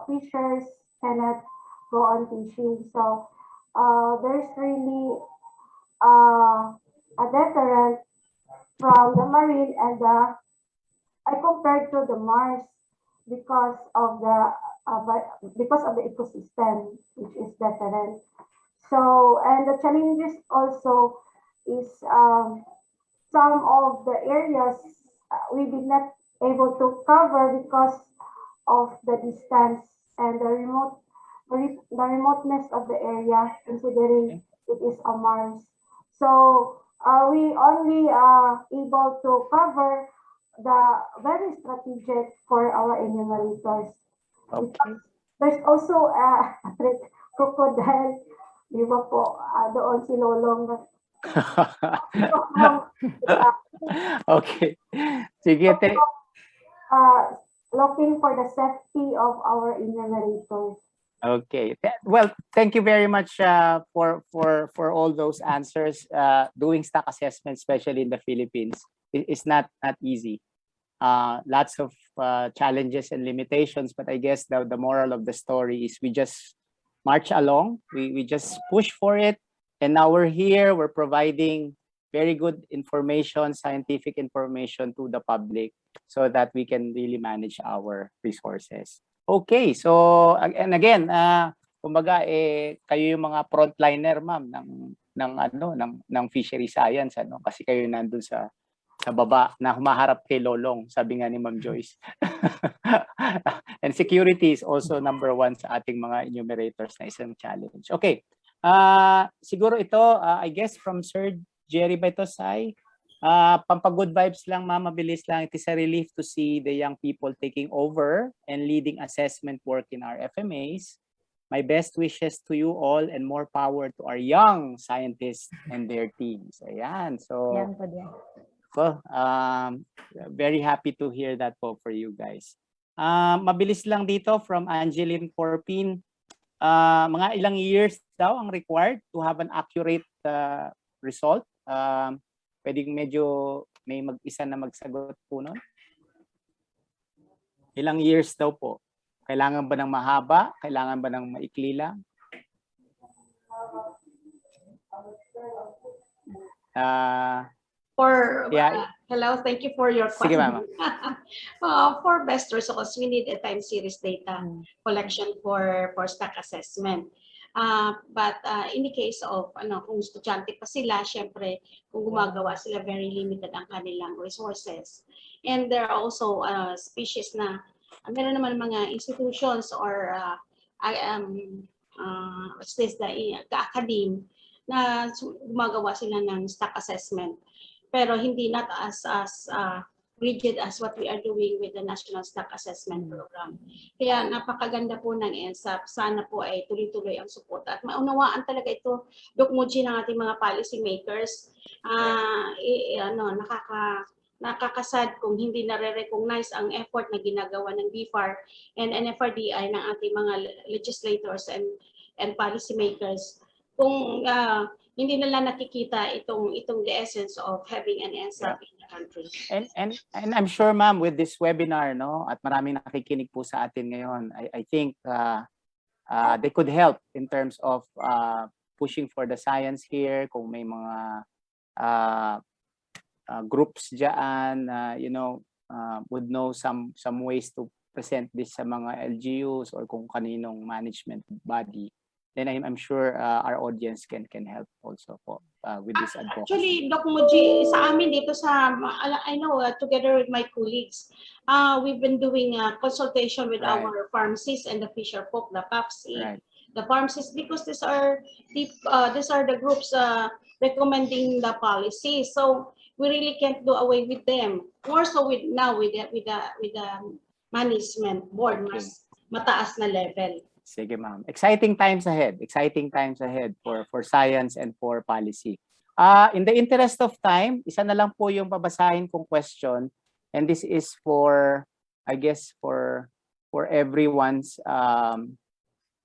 fishers cannot go on fishing. So there's really a deterrent from the marine and I compared to the Mars because of the ecosystem, which is deterrent. So, and the challenges also is some of the areas we did not able to cover because of the distance and the remoteness of the area, considering it is a Mars. So we only able to cover the very strategic for our enumerators. Okay. There's also a crocodile, di ba po, doon si Lolong. Okay. Sige, looking for the safety of our enumerators. Okay. Well, thank you very much for all those answers. Doing stock assessment, especially in the Philippines, is not easy. Lots of challenges and limitations, but I guess the moral of the story is we just march along. We just push for it, and now we're here. We're providing very good information, scientific information to the public, so that we can really manage our resources. Okay, so and again, kumbaga kayo yung mga frontliner, ma'am, ng fishery science, kasi kayo nandun sa baba na humaharap kay Lolong, sabi nga ni Ma'am Joyce. And security is also number one sa ating mga enumerators na isang challenge. Okay, siguro ito, I guess from Sir Jerry Baitosay, pampagood vibes lang, ma'am, mabilis lang. It is a relief to see the young people taking over and leading assessment work in our FMAs. My best wishes to you all and more power to our young scientists and their teams. Ayan, so well, very happy to hear that po for you guys. Mabilis lang dito from Angeline Corpin. Mga ilang years daw ang required to have an accurate result. Pwedeng medyo may mag-isa na magsagot po nun. Ilang years daw po? Kailangan ba ng mahaba? Kailangan ba ng maikli lang? Hello, thank you for your question. Sige, ma'am. For best results, we need a time series data collection for stock assessment. But in the case of kung estudyante pa sila, syempre kung gumagawa sila, very limited ang kanilang resources. And there are also species na meron naman mga institutions or what's this, the academe na gumagawa sila ng stock assessment. Pero hindi not as rigid as what we are doing with the National Stock Assessment Program. Kaya napakaganda po ng NSAP. Sana po ay tuloy-tuloy ang suporta. At maunawaan talaga ito, Doc Muji, ng ating mga policy makers. Nakakasad kung hindi nare-recognize ang effort na ginagawa ng BFAR and NFRDI ng ating mga legislators and policy makers. Kung hindi nila nakikita itong the essence of having an NSAP in the country. And I'm sure, ma'am, with this webinar, at maraming nakikinig po sa atin ngayon, I think they could help in terms of pushing for the science here. Kung may mga groups dyan, would know some ways to present this sa mga LGUs or kung kaninong management body, then I'm sure our audience can help also po with this advocacy. Actually, Doc Muji, sa amin dito I know together with my colleagues, we've been doing a consultation with our pharmacists and the fisher folk, the PAPSI. Right. the pharmacists, because these are the groups recommending the policy. So we really can't do away with them. More so with the management board, Okay. mas mataas na level. Sige, ma'am. Exciting times ahead. Exciting times ahead for science and for policy. In the interest of time, isa na lang po yung babasahin kong question, and this is for, I guess, for everyone's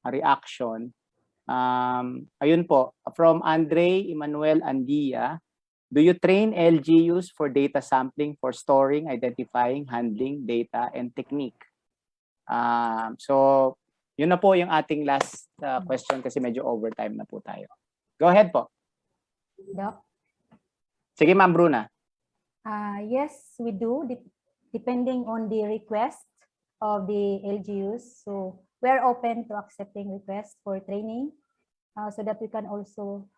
reaction. Ayun po, from Andre Emmanuel Andia, do you train LGUs for data sampling for storing, identifying, handling data, and technique? So, yun na po yung ating last question kasi medyo overtime na po tayo. Go ahead po. Doc? Sige, Ma'am Bruna. Yes, we do, depending on the request of the LGUs. So we're open to accepting requests for training so that we can also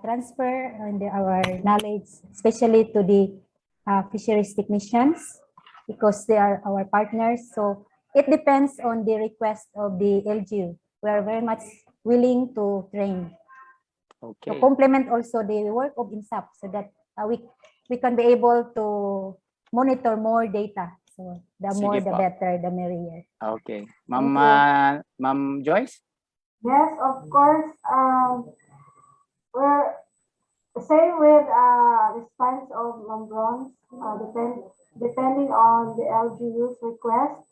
transfer our knowledge, especially to the fisheries technicians, because they are our partners. So it depends on the request of the LGU. We are very much willing to train. Okay. To complement also the work of NSAP so that we can be able to monitor more data. So the Sige more, the po. better, the merrier. Okay. Ma'am Joyce? Yes, of course. We're same with response of Bronze, depending on the LGU's request.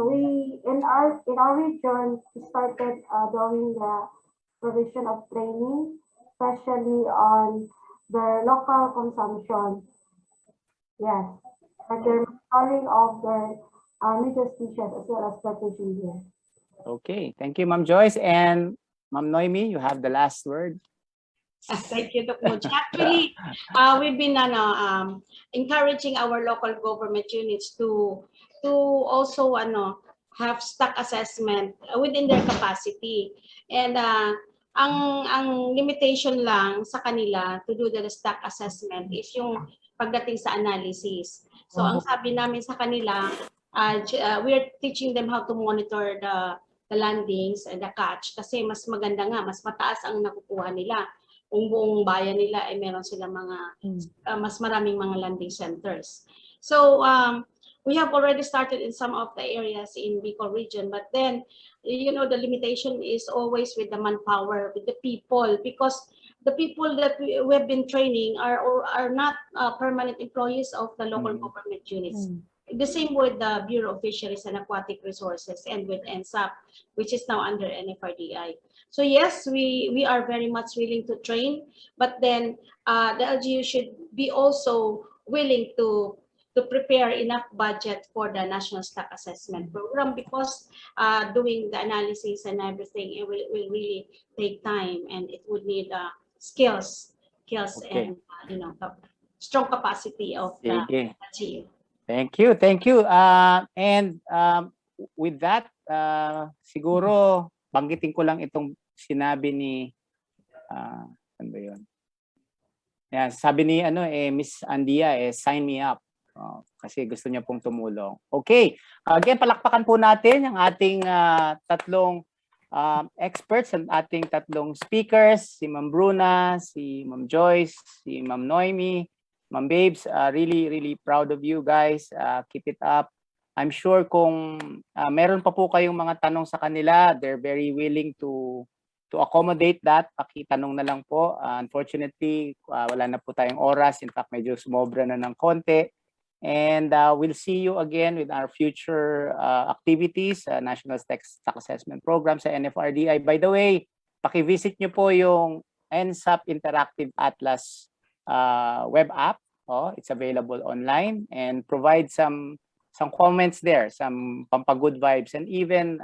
We in our region started doing the provision of training, especially on the local consumption. Yes, and the monitoring of the major species as well as strategy here. Okay. Thank you, Ma'am Joyce. And Ma'am Noemi, you have the last word. Thank you, Dr. Moji. Actually, we've been encouraging our local government units to also have stock assessment within their capacity. And ang limitation lang sa kanila to do the stock assessment is yung pagdating sa analysis. So ang sabi namin sa kanila, we're teaching them how to monitor the landings and the catch kasi mas maganda nga, mas mataas ang nakukuha nila. Kung buong bayan nila ay meron sila mga mas maraming mga landing centers. So we have already started in some of the areas in Bicol region, but then the limitation is always with the manpower, with the people, because the people that we have been training are not permanent employees of the local government units. The same with the Bureau of Fisheries and Aquatic Resources and with NSAP, which is now under NFRDI. So yes, we are very much willing to train, but then the LGU should be also willing to prepare enough budget for the National Stock Assessment Program, because doing the analysis and everything, it will really take time, and it would need skills Okay. and strong capacity of the LGU. Thank you. And with that, siguro banggitin ko lang itong sinabi ni ano ba yun? Yeah, sabi ni Miss Andia sign me up. Kasi gusto niya pong tumulong. Okay. Again, palakpakan po natin ang ating tatlong experts, ang ating tatlong speakers, si Ma'am Bruna, si Ma'am Joyce, si Ma'am Noemi, Ma'am Babes. Really proud of you guys. Keep it up. I'm sure kung meron pa po kayong mga tanong sa kanila, they're very willing to accommodate that. Pakitanong na lang po. Unfortunately, wala na po tayong oras. In fact, medyo sumobra na ng konti. And we'll see you again with our future activities, National Stock Assessment Program sa NFRDI. By the way, paki-visit nyo po yung NSAP Interactive Atlas web app. It's available online, and provide some comments there, some pampagood vibes, and even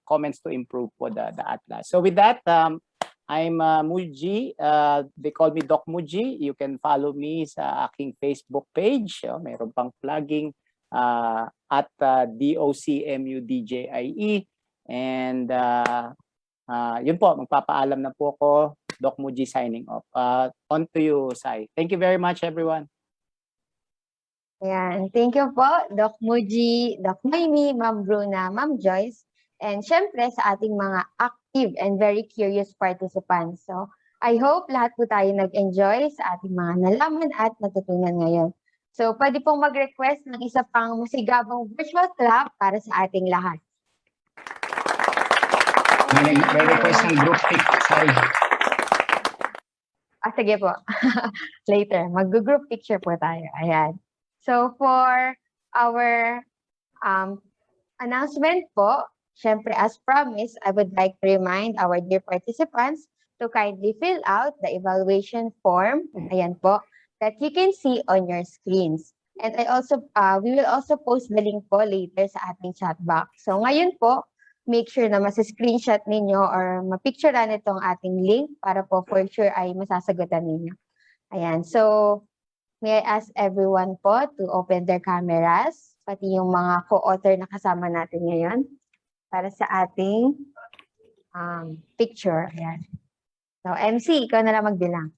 comments to improve po the atlas. So with that, I'm Muji. They call me Doc Muji. You can follow me sa aking Facebook page. Mayroon pang plugging at DOCMUDJIE. And yun po, magpapaalam na po ako. Doc Muji signing off. On to you, Sai. Thank you very much, everyone. Yan. Thank you po, Doc Muji, Doc Noemi, Ma'am Bruna, Ma'am Joyce, and syempre sa ating mga active and very curious participants. So, I hope lahat po tayo nag-enjoy sa ating mga nalaman at natutunan ngayon. So, pwede pong mag-request ng isa pang masigabong virtual clap para sa ating lahat. May request ng group pic. Sorry. Sige po. Later, mag-group picture po tayo. Ayan. So, for our announcement po, syempre as promised, I would like to remind our dear participants to kindly fill out the evaluation form. Ayan po. That you can see on your screens. And we will also post the link po later sa ating chat box. So ngayon po, make sure na mas-screenshot ninyo or mapicturean itong ating link para po for sure ay masasagutan ninyo. Ayan, so may I ask everyone po to open their cameras, pati yung mga co-author na kasama natin ngayon para sa ating picture. Ayan. So MC, ikaw na lang magbilang.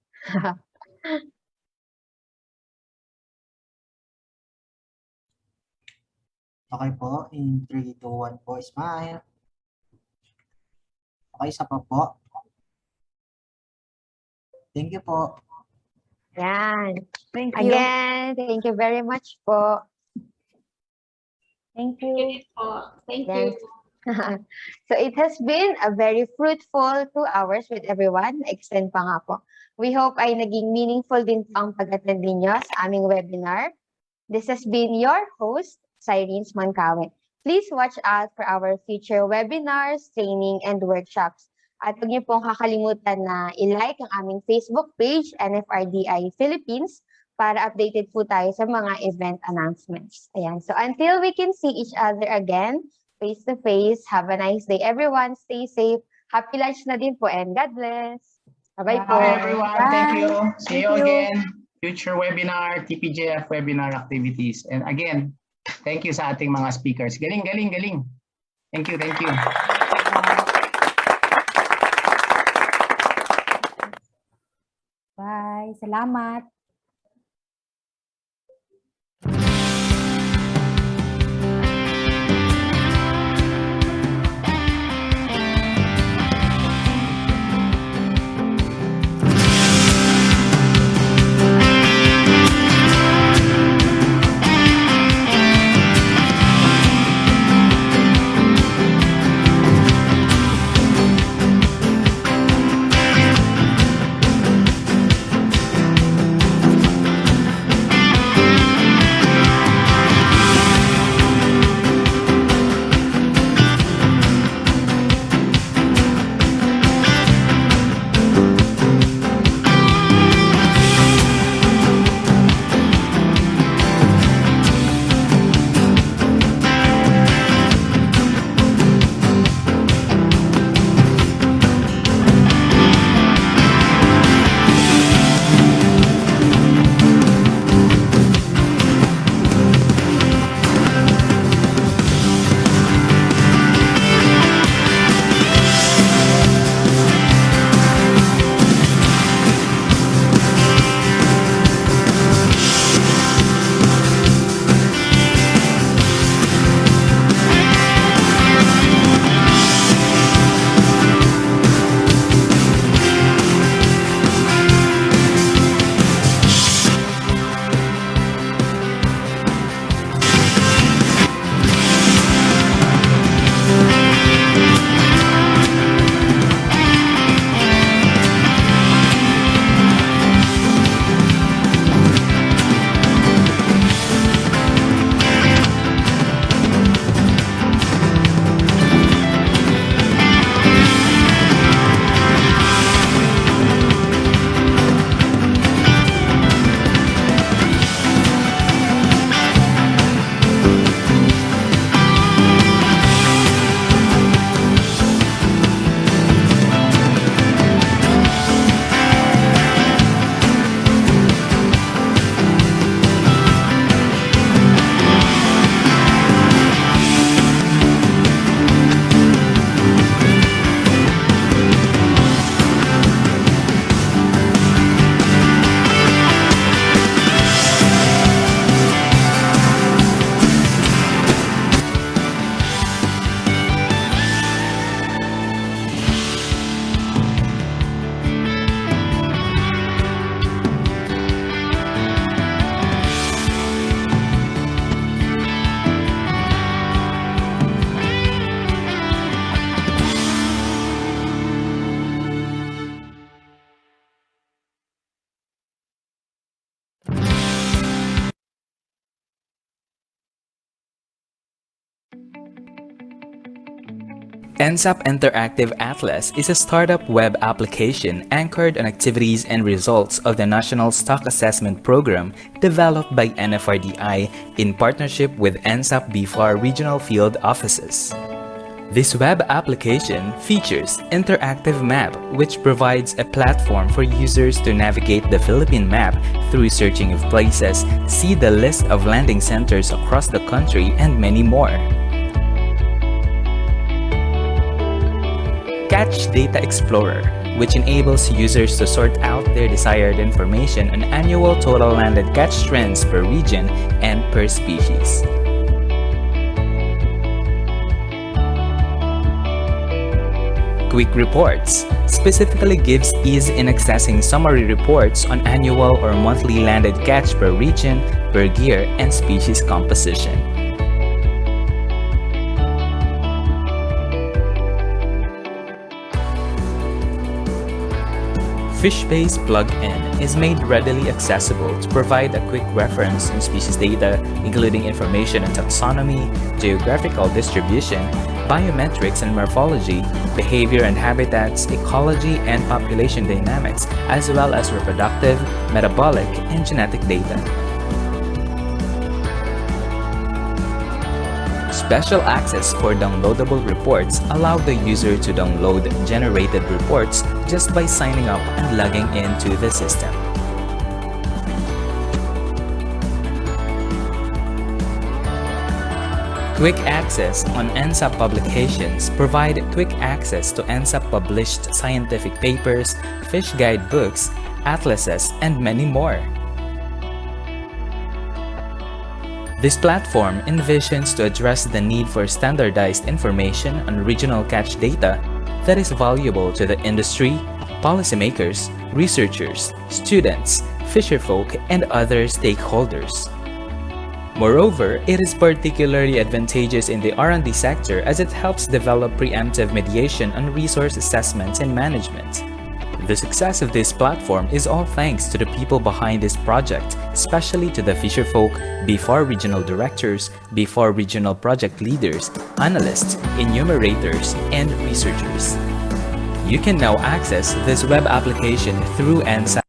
Okay po, in 3, 2, 1 po, smile. Okay, isa pa po. Thank you po. Yan. Thank you. Again, thank you very much po. Thank you. Thank Yes. you. So it has been a very fruitful 2 hours with everyone. Extend pa nga po. We hope ay naging meaningful din po ang pag-attend ninyo sa aming webinar. This has been your host, Cyrene Mancawe. Please watch out for our future webinars, training, and workshops. At huwag niyo pong kakalimutan na i-like ang aming Facebook page, NFRDI Philippines, para updated po tayo sa mga event announcements. Ayan. So until we can see each other again, face to face, have a nice day everyone. Stay safe. Happy lunch na din po and God bless. Bye-bye po. Bye everyone. Thank you. See you Thank you. again. Future webinar, TPJF webinar activities. And again, thank you sa ating mga speakers. Galing, galing, galing. Thank you, thank you. Bye. Salamat. NSAP Interactive Atlas is a startup web application anchored on activities and results of the National Stock Assessment Program developed by NFRDI in partnership with NSAP BFAR regional field offices. This web application features Interactive Map, which provides a platform for users to navigate the Philippine map through searching of places, see the list of landing centers across the country, and many more. Catch Data Explorer, which enables users to sort out their desired information on annual total landed catch trends per region and per species. Quick Reports specifically gives ease in accessing summary reports on annual or monthly landed catch per region, per gear, and species composition. FishBase plugin is made readily accessible to provide a quick reference on species data, including information on taxonomy, geographical distribution, biometrics and morphology, behavior and habitats, ecology and population dynamics, as well as reproductive, metabolic, and genetic data. Special access for downloadable reports allow the user to download generated reports just by signing up and logging into the system. Quick access on NSAP publications provide quick access to NSAP published scientific papers, fish guidebooks, atlases, and many more. This platform envisions to address the need for standardized information on regional catch data that is valuable to the industry, policymakers, researchers, students, fisherfolk, and other stakeholders. Moreover, it is particularly advantageous in the R&D sector as it helps develop preemptive mediation on resource assessments and management. The success of this platform is all thanks to the people behind this project, especially to the fisherfolk, BFAR regional directors, BFAR regional project leaders, analysts, enumerators, and researchers. You can now access this web application through NSAP